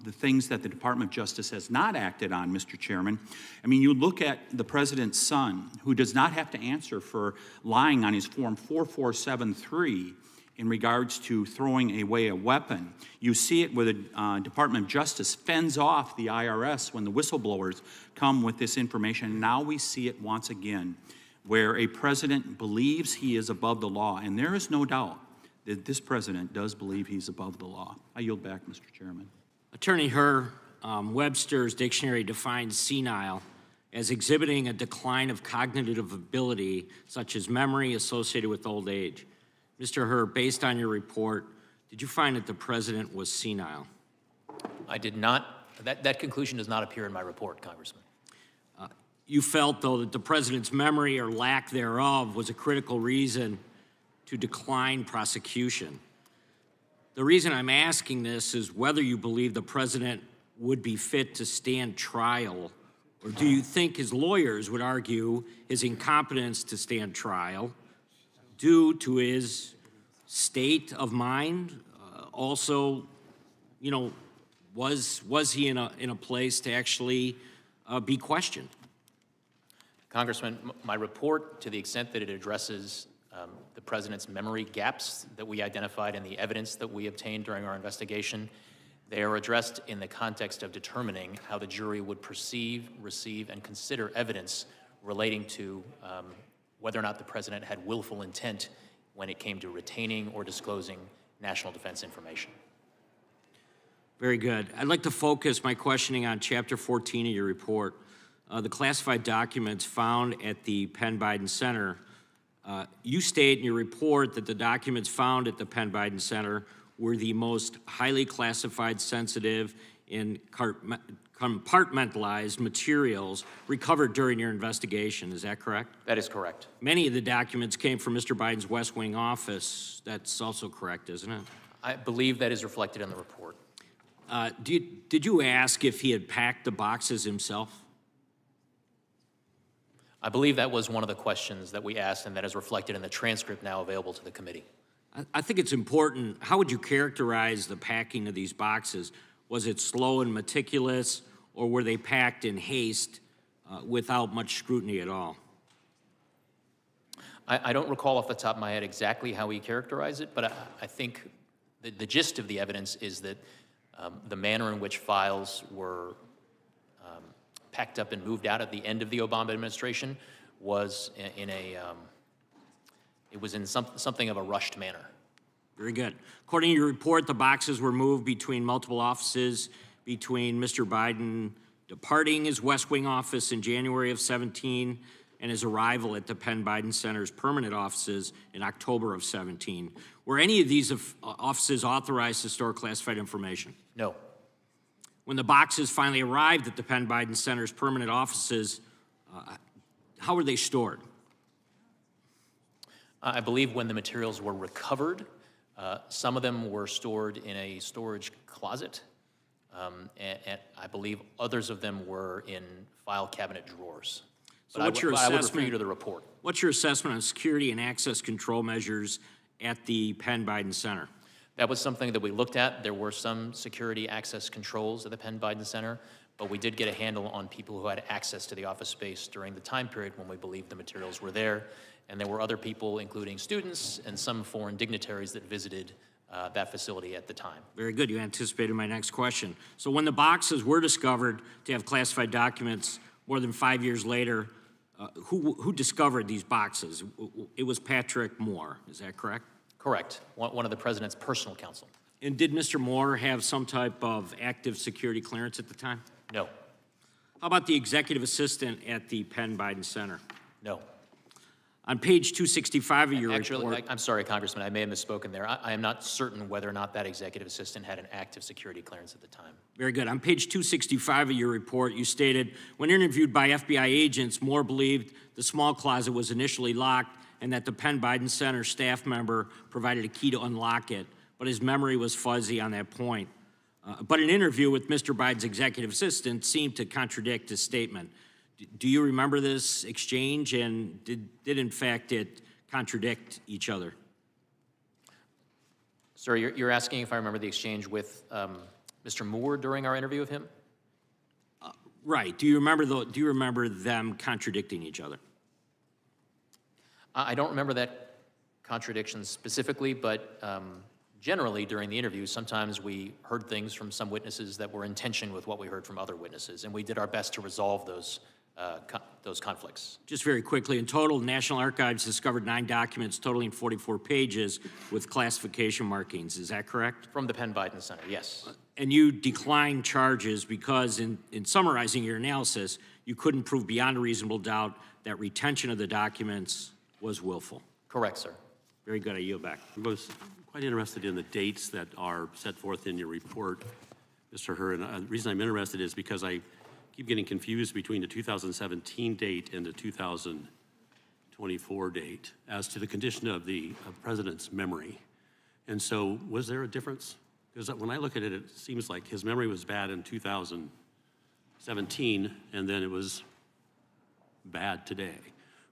the things that the Department of Justice has not acted on, Mr. Chairman. I mean, you look at the president's son, who does not have to answer for lying on his Form 4473 in regards to throwing away a weapon. You see it where the Department of Justice fends off the IRS when the whistleblowers come with this information. And now we see it once again, where a president believes he is above the law, and there is no doubt that this president does believe he's above the law. I yield back, Mr. Chairman. Attorney Hur, Webster's dictionary defines senile as exhibiting a decline of cognitive ability, such as memory associated with old age. Mr. Hur, based on your report, did you find that the president was senile? I did not. That conclusion does not appear in my report, Congressman. You felt, though, that the president's memory or lack thereof was a critical reason to decline prosecution. The reason I'm asking this is whether you believe the president would be fit to stand trial, or do you think his lawyers would argue his incompetence to stand trial due to his state of mind? Also, you know, was he in a place to actually be questioned? Congressman, my report, to the extent that it addresses the president's memory gaps that we identified in the evidence that we obtained during our investigation, they are addressed in the context of determining how the jury would perceive, receive, and consider evidence relating to whether or not the president had willful intent when it came to retaining or disclosing national defense information. Very good. I'd like to focus my questioning on Chapter 14 of your report. The classified documents found at the Penn Biden Center. You state in your report that the documents found at the Penn Biden Center were the most highly classified, sensitive, and compartmentalized materials recovered during your investigation. Is that correct? That is correct. Many of the documents came from Mr. Biden's West Wing office. That's also correct, isn't it? I believe that is reflected in the report. Did you ask if he had packed the boxes himself? I believe that was one of the questions that we asked, and that is reflected in the transcript now available to the committee. I think it's important. How would you characterize the packing of these boxes? Was it slow and meticulous, or were they packed in haste without much scrutiny at all? I don't recall off the top of my head exactly how he characterized it, but I think the gist of the evidence is that the manner in which files were packed up and moved out at the end of the Obama administration was in something of a rushed manner. Very good. According to your report, the boxes were moved between multiple offices, between Mr. Biden departing his West Wing office in January of 17 and his arrival at the Penn Biden Center's permanent offices in October of 17. Were any of these offices authorized to store classified information? No. When the boxes finally arrived at the Penn Biden Center's permanent offices, how were they stored? I believe when the materials were recovered, some of them were stored in a storage closet, and I believe others of them were in file cabinet drawers. So what's your assessment? I would refer you to the report. What's your assessment on security and access control measures at the Penn Biden Center? That was something that we looked at. There were some security access controls at the Penn Biden Center, but we did get a handle on people who had access to the office space during the time period when we believed the materials were there. And there were other people, including students and some foreign dignitaries, that visited that facility at the time. Very good. You anticipated my next question. So when the boxes were discovered to have classified documents more than 5 years later, who discovered these boxes? It was Patrick Moore. Is that correct? Correct. One of the president's personal counsel. And did Mr. Moore have some type of active security clearance at the time? No. How about the executive assistant at the Penn Biden Center? No. On page 265 of your report... I'm sorry, Congressman, I may have misspoken there. I am not certain whether or not that executive assistant had an active security clearance at the time. Very good. On page 265 of your report, you stated, when interviewed by FBI agents, Moore believed the small closet was initially locked and that the Penn Biden Center staff member provided a key to unlock it, but his memory was fuzzy on that point. But an interview with Mr. Biden's executive assistant seemed to contradict his statement. Do you remember this exchange, and did in fact it contradict each other? Sir, you're asking if I remember the exchange with Mr. Moore during our interview with him? Right. Do you remember them contradicting each other? I don't remember that contradiction specifically, but generally during the interview, sometimes we heard things from some witnesses that were in tension with what we heard from other witnesses, and we did our best to resolve those conflicts. Just very quickly, in total, the National Archives discovered 9 documents totaling 44 pages with classification markings. Is that correct? From the Penn Biden Center, yes. And you declined charges because in summarizing your analysis, you couldn't prove beyond a reasonable doubt that retention of the documents was willful. Correct, sir. Very good. I yield back. I was quite interested in the dates that are set forth in your report, Mr. Hur. And the reason I'm interested is because I keep getting confused between the 2017 date and the 2024 date as to the condition of the president's memory. And so was there a difference? Because when I look at it, it seems like his memory was bad in 2017, and then it was bad today.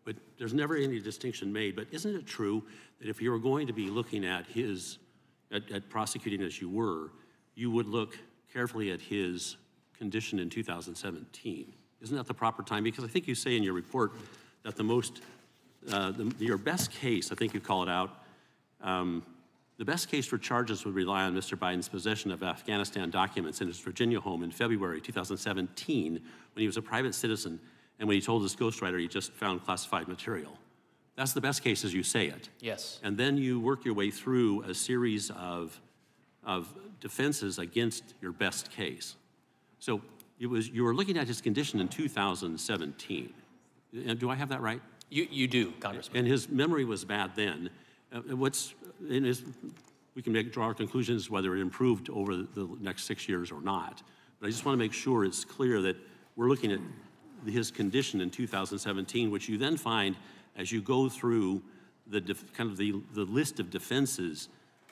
But there's never any distinction made. But isn't it true that if you were going to be looking at at prosecuting as you were, you would look carefully at his condition in 2017? Isn't that the proper time? Because I think you say in your report that your best case, I think you call it out, the best case for charges would rely on Mr. Biden's possession of Afghanistan documents in his Virginia home in February 2017 when he was a private citizen and when he told his ghostwriter he just found classified material. That's the best case as you say it. Yes. And then you work your way through a series of defenses against your best case. So you were looking at his condition in 2017. Do I have that right? You do, Congressman. And his memory was bad then. We can draw our conclusions whether it improved over the next 6 years or not. But I just want to make sure it's clear that we're looking at his condition in 2017, which you then find as you go through the list of defenses,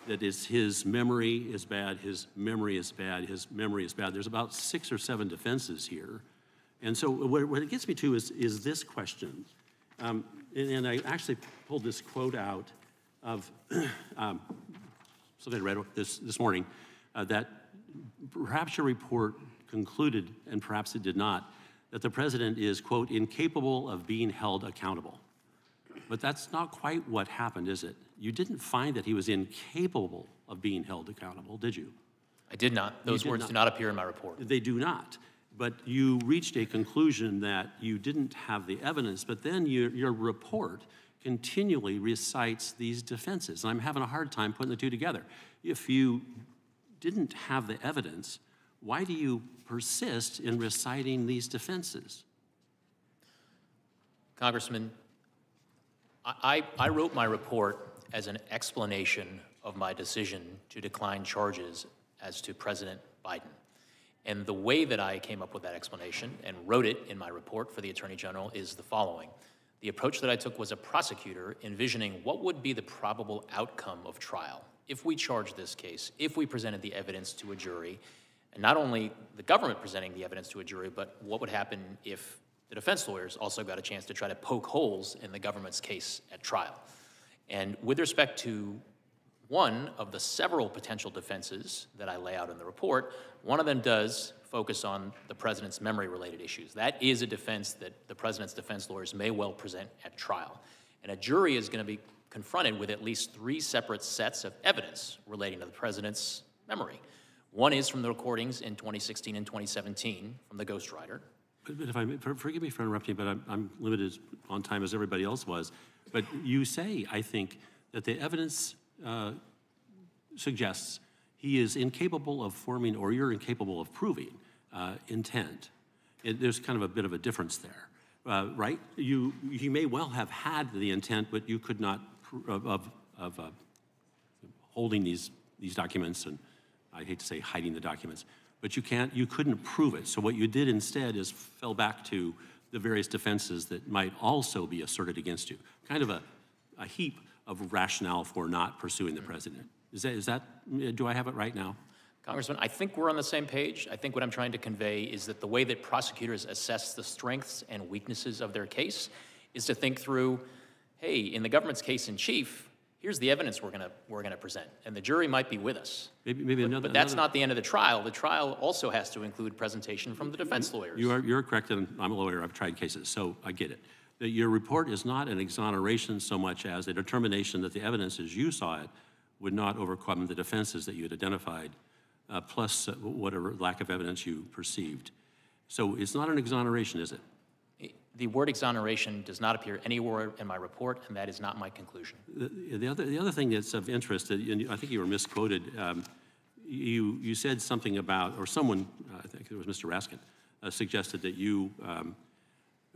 that is his memory is bad, his memory is bad, his memory is bad. There's about 6 or 7 defenses here. And so what it gets me to is this question. And I actually pulled this quote out of something I read this morning, that perhaps your report concluded, and perhaps it did not, that the president is, quote, incapable of being held accountable. But that's not quite what happened, is it? You didn't find that he was incapable of being held accountable, did you? I did not. Those words do not appear in my report. They do not. But you reached a conclusion that you didn't have the evidence, but then your report continually recites these defenses. And I'm having a hard time putting the two together. If you didn't have the evidence, why do you persist in reciting these defenses? Congressman, I wrote my report as an explanation of my decision to decline charges as to President Biden. And the way that I came up with that explanation and wrote it in my report for the Attorney General is the following. The approach that I took was a prosecutor envisioning what would be the probable outcome of trial if we charged this case, if we presented the evidence to a jury, and not only the government presenting the evidence to a jury, but what would happen if the defense lawyers also got a chance to try to poke holes in the government's case at trial. And with respect to one of the several potential defenses that I lay out in the report, one of them does focus on the president's memory-related issues. That is a defense that the president's defense lawyers may well present at trial. And a jury is going to be confronted with at least 3 separate sets of evidence relating to the president's memory. One is from the recordings in 2016 and 2017 from the ghostwriter. But if I may, forgive me for interrupting, but I'm limited on time as everybody else was. But you say, I think, that the evidence suggests he is incapable of forming, or you're incapable of proving, intent. There's kind of a bit of a difference there, right? You may well have had the intent, but you could not of holding these documents, and I hate to say hiding the documents, but you couldn't prove it. So what you did instead is fell back to the various defenses that might also be asserted against you. Kind of a heap of rationale for not pursuing the president. Is that, do I have it right now? Congressman, I think we're on the same page. I think what I'm trying to convey is that the way that prosecutors assess the strengths and weaknesses of their case is to think through, hey, in the government's case in chief, here's the evidence we're gonna present, and the jury might be with us. But that's not the end of the trial. The trial also has to include presentation from the defense lawyers. You're correct, and I'm a lawyer. I've tried cases, so I get it. Your report is not an exoneration so much as a determination that the evidence as you saw it would not overcome the defenses that you had identified, plus whatever lack of evidence you perceived. So it's not an exoneration, is it? The word exoneration does not appear anywhere in my report, and that is not my conclusion. The other thing that's of interest, and I think you were misquoted, you said something about, or someone, I think it was Mr. Raskin, suggested that you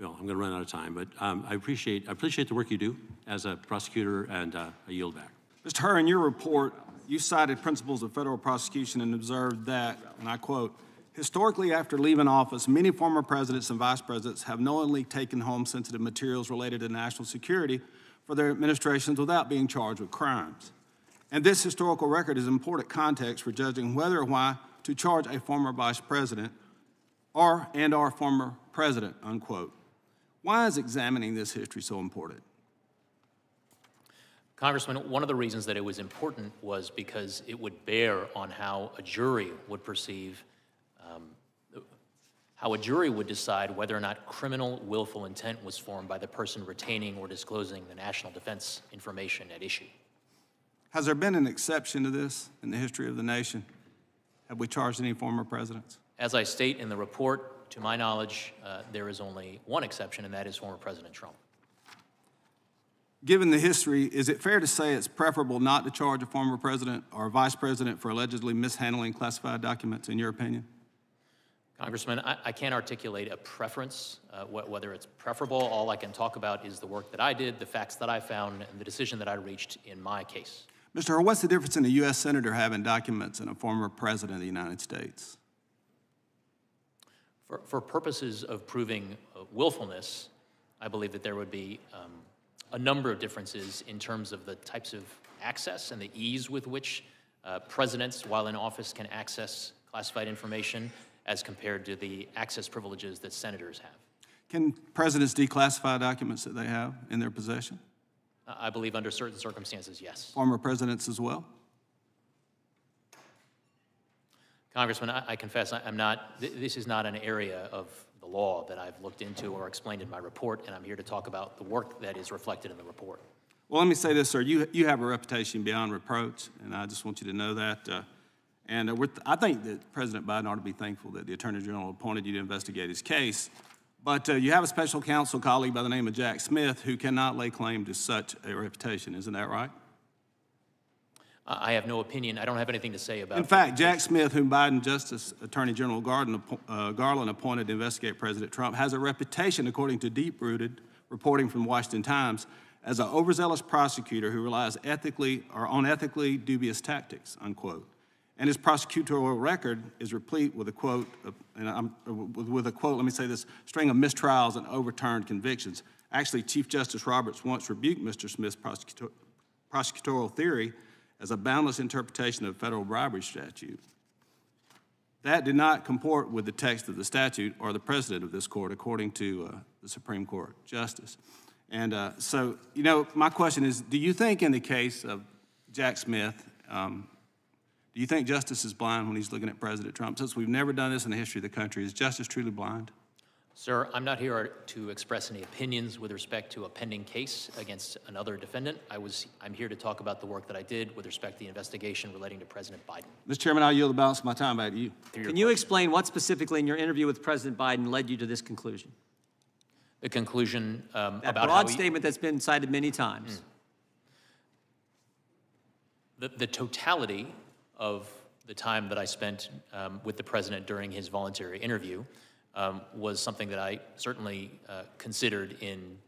I'm going to run out of time, but I appreciate the work you do as a prosecutor, and I yield back. Mr. Hur, in your report, you cited principles of federal prosecution and observed that, and I quote, historically, after leaving office, many former presidents and vice presidents have knowingly taken home sensitive materials related to national security for their administrations without being charged with crimes. And this historical record is important context for judging whether or why to charge a former vice president or former president, unquote. Why is examining this history so important? Congressman, one of the reasons that it was important was because it would bear on how a jury would perceive, how a jury would decide whether or not criminal willful intent was formed by the person retaining or disclosing the national defense information at issue. Has there been an exception to this in the history of the nation? Have we charged any former presidents? As I state in the report, to my knowledge, there is only one exception, and that is former President Trump. Given the history, is it fair to say it's preferable not to charge a former president or a vice president for allegedly mishandling classified documents, in your opinion? Congressman, I can't articulate a preference, whether it's preferable. All I can talk about is the work that I did, the facts that I found, and the decision that I reached in my case. Mr. Hur, what's the difference in a U.S. Senator having documents and a former president of the United States? For purposes of proving willfulness, I believe that there would be a number of differences in terms of the types of access and the ease with which presidents, while in office, can access classified information as compared to the access privileges that senators have. Can presidents declassify documents that they have in their possession? I believe under certain circumstances, yes. Former presidents as well? Congressman, I confess this is not an area of the law that I've looked into or explained in my report, and I'm here to talk about the work that is reflected in the report. Well, let me say this, sir. You have a reputation beyond reproach, and I just want you to know that. I think that President Biden ought to be thankful that the Attorney General appointed you to investigate his case. But you have a special counsel colleague by the name of Jack Smith who cannot lay claim to such a reputation. Isn't that right? I have no opinion. I don't have anything to say about it. In fact, Jack Smith, whom Biden Justice Attorney General Garland appointed to investigate President Trump, has a reputation, according to deep-rooted reporting from the Washington Times, as an overzealous prosecutor who relies ethically or on ethically dubious tactics, unquote. And his prosecutorial record is replete with a quote, let me say this, string of mistrials and overturned convictions. Actually, Chief Justice Roberts once rebuked Mr. Smith's prosecutorial theory as a boundless interpretation of federal bribery statute. That did not comport with the text of the statute or the precedent of this court, according to the Supreme Court Justice. And so, my question is, do you think in the case of Jack Smith, do you think justice is blind when he's looking at President Trump? Since we've never done this in the history of the country, is justice truly blind? Sir, I'm not here to express any opinions with respect to a pending case against another defendant. I'm here to talk about the work that I did with respect to the investigation relating to President Biden. Mr. Chairman, I'll yield the balance of my time back to you. Can you explain what specifically in your interview with President Biden led you to this conclusion? The conclusion that about broad statement that's been cited many times. The totality of the time that I spent with the president during his voluntary interview was something that I certainly considered in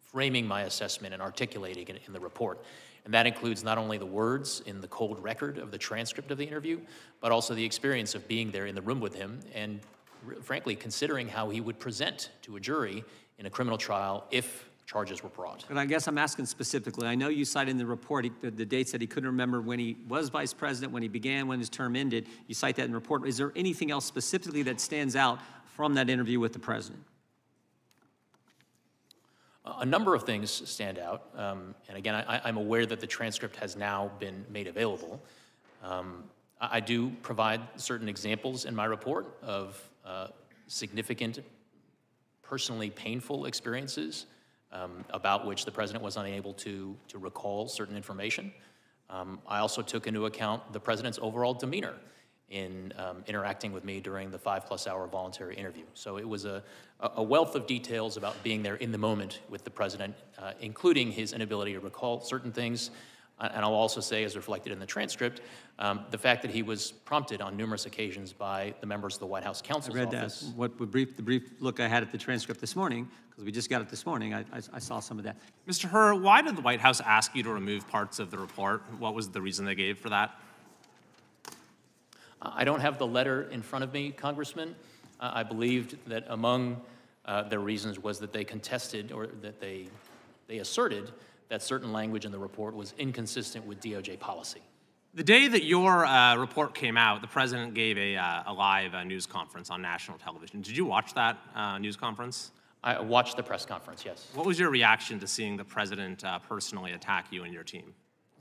framing my assessment and articulating it in the report. And that includes not only the words in the cold record of the transcript of the interview, but also the experience of being there in the room with him and, frankly, considering how he would present to a jury in a criminal trial if charges were brought. But I guess I'm asking specifically. I know you cited in the report the dates that he couldn't remember when he was vice president, when he began, when his term ended. You cite that in the report. Is there anything else specifically that stands out from that interview with the president? A number of things stand out. And again, I'm aware that the transcript has now been made available. I do provide certain examples in my report of significant, personally painful experiences about which the president was unable to recall certain information. I also took into account the president's overall demeanor in interacting with me during the 5+ hour voluntary interview. So it was a wealth of details about being there in the moment with the president, including his inability to recall certain things, And I'll also say, as reflected in the transcript, the fact that he was prompted on numerous occasions by the members of the White House counsel's office. That. The brief look I had at the transcript this morning, because we just got it this morning, I saw some of that. Mr. Hur, why did the White House ask you to remove parts of the report? What was the reason they gave for that? I don't have the letter in front of me, Congressman. I believed that among their reasons was that they contested, or that they asserted that certain language in the report was inconsistent with DOJ policy. The day that your report came out, the president gave a live news conference on national television. Did you watch that news conference? I watched the press conference, yes. What was your reaction to seeing the president personally attack you and your team?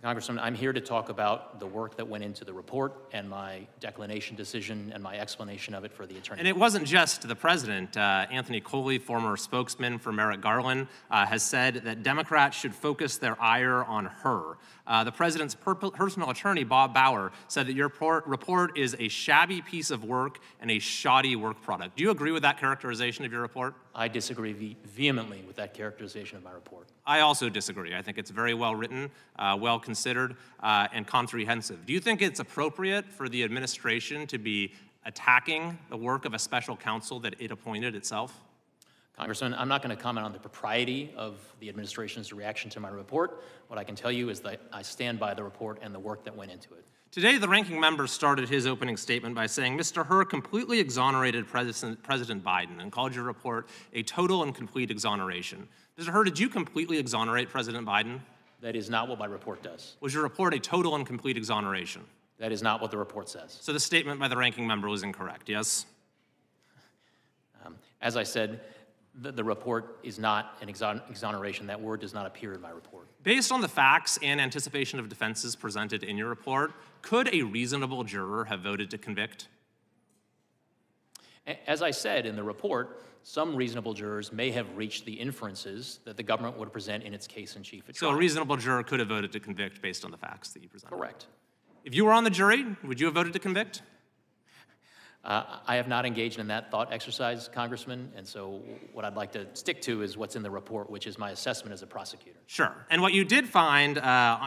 Congressman, I'm here to talk about the work that went into the report and my declination decision and my explanation of it for the attorney. And it wasn't just the president. Anthony Kiley, former spokesman for Merrick Garland, has said that Democrats should focus their ire on her. The president's personal attorney, Bob Bauer, said that your report is a shabby piece of work and a shoddy work product. Do you agree with that characterization of your report? I disagree vehemently with that characterization of my report. I also disagree. I think it's very well written, well considered, and comprehensive. Do you think it's appropriate for the administration to be attacking the work of a special counsel that it appointed itself? Congressman, I'm not going to comment on the propriety of the administration's reaction to my report. What I can tell you is that I stand by the report and the work that went into it. Today, the ranking member started his opening statement by saying, Mr. Hur completely exonerated President Biden and called your report a total and complete exoneration. Mr. Hur, did you completely exonerate President Biden? That is not what my report does. Was your report a total and complete exoneration? That is not what the report says. So the statement by the ranking member was incorrect, yes? As I said, the report is not an exoneration. That word does not appear in my report. Based on the facts and anticipation of defenses presented in your report, could a reasonable juror have voted to convict? As I said in the report, some reasonable jurors may have reached the inferences that the government would present in its case in chief at trial. So a reasonable juror could have voted to convict based on the facts that you presented? Correct. If you were on the jury, would you have voted to convict? I have not engaged in that thought exercise, Congressman, and so what I'd like to stick to is what's in the report, which is my assessment as a prosecutor. Sure. And what you did find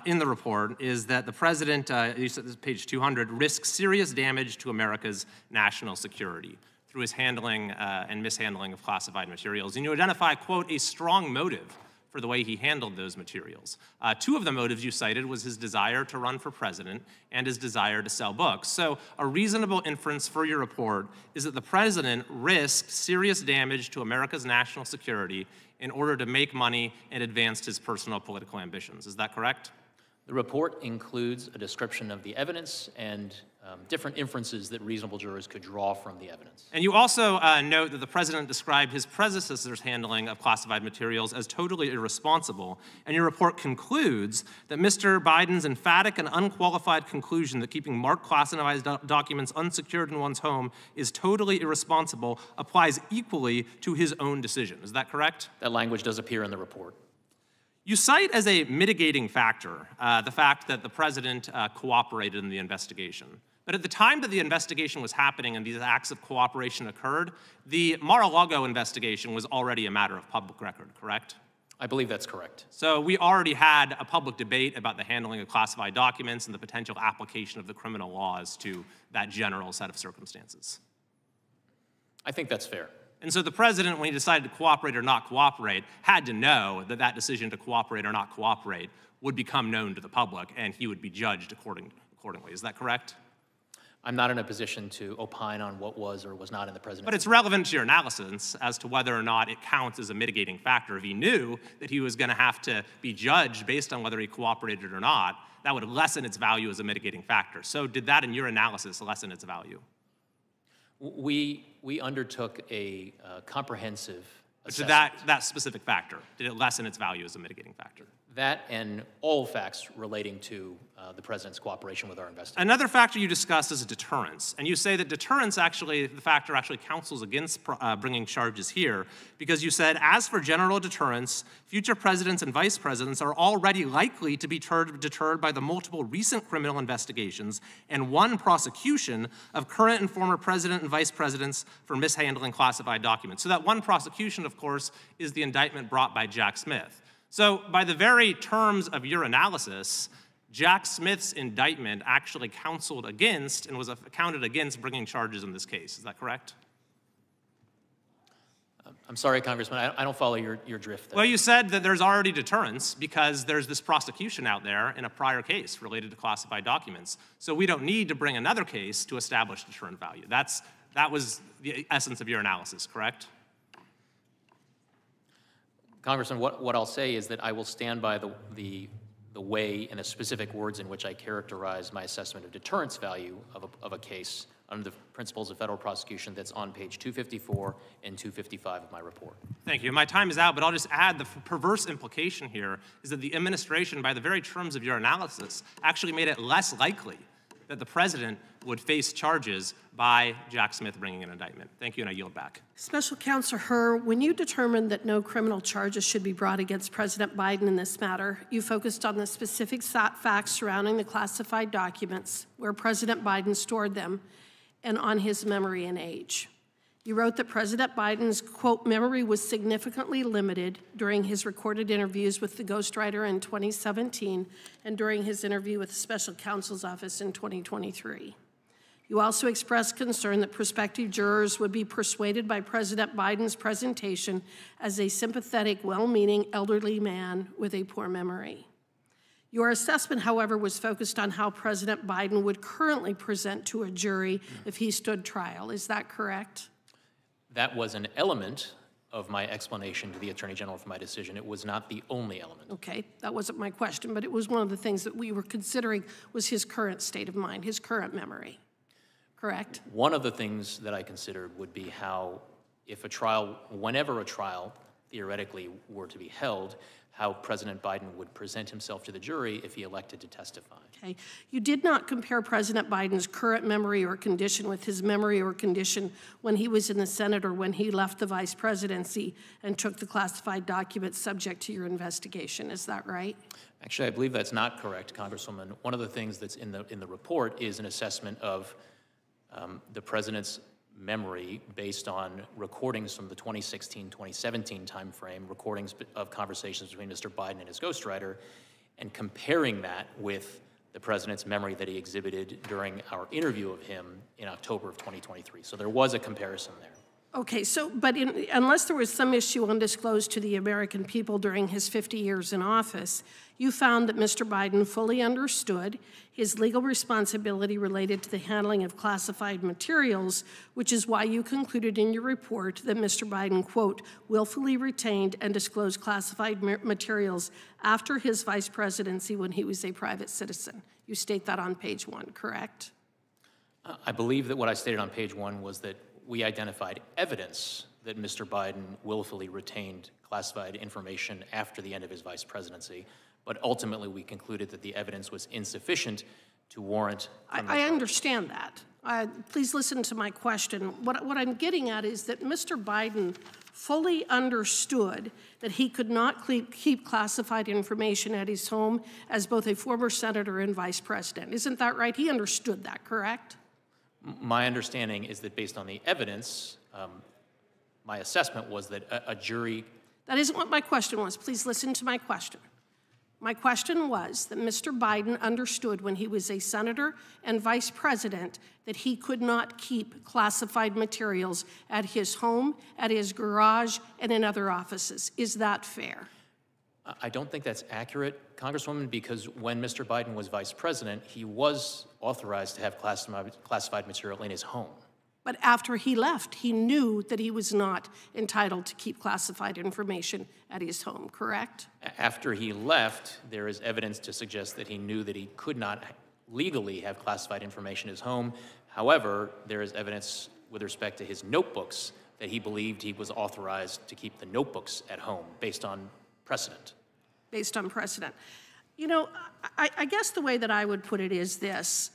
in the report is that the president, you said this is page 200, risks serious damage to America's national security through his handling and mishandling of classified materials. And you identify, quote, a strong motive for the way he handled those materials. Two of the motives you cited was his desire to run for president and his desire to sell books. So a reasonable inference for your report is that the president risked serious damage to America's national security in order to make money and advance his personal political ambitions. Is that correct? The report includes a description of the evidence and different inferences that reasonable jurors could draw from the evidence. And you also note that the president described his predecessor's handling of classified materials as totally irresponsible. And your report concludes that Mr. Biden's emphatic and unqualified conclusion that keeping marked classified documents unsecured in one's home is totally irresponsible applies equally to his own decision. Is that correct? That language does appear in the report. You cite as a mitigating factor the fact that the president cooperated in the investigation. But at the time that the investigation was happening and these acts of cooperation occurred, the Mar-a-Lago investigation was already a matter of public record, correct? I believe that's correct. So we already had a public debate about the handling of classified documents and the potential application of the criminal laws to that general set of circumstances. I think that's fair. And so the president, when he decided to cooperate or not cooperate, had to know that that decision to cooperate or not cooperate would become known to the public and he would be judged accordingly. Is that correct? I'm not in a position to opine on what was or was not in the president's. But it's relevant to your analysis as to whether or not it counts as a mitigating factor. If he knew that he was going to have to be judged based on whether he cooperated or not, that would lessen its value as a mitigating factor. So did that, in your analysis, lessen its value? We undertook a comprehensive assessment. So that specific factor, did it lessen its value as a mitigating factor? That and all facts relating to the president's cooperation with our investigation. Another factor you discussed is deterrence. And you say that deterrence the factor actually counsels against bringing charges here, because you said, as for general deterrence, future presidents and vice presidents are already likely to be deterred by the multiple recent criminal investigations and one prosecution of current and former president and vice presidents for mishandling classified documents. So that one prosecution, of course, is the indictment brought by Jack Smith. So by the very terms of your analysis, Jack Smith's indictment actually counseled against and was counted against bringing charges in this case. Is that correct? I'm sorry, Congressman, I don't follow your drift there. Well, you said that there's already deterrence because there's this prosecution out there in a prior case related to classified documents. So we don't need to bring another case to establish deterrent value. That was the essence of your analysis, correct? Congressman, what I'll say is that I will stand by the way and the specific words in which I characterize my assessment of deterrence value of a case under the principles of federal prosecution that's on page 254 and 255 of my report. Thank you. My time is out, but I'll just add the perverse implication here is that the administration, by the very terms of your analysis, actually made it less likely that the president would face charges by Jack Smith bringing an indictment. Thank you, and I yield back. Special Counsel Hur, when you determined that no criminal charges should be brought against President Biden in this matter, you focused on the specific facts surrounding the classified documents, where President Biden stored them, and on his memory and age. You wrote that President Biden's, quote, memory was significantly limited during his recorded interviews with the ghostwriter in 2017 and during his interview with the Special Counsel's Office in 2023. You also expressed concern that prospective jurors would be persuaded by President Biden's presentation as a sympathetic, well-meaning elderly man with a poor memory. Your assessment, however, was focused on how President Biden would currently present to a jury if he stood trial. Is that correct? That was an element of my explanation to the Attorney General for my decision. It was not the only element. Okay, that wasn't my question, but it was one of the things that we were considering was his current state of mind, his current memory. Correct? One of the things that I considered would be how, if a trial, whenever a trial theoretically were to be held, how President Biden would present himself to the jury if he elected to testify. Okay. You did not compare President Biden's current memory or condition with his memory or condition when he was in the Senate or when he left the vice presidency and took the classified documents subject to your investigation. Is that right? Actually, I believe that's not correct, Congresswoman. One of the things that's in the report is an assessment of the president's memory based on recordings from the 2016-2017 timeframe, recordings of conversations between Mr. Biden and his ghostwriter, and comparing that with the president's memory that he exhibited during our interview of him in October of 2023. So there was a comparison there. Okay, so, but unless there was some issue undisclosed to the American people during his 50 years in office, you found that Mr. Biden fully understood his legal responsibility related to the handling of classified materials, which is why you concluded in your report that Mr. Biden, quote, willfully retained and disclosed classified materials after his vice presidency when he was a private citizen. You state that on page 1, correct? I believe that what I stated on page 1 was that we identified evidence that Mr. Biden willfully retained classified information after the end of his vice presidency, but ultimately we concluded that the evidence was insufficient to warrant. I understand that. Please listen to my question. What I'm getting at is that Mr. Biden fully understood that he could not keep classified information at his home as both a former senator and vice president. Isn't that right? He understood that, correct? My understanding is that based on the evidence, my assessment was that a jury... That isn't what my question was. Please listen to my question. My question was that Mr. Biden understood when he was a senator and vice president that he could not keep classified materials at his home, at his garage, and in other offices. Is that fair? I don't think that's accurate, Congresswoman, because when Mr. Biden was vice president, he was authorized to have classified material in his home. But after he left, he knew that he was not entitled to keep classified information at his home, correct? After he left, there is evidence to suggest that he knew that he could not legally have classified information in his home. However, there is evidence with respect to his notebooks that he believed he was authorized to keep the notebooks at home based on precedent. Based on precedent. You know, I guess the way that I would put it is this.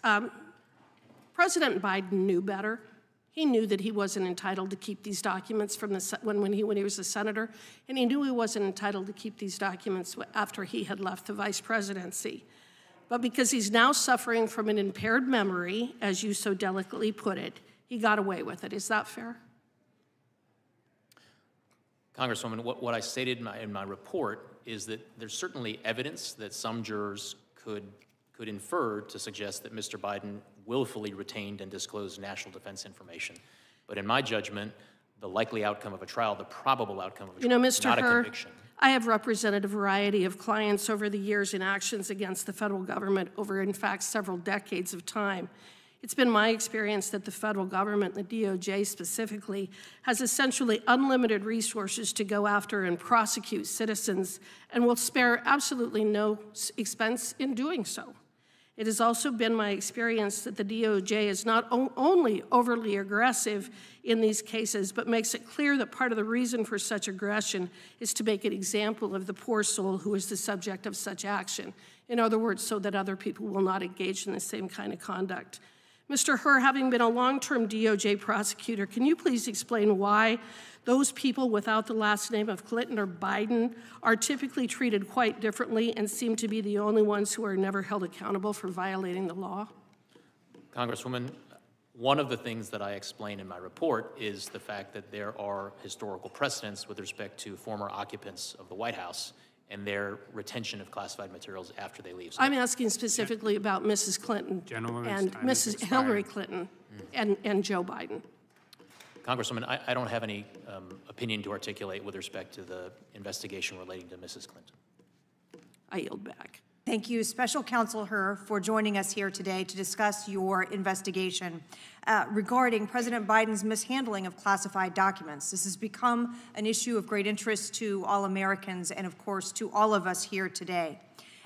President Biden knew better. He knew that he wasn't entitled to keep these documents from when he was a senator, and he knew he wasn't entitled to keep these documents after he had left the vice presidency. But because he's now suffering from an impaired memory, as you so delicately put it, he got away with it. Is that fair? Congresswoman, what I stated in my report is that there's certainly evidence that some jurors could could infer to suggest that Mr. Biden willfully retained and disclosed national defense information. But in my judgment, the likely outcome of a trial, the probable outcome of a trial, is not a conviction. I have represented a variety of clients over the years in actions against the federal government over, in fact, several decades of time. It's been my experience that the federal government, the DOJ specifically, has essentially unlimited resources to go after and prosecute citizens and will spare absolutely no expense in doing so. It has also been my experience that the DOJ is not only overly aggressive in these cases, but makes it clear that part of the reason for such aggression is to make an example of the poor soul who is the subject of such action. In other words, so that other people will not engage in the same kind of conduct. Mr. Hur, having been a long-term DOJ prosecutor, can you please explain why those people without the last name of Clinton or Biden are typically treated quite differently and seem to be the only ones who are never held accountable for violating the law? Congresswoman, one of the things that I explain in my report is the fact that there are historical precedents with respect to former occupants of the White House and their retention of classified materials after they leave. So I'm asking specifically about Mrs. Clinton and Mrs. Hillary Clinton and Joe Biden. Congresswoman, I don't have any opinion to articulate with respect to the investigation relating to Mrs. Clinton. I yield back. Thank you, Special Counsel Hur, for joining us here today to discuss your investigation regarding President Biden's mishandling of classified documents. This has become an issue of great interest to all Americans and, of course, to all of us here today.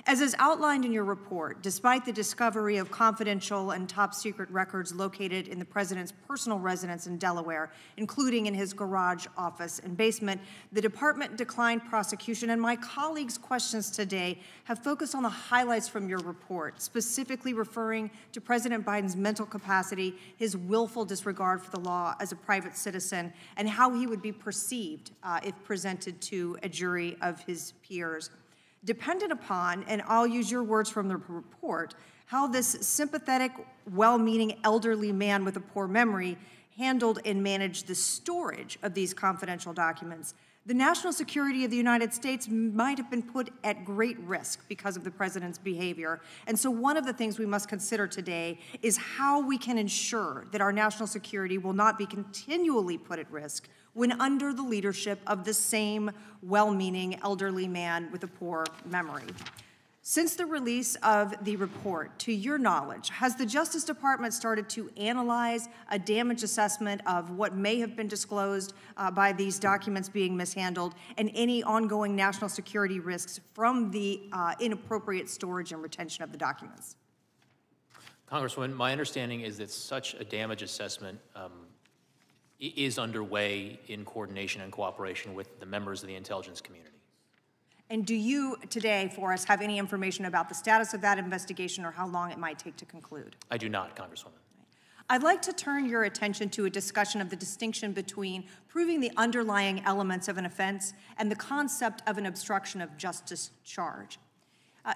As is outlined in your report, despite the discovery of confidential and top-secret records located in the president's personal residence in Delaware, including in his garage, office, and basement, the department declined prosecution, and my colleagues' questions today have focused on the highlights from your report, specifically referring to President Biden's mental capacity, his willful disregard for the law as a private citizen, and how he would be perceived if presented to a jury of his peers. Dependent upon, and I'll use your words from the report, how this sympathetic, well-meaning elderly man with a poor memory handled and managed the storage of these confidential documents, the national security of the United States might have been put at great risk because of the president's behavior. And so one of the things we must consider today is how we can ensure that our national security will not be continually put at risk when under the leadership of the same well-meaning elderly man with a poor memory. Since the release of the report, to your knowledge, has the Justice Department started to analyze a damage assessment of what may have been disclosed by these documents being mishandled and any ongoing national security risks from the inappropriate storage and retention of the documents? Congresswoman, my understanding is that such a damage assessment is underway in coordination and cooperation with the members of the intelligence community. And do you today, for us, have any information about the status of that investigation or how long it might take to conclude? I do not, Congresswoman. I'd like to turn your attention to a discussion of the distinction between proving the underlying elements of an offense and the concept of an obstruction of justice charge.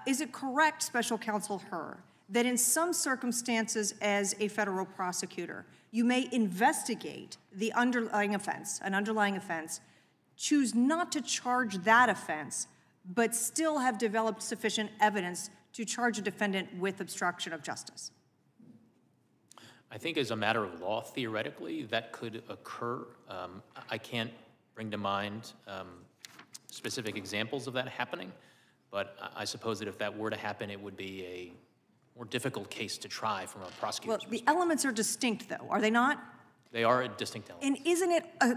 Is it correct, Special Counsel Hur, that in some circumstances as a federal prosecutor, you may investigate the underlying offense, an underlying offense, choose not to charge that offense, but still have developed sufficient evidence to charge a defendant with obstruction of justice? I think as a matter of law, theoretically, that could occur. I can't bring to mind specific examples of that happening, but I suppose that if that were to happen, it would be a more difficult case to try from a prosecutor's perspective. The elements are distinct, though, are they not? They are a distinct element. And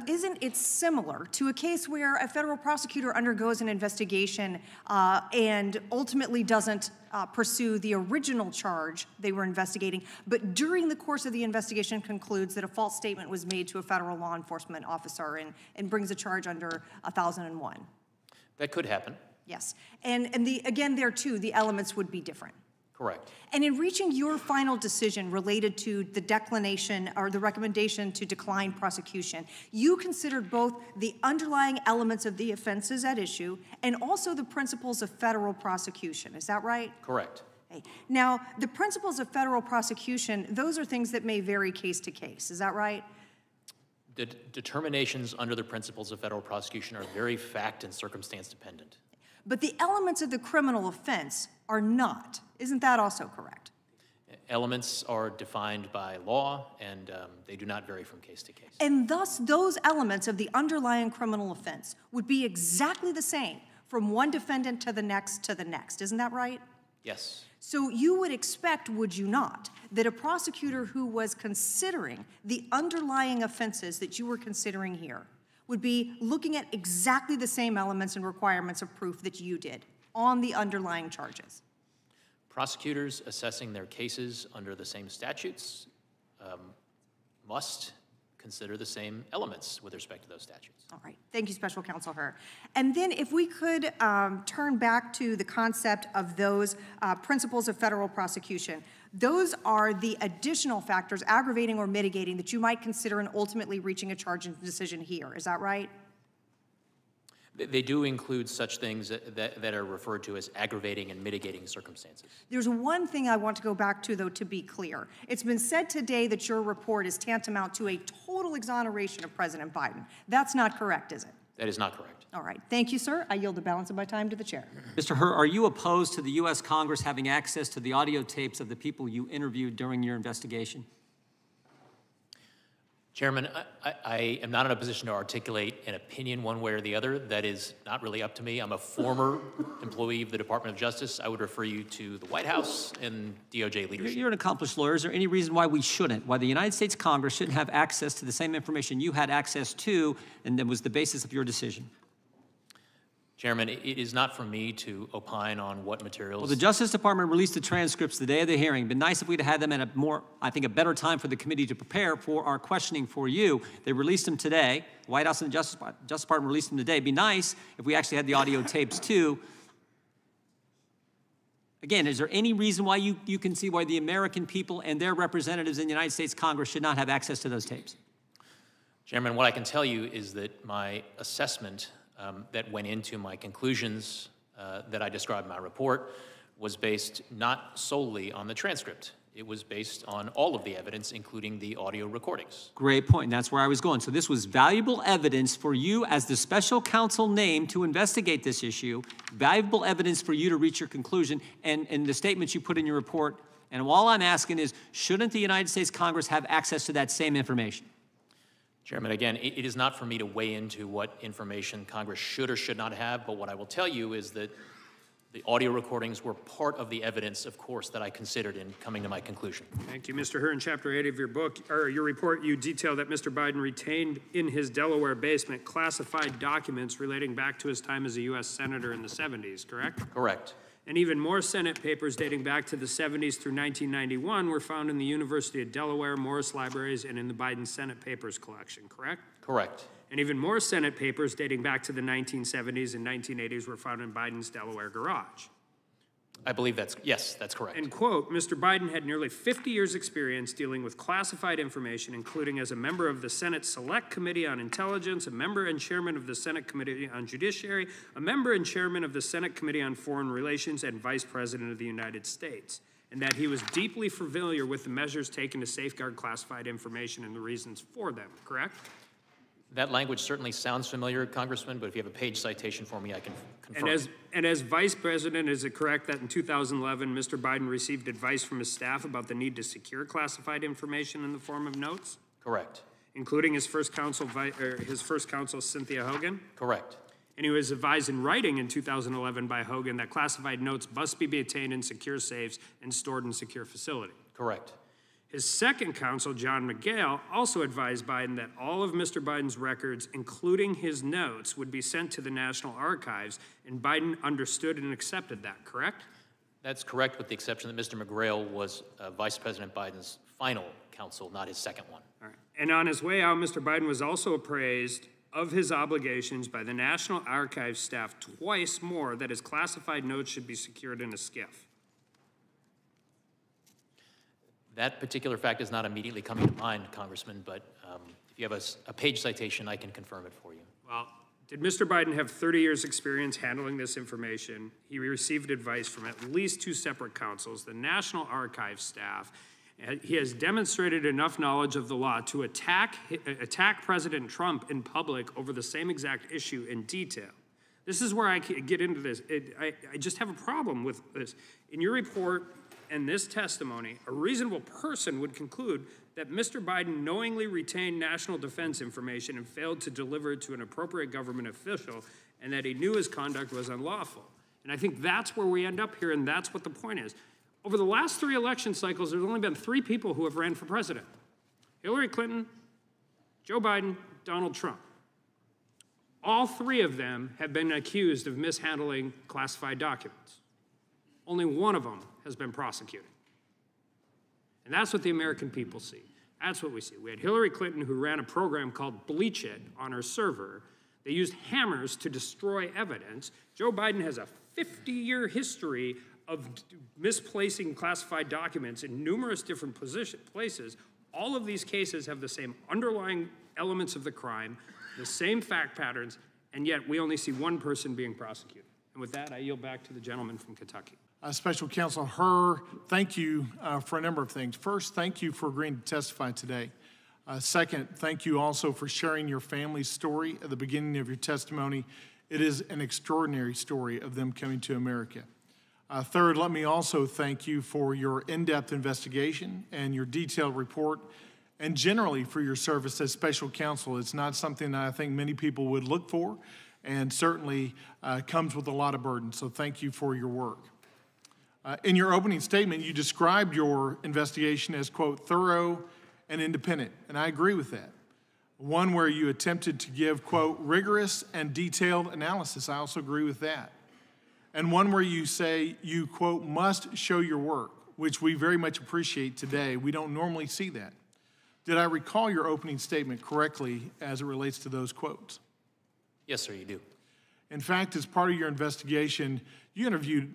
isn't it similar to a case where a federal prosecutor undergoes an investigation and ultimately doesn't pursue the original charge they were investigating, but during the course of the investigation concludes that a false statement was made to a federal law enforcement officer and brings a charge under 1001? That could happen. Yes. And again, there too, the elements would be different. Correct. And in reaching your final decision related to the declination or the recommendation to decline prosecution, you considered both the underlying elements of the offenses at issue and also the principles of federal prosecution. Is that right? Correct. Okay. Now, the principles of federal prosecution, those are things that may vary case to case. Is that right? The determinations under the principles of federal prosecution are very fact and circumstance dependent. but the elements of the criminal offense are not. Isn't that also correct? Elements are defined by law, and they do not vary from case to case. And thus, those elements of the underlying criminal offense would be exactly the same from one defendant to the next. Isn't that right? Yes. So you would expect, would you not, that a prosecutor who was considering the underlying offenses that you were considering here would be looking at exactly the same elements and requirements of proof that you did on the underlying charges? Prosecutors assessing their cases under the same statutes must consider the same elements with respect to those statutes. All right. Thank you, Special Counsel Hur. And then if we could turn back to the concept of those principles of federal prosecution, those are the additional factors, aggravating or mitigating, that you might consider in ultimately reaching a charge and decision here. Is that right? They do include such things that are referred to as aggravating and mitigating circumstances. There's one thing I want to go back to, though, to be clear. It's been said today that your report is tantamount to a total exoneration of President Biden. That's not correct, is it? That is not correct. All right. Thank you, sir. I yield the balance of my time to the chair. Mr. Hur, are you opposed to the U.S. Congress having access to the audio tapes of the people you interviewed during your investigation? Chairman, I am not in a position to articulate an opinion one way or the other. That is not really up to me. I'm a former employee of the Department of Justice. I would refer you to the White House and DOJ leadership. You're an accomplished lawyer. Is there any reason why we shouldn't, why the United States Congress shouldn't have access to the same information you had access to and that was the basis of your decision? Chairman, it is not for me to opine on what materials. Well, the Justice Department released the transcripts the day of the hearing. It'd been nice if we'd had them at a more, I think, a better time for the committee to prepare for our questioning for you. They released them today. The White House and the Justice Department released them today. It'd be nice if we actually had the audio tapes too. Again, is there any reason why you can see why the American people and their representatives in the United States Congress should not have access to those tapes? Chairman, what I can tell you is that my assessment that went into my conclusions that I described in my report was based not solely on the transcript. It was based on all of the evidence, including the audio recordings. Great point. That's where I was going. So this was valuable evidence for you as the special counsel named to investigate this issue, valuable evidence for you to reach your conclusion and the statements you put in your report. And all I'm asking is, shouldn't the United States Congress have access to that same information? Chairman, again, it is not for me to weigh into what information Congress should or should not have, but what I will tell you is that the audio recordings were part of the evidence, of course, that I considered in coming to my conclusion. Thank you, Mr. Hur. In Chapter 8 of your book, or your report, you detail that Mr. Biden retained in his Delaware basement classified documents relating back to his time as a U.S. Senator in the 70s, correct? Correct. And even more Senate papers dating back to the 70s through 1991 were found in the University of Delaware, Morris Libraries, and in the Biden Senate Papers collection, correct? Correct. And even more Senate papers dating back to the 1970s and 1980s were found in Biden's Delaware garage. I believe yes, that's correct. And quote, Mr. Biden had nearly 50 years experience dealing with classified information, including as a member of the Senate Select Committee on Intelligence, a member and chairman of the Senate Committee on Judiciary, a member and chairman of the Senate Committee on Foreign Relations, and Vice President of the United States. And that he was deeply familiar with the measures taken to safeguard classified information and the reasons for them, correct? That language certainly sounds familiar, Congressman, but if you have a page citation for me, I can confirm. And as Vice President, is it correct that in 2011, Mr. Biden received advice from his staff about the need to secure classified information in the form of notes? Correct. Including his first counsel, Cynthia Hogan? Correct. And he was advised in writing in 2011 by Hogan that classified notes must be maintained in secure safes and stored in secure facility? Correct. His second counsel, John McGail, also advised Biden that all of Mr. Biden's records, including his notes, would be sent to the National Archives, and Biden understood and accepted that, correct? That's correct, with the exception that Mr. McGrail was Vice President Biden's final counsel, not his second one. All right. And on his way out, Mr. Biden was also appraised of his obligations by the National Archives staff twice more that his classified notes should be secured in a SCIF. That particular fact is not immediately coming to mind, Congressman, but if you have a page citation, I can confirm it for you. Well, did Mr. Biden have 30 years' experience handling this information? He received advice from at least two separate counsels, the National Archives staff. He has demonstrated enough knowledge of the law to attack President Trump in public over the same exact issue in detail. This is where I get into this. I just have a problem with this. In your report and this testimony, a reasonable person would conclude that Mr. Biden knowingly retained national defense information and failed to deliver it to an appropriate government official, and that he knew his conduct was unlawful. And I think that's where we end up here, and that's what the point is. Over the last 3 election cycles, there's only been 3 people who have ran for president: Hillary Clinton, Joe Biden, Donald Trump. All 3 of them have been accused of mishandling classified documents. Only one of them has been prosecuted. And that's what the American people see. That's what we see. We had Hillary Clinton, who ran a program called Bleach It on her server. They used hammers to destroy evidence. Joe Biden has a 50-year history of misplacing classified documents in numerous different places. All of these cases have the same underlying elements of the crime, the same fact patterns, and yet we only see one person being prosecuted. And with that, I yield back to the gentleman from Kentucky. Special Counsel Hur, thank you for a number of things. First, thank you for agreeing to testify today. Second, thank you also for sharing your family's story at the beginning of your testimony. It is an extraordinary story of them coming to America. Third, let me also thank you for your in-depth investigation and your detailed report, and generally for your service as special counsel. It's not something that I think many people would look for, and certainly comes with a lot of burden. So thank you for your work. In your opening statement, you described your investigation as, quote, thorough and independent, and I agree with that. One where you attempted to give, quote, rigorous and detailed analysis. I also agree with that. And one where you say you, quote, must show your work, which we very much appreciate today. We don't normally see that. Did I recall your opening statement correctly as it relates to those quotes? Yes, sir, you do. In fact, as part of your investigation, you interviewed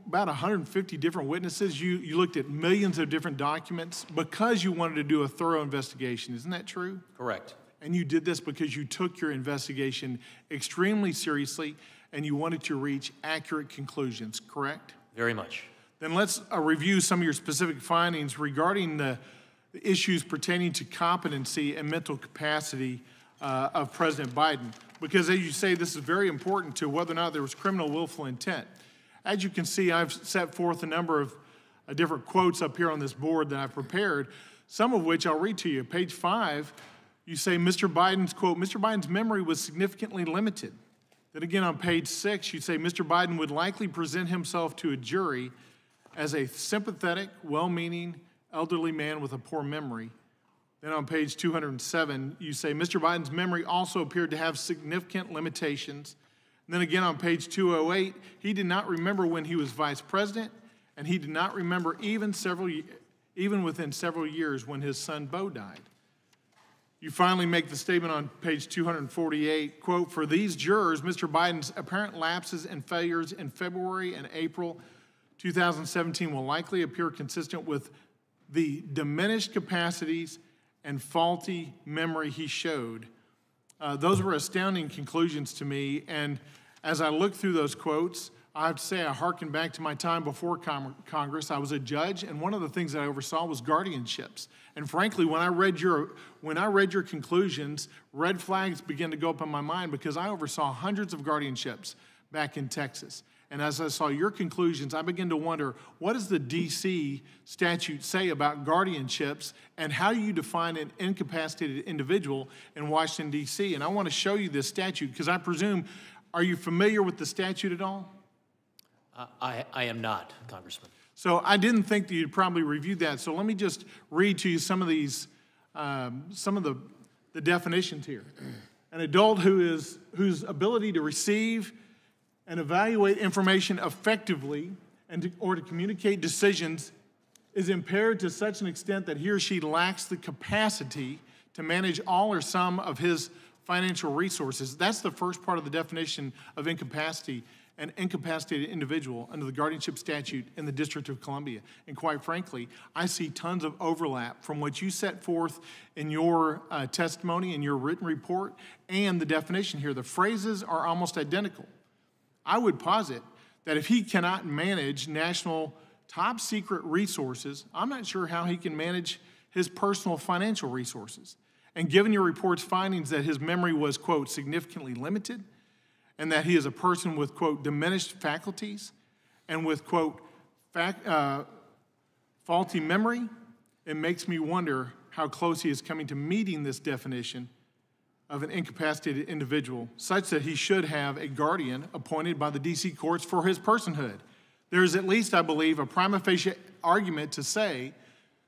about 150 different witnesses. You looked at millions of different documents because you wanted to do a thorough investigation. Isn't that true? Correct. And you did this because you took your investigation extremely seriously and you wanted to reach accurate conclusions, correct? Very much. Then let's review some of your specific findings regarding the issues pertaining to competency and mental capacity of President Biden. Because as you say, this is very important to whether or not there was criminal willful intent. As you can see, I've set forth a number of different quotes up here on this board that I've prepared, some of which I'll read to you. Page 5, you say Mr. Biden's, quote, Mr. Biden's memory was significantly limited. Then again on page 6, you say Mr. Biden would likely present himself to a jury as a sympathetic, well-meaning, elderly man with a poor memory. Then on page 207, you say Mr. Biden's memory also appeared to have significant limitations. And then again on page 208, he did not remember when he was vice president, and he did not remember even within several years when his son Beau died. You finally make the statement on page 248, quote, for these jurors, Mr. Biden's apparent lapses and failures in February and April 2017 will likely appear consistent with the diminished capacities and faulty memory he showed. Those were astounding conclusions to me, and as I look through those quotes, I have to say I hearken back to my time before Congress. I was a judge, and one of the things that I oversaw was guardianships. And frankly, when I read your conclusions, red flags began to go up in my mind because I oversaw hundreds of guardianships back in Texas. And as I saw your conclusions, I began to wonder, what does the D.C. statute say about guardianships, and how do you define an incapacitated individual in Washington, D.C.? And I want to show you this statute because I presume, are you familiar with the statute at all? I am not, Congressman. So I didn't think that you'd probably reviewed that. So let me just read to you some of these, some of the definitions here. An adult whose ability to receive and evaluate information effectively or to communicate decisions is impaired to such an extent that he or she lacks the capacity to manage all or some of his financial resources. That's the first part of the definition of incapacity, an incapacitated individual under the guardianship statute in the District of Columbia. And quite frankly, I see tons of overlap from what you set forth in your testimony, in your written report, and the definition here. The phrases are almost identical. I would posit that if he cannot manage national top secret resources, I'm not sure how he can manage his personal financial resources. And given your report's findings that his memory was, quote, significantly limited, and that he is a person with, quote, diminished faculties and with, quote, faulty memory, it makes me wonder how close he is coming to meeting this definition of an incapacitated individual, such that he should have a guardian appointed by the DC courts for his personhood. There is at least, I believe, a prima facie argument to say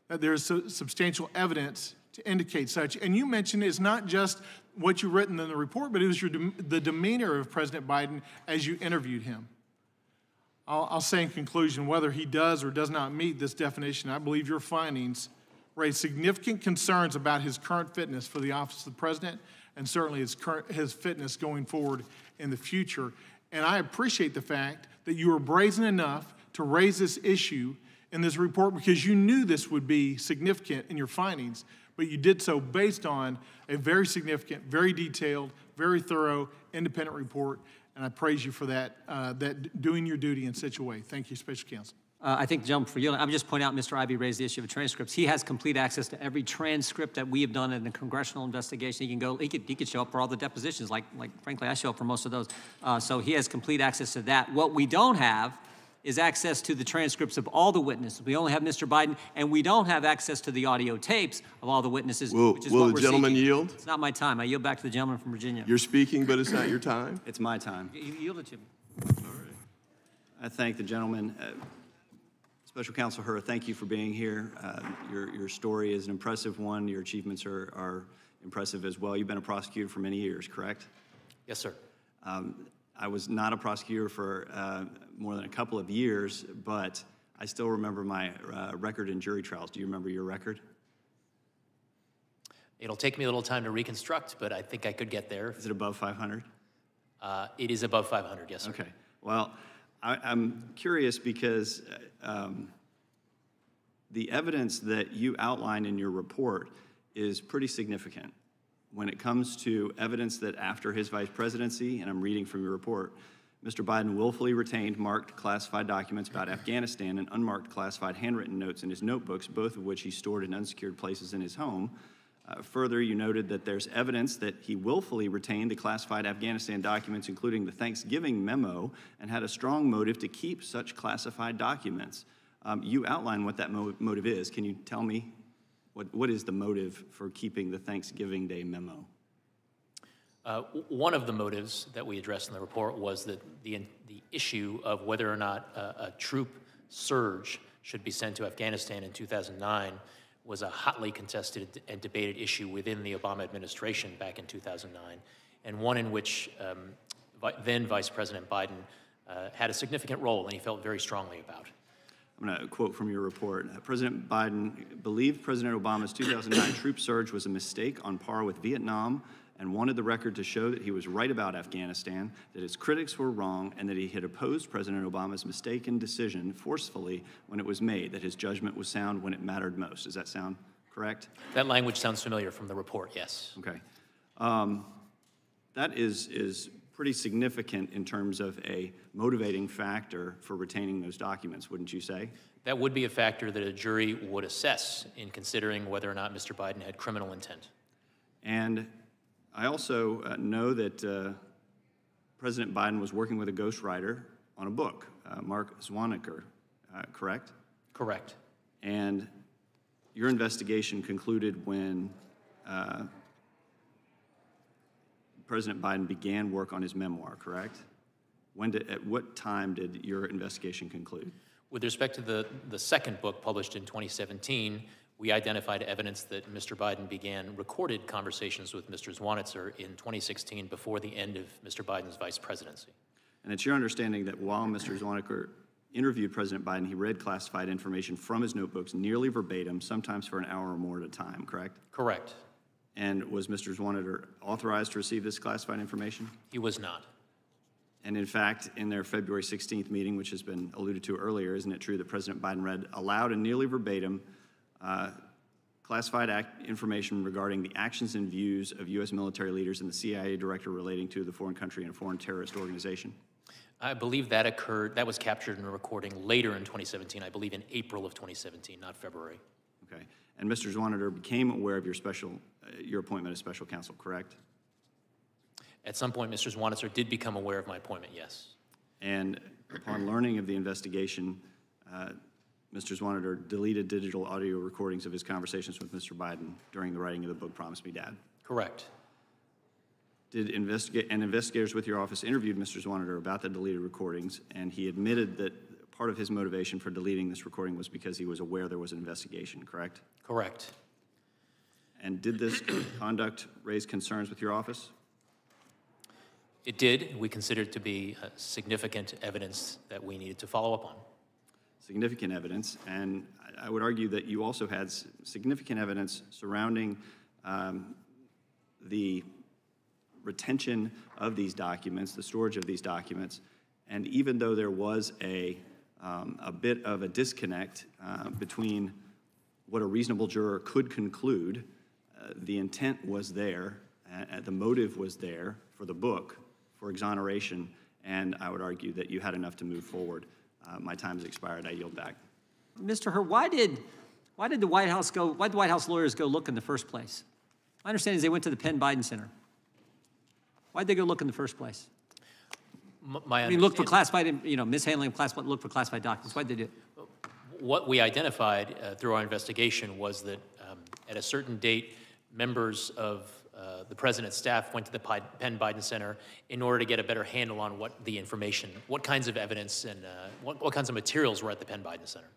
that there is substantial evidence to indicate such. And you mentioned it's not just what you've written in the report, but it was the demeanor of President Biden as you interviewed him. I'll say in conclusion, whether he does or does not meet this definition, I believe your findings raise significant concerns about his current fitness for the office of the president, and certainly his fitness going forward in the future. And I appreciate the fact that you were brazen enough to raise this issue in this report because you knew this would be significant in your findings, but you did so based on a very significant, very detailed, very thorough, independent report, and I praise you for that, doing your duty in such a way. Thank you, Special Counsel. I think, gentlemen, for you, I'm just pointing out Mr. Ivey raised the issue of transcripts. He has complete access to every transcript that we have done in a congressional investigation. He could show up for all the depositions, like frankly, I show up for most of those. So he has complete access to that. What we don't have is access to the transcripts of all the witnesses. We only have Mr. Biden, and we don't have access to the audio tapes of all the witnesses, which is what we're Will the gentleman seeking. yield? It's not my time. I yield back to the gentleman from Virginia. You're speaking, but it's not your time? It's my time. You yield it to me. All right. I thank the gentleman. Special Counsel Hur, thank you for being here. Your story is an impressive one. Your achievements are impressive as well. You've been a prosecutor for many years, correct? Yes, sir. I was not a prosecutor for more than a couple of years, but I still remember my record in jury trials. Do you remember your record? It'll take me a little time to reconstruct, but I think I could get there. Is it above 500? It is above 500, yes, sir. Okay. Well, I'm curious because the evidence that you outline in your report is pretty significant when it comes to evidence that after his vice presidency, and I'm reading from your report, Mr. Biden willfully retained marked classified documents about Afghanistan and unmarked classified handwritten notes in his notebooks, both of which he stored in unsecured places in his home. Further, you noted that there's evidence that he willfully retained the classified Afghanistan documents, including the Thanksgiving memo, and had a strong motive to keep such classified documents. You outline what that motive is. Can you tell me what is the motive for keeping the Thanksgiving Day memo? One of the motives that we addressed in the report was that the issue of whether or not a troop surge should be sent to Afghanistan in 2009 was a hotly contested and debated issue within the Obama administration back in 2009, and one in which then Vice President Biden had a significant role and he felt very strongly about. I'm going to quote from your report. President Biden believed President Obama's 2009 troop surge was a mistake on par with Vietnam and wanted the record to show that he was right about Afghanistan, that his critics were wrong, and that he had opposed President Obama's mistaken decision forcefully when it was made, that his judgment was sound when it mattered most. Does that sound correct? That language sounds familiar from the report, yes. Okay. That is pretty significant in terms of a motivating factor for retaining those documents, wouldn't you say? That would be a factor that a jury would assess in considering whether or not Mr. Biden had criminal intent. And I also know that President Biden was working with a ghostwriter on a book, Mark Zwanecker, correct? Correct. And your investigation concluded when President Biden began work on his memoir, correct? At what time did your investigation conclude? With respect to the second book published in 2017, we identified evidence that Mr. Biden began recorded conversations with Mr. Zwanecker in 2016 before the end of Mr. Biden's vice presidency. And it's your understanding that while Mr. Zwanecker interviewed President Biden, he read classified information from his notebooks nearly verbatim, sometimes for an hour or more at a time, correct? Correct. And was Mr. Zwanecker authorized to receive this classified information? He was not. And in fact, in their February 16th meeting, which has been alluded to earlier, isn't it true that President Biden read aloud and nearly verbatim classified information regarding the actions and views of U.S. military leaders and the CIA director relating to the foreign country and a foreign terrorist organization? I believe that occurred, that was captured in a recording later in 2017, I believe in April of 2017, not February. Okay. And Mr. Zwanecker became aware of your appointment as special counsel, correct? At some point, Mr. Zwanitzer did become aware of my appointment, yes. And upon learning of the investigation, Mr. Zwaniter deleted digital audio recordings of his conversations with Mr. Biden during the writing of the book, Promise Me, Dad. Correct. Did investigators with your office interviewed Mr. Zwaniter about the deleted recordings, and he admitted that part of his motivation for deleting this recording was because he was aware there was an investigation, correct? Correct. And did this conduct raise concerns with your office? It did. We considered it to be significant evidence that we needed to follow up on. Significant evidence, and I would argue that you also had significant evidence surrounding the retention of these documents, the storage of these documents, and even though there was a bit of a disconnect between what a reasonable juror could conclude, the intent was there, the motive was there for the book, for exoneration, and I would argue that you had enough to move forward. My time has expired. I yield back. Mr. Hur, why did the White House lawyers go look in the first place? My understanding is they went to the Penn Biden Center. Why'd they go look in the first place? Look for classified, mishandling of classified, look for classified documents. Why'd they do it? What we identified through our investigation was that at a certain date, members of the president's staff went to the Penn Biden Center in order to get a better handle on what the information, what kinds of evidence and what kinds of materials were at the Penn Biden Center.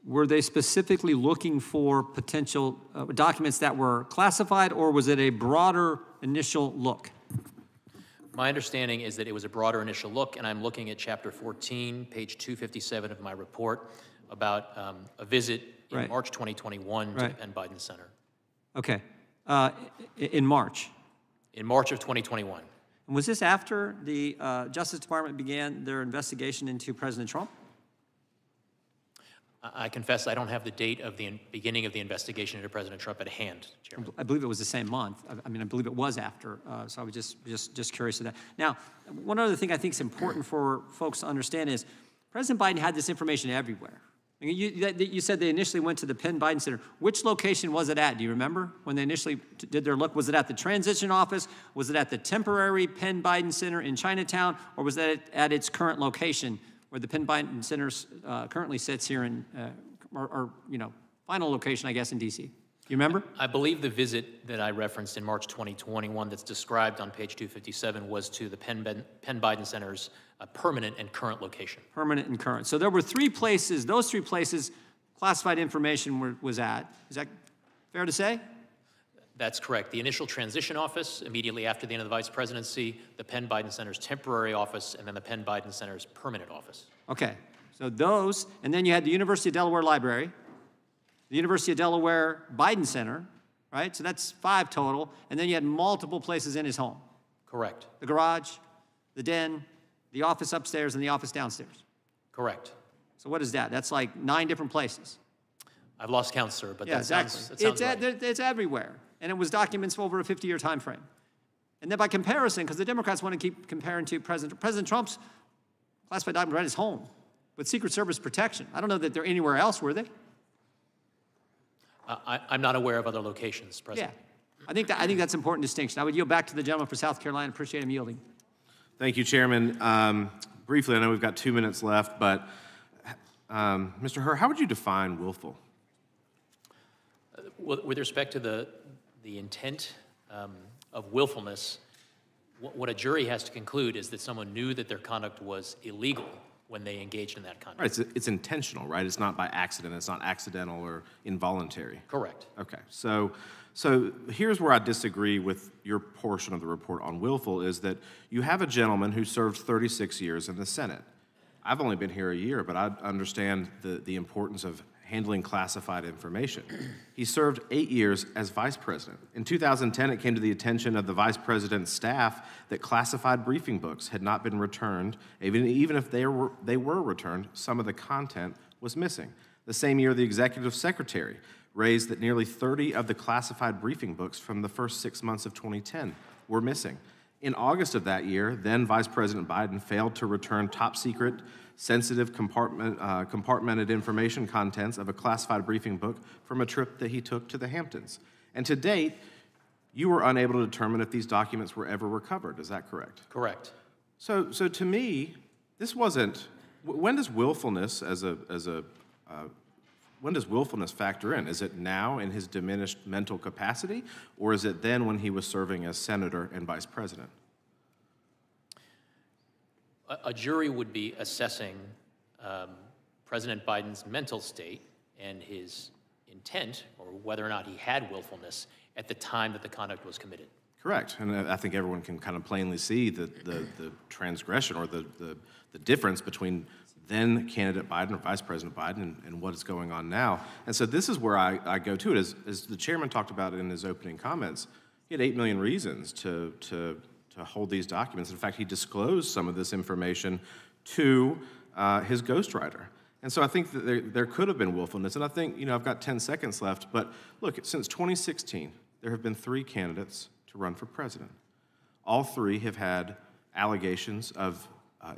Were they specifically looking for potential documents that were classified, or was it a broader initial look? My understanding is that it was a broader initial look, and I'm looking at Chapter 14, page 257 of my report about a visit in March 2021 to the Penn Biden Center. Okay. In March? In March of 2021. And was this after the Justice Department began their investigation into President Trump? I confess I don't have the date of the beginning of the investigation into President Trump at hand, Chairman. I believe it was the same month. I believe it was after, so I was just curious of that. Now, one other thing I think is important for folks to understand is President Biden had this information everywhere. I mean, you said they initially went to the Penn Biden Center. Which location was it at? Do you remember when they initially did their look? Was it at the transition office? Was it at the temporary Penn Biden Center in Chinatown? Or was that at its current location where the Penn Biden Center currently sits here in, final location, I guess, in D.C.? You remember? I believe the visit that I referenced in March 2021 that's described on page 257 was to the Penn Biden Center's permanent and current location. Permanent and current. So there were three places, those three places classified information was at. Is that fair to say? That's correct. The initial transition office, immediately after the end of the vice presidency, the Penn Biden Center's temporary office, and then the Penn Biden Center's permanent office. Okay. So those, and then you had the University of Delaware Library, the University of Delaware Biden Center, right? So that's 5 total. And then you had multiple places in his home. Correct. The garage, the den, the office upstairs, and the office downstairs. Correct. So what is that? That's like 9 different places. I've lost count, sir, but that sounds right. It's everywhere. And it was documents over a 50-year time frame. And then by comparison, because the Democrats want to keep comparing to President Trump's classified document right at his home with Secret Service protection. I don't know that they're anywhere else, were they? I'm not aware of other locations, President. Yeah. I think that's an important distinction. I would yield back to the gentleman for South Carolina. Appreciate him yielding. Thank you, Chairman. Briefly, I know we've got 2 minutes left, but Mr. Hur, how would you define willful? With respect to the intent of willfulness, what a jury has to conclude is that someone knew that their conduct was illegal when they engaged in that conduct. Right, it's intentional, right? It's not by accident. It's not accidental or involuntary. Correct. Okay, so here's where I disagree with your portion of the report on willful is that you have a gentleman who served 36 years in the Senate. I've only been here a year, but I understand the importance of handling classified information. He served 8 years as vice president. In 2010, it came to the attention of the vice president's staff that classified briefing books had not been returned. Even if they were returned, some of the content was missing. The same year, the executive secretary raised that nearly 30 of the classified briefing books from the first 6 months of 2010 were missing. In August of that year, then Vice President Biden failed to return top secret, sensitive compartmented information contents of a classified briefing book from a trip that he took to the Hamptons. And to date, you were unable to determine if these documents were ever recovered. Is that correct? Correct. So to me, this wasn't. When does willfulness when does willfulness factor in? Is it now in his diminished mental capacity, or is it then when he was serving as senator and vice president? A jury would be assessing President Biden's mental state and his intent, or whether or not he had willfulness at the time that the conduct was committed. Correct, and I think everyone can kind of plainly see the transgression or the difference between then candidate Biden or Vice President Biden and what is going on now. And so this is where I go to it. As the chairman talked about it in his opening comments, he had 8 million reasons to hold these documents. In fact, he disclosed some of this information to his ghostwriter. And so I think that there could have been willfulness. And I think, I've got 10 seconds left, but look, since 2016, there have been 3 candidates to run for president. All 3 have had allegations of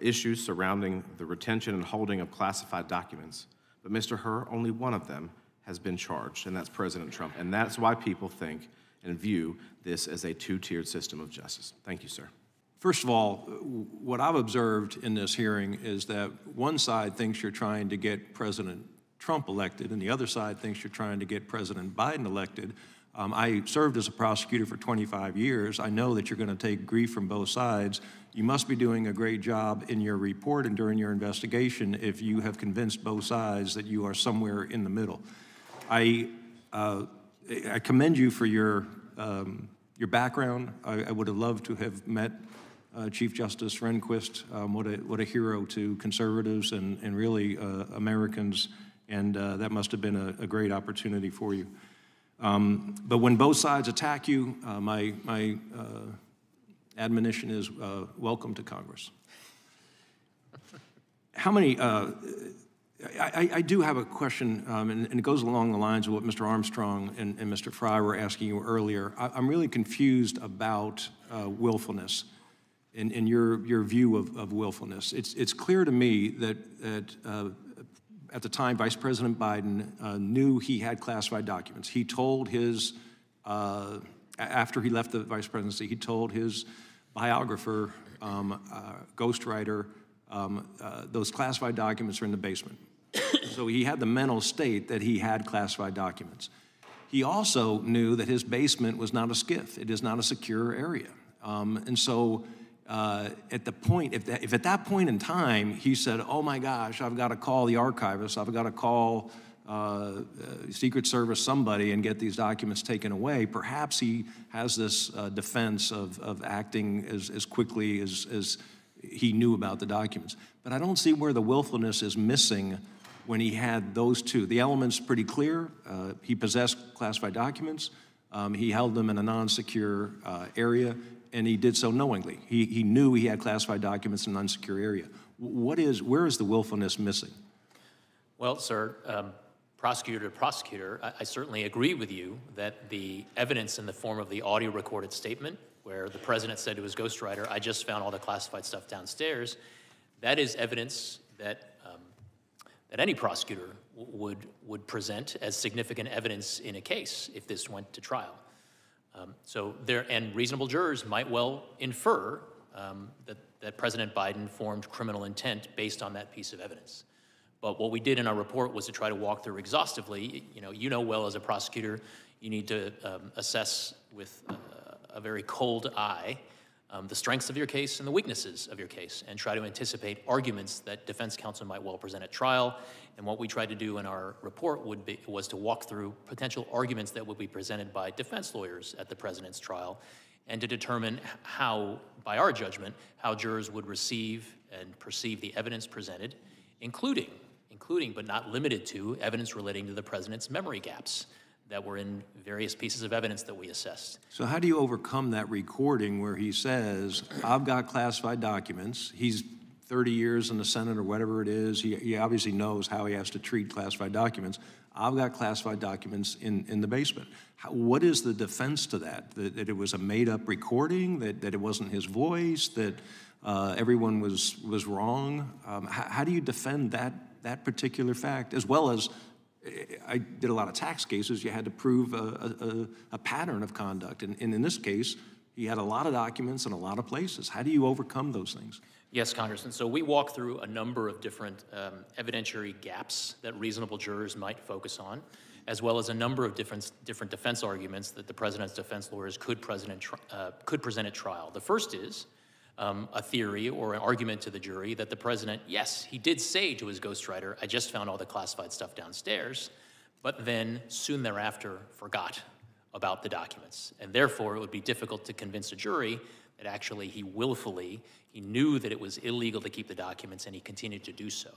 issues surrounding the retention and holding of classified documents. But Mr. Hur, only one of them has been charged, and that's President Trump. And that's why people think and view this as a 2-tiered system of justice. Thank you, sir. First of all, what I've observed in this hearing is that one side thinks you're trying to get President Trump elected, and the other side thinks you're trying to get President Biden elected. I served as a prosecutor for 25 years. I know that you're going to take grief from both sides. You must be doing a great job in your report and during your investigation if you have convinced both sides that you are somewhere in the middle. I commend you for your background. I would have loved to have met Chief Justice Rehnquist. What a hero to conservatives and really Americans, and that must have been a great opportunity for you. But when both sides attack you, my admonition is welcome to Congress. How many, I do have a question, and it goes along the lines of what Mr. Armstrong and Mr. Fry were asking you earlier. I'm really confused about willfulness and your view of willfulness. It's clear to me that at the time, Vice President Biden knew he had classified documents. He told his, after he left the vice presidency, he told his biographer, ghostwriter, those classified documents are in the basement. So he had the mental state that he had classified documents. He also knew that his basement was not a SCIF. It is not a secure area. And so at the point, if at that point in time he said, oh my gosh, I've got to call the archivist, I've got to call Secret Service somebody and get these documents taken away, perhaps he has this defense of acting as quickly as he knew about the documents. But I don't see where the willfulness is missing when he had those two. The element's pretty clear. He possessed classified documents. He held them in a non-secure area, and he did so knowingly. He knew he had classified documents in an unsecure area. Where is the willfulness missing? Well, sir, prosecutor to prosecutor, I certainly agree with you that the evidence in the form of the audio recorded statement where the president said to his ghostwriter, I just found all the classified stuff downstairs, that is evidence that that any prosecutor would present as significant evidence in a case if this went to trial. And reasonable jurors might well infer that President Biden formed criminal intent based on that piece of evidence. But what we did in our report was to try to walk through exhaustively. You know well as a prosecutor, you need to assess with a very cold eye the strengths of your case and the weaknesses of your case, and try to anticipate arguments that defense counsel might well present at trial. And what we tried to do in our report was to walk through potential arguments that would be presented by defense lawyers at the president's trial, and to determine how, by our judgment, how jurors would receive and perceive the evidence presented, including but not limited to evidence relating to the president's memory gaps that were in various pieces of evidence that we assessed. So how do you overcome that recording where he says, I've got classified documents? He's 30 years in the Senate or whatever it is. He obviously knows how he has to treat classified documents. I've got classified documents in the basement. What is the defense to that? That it was a made-up recording, that it wasn't his voice, that everyone was wrong? How do you defend that particular fact, as well as I did a lot of tax cases. You had to prove a pattern of conduct. And in this case, he had a lot of documents in a lot of places. How do you overcome those things? Yes, Congressman. So we walk through a number of different evidentiary gaps that reasonable jurors might focus on, as well as a number of different defense arguments that the president's defense lawyers could present at trial. The first is a theory or an argument to the jury that the president, yes, he did say to his ghostwriter, I just found all the classified stuff downstairs, but then soon thereafter forgot about the documents. And therefore, it would be difficult to convince a jury that actually he knew that it was illegal to keep the documents and he continued to do so.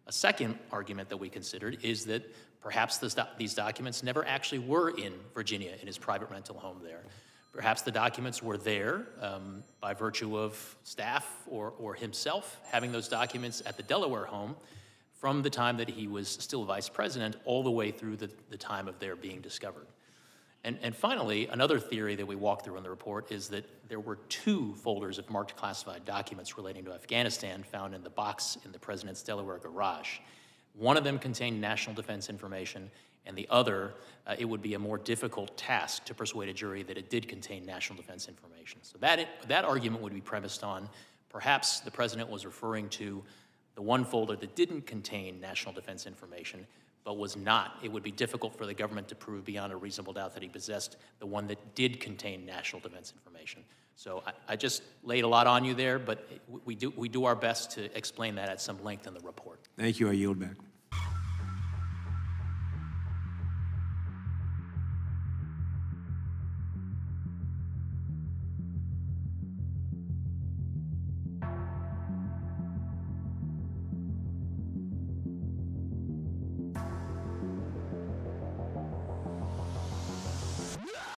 A second argument that we considered is that perhaps these documents never actually were in Virginia in his private rental home there. Perhaps the documents were there by virtue of staff or himself having those documents at the Delaware home from the time that he was still vice president all the way through the time of their being discovered. And finally, another theory that we walk through in the report is that there were 2 folders of marked classified documents relating to Afghanistan found in the box in the president's Delaware garage. One of them contained national defense information, and the other, it would be a more difficult task to persuade a jury that it did contain national defense information. So that argument would be premised on perhaps the president was referring to the one folder that didn't contain national defense information, but was not. It would be difficult for the government to prove beyond a reasonable doubt that he possessed the one that did contain national defense information. So I just laid a lot on you there, but we do our best to explain that at some length in the report. Thank you. I yield back.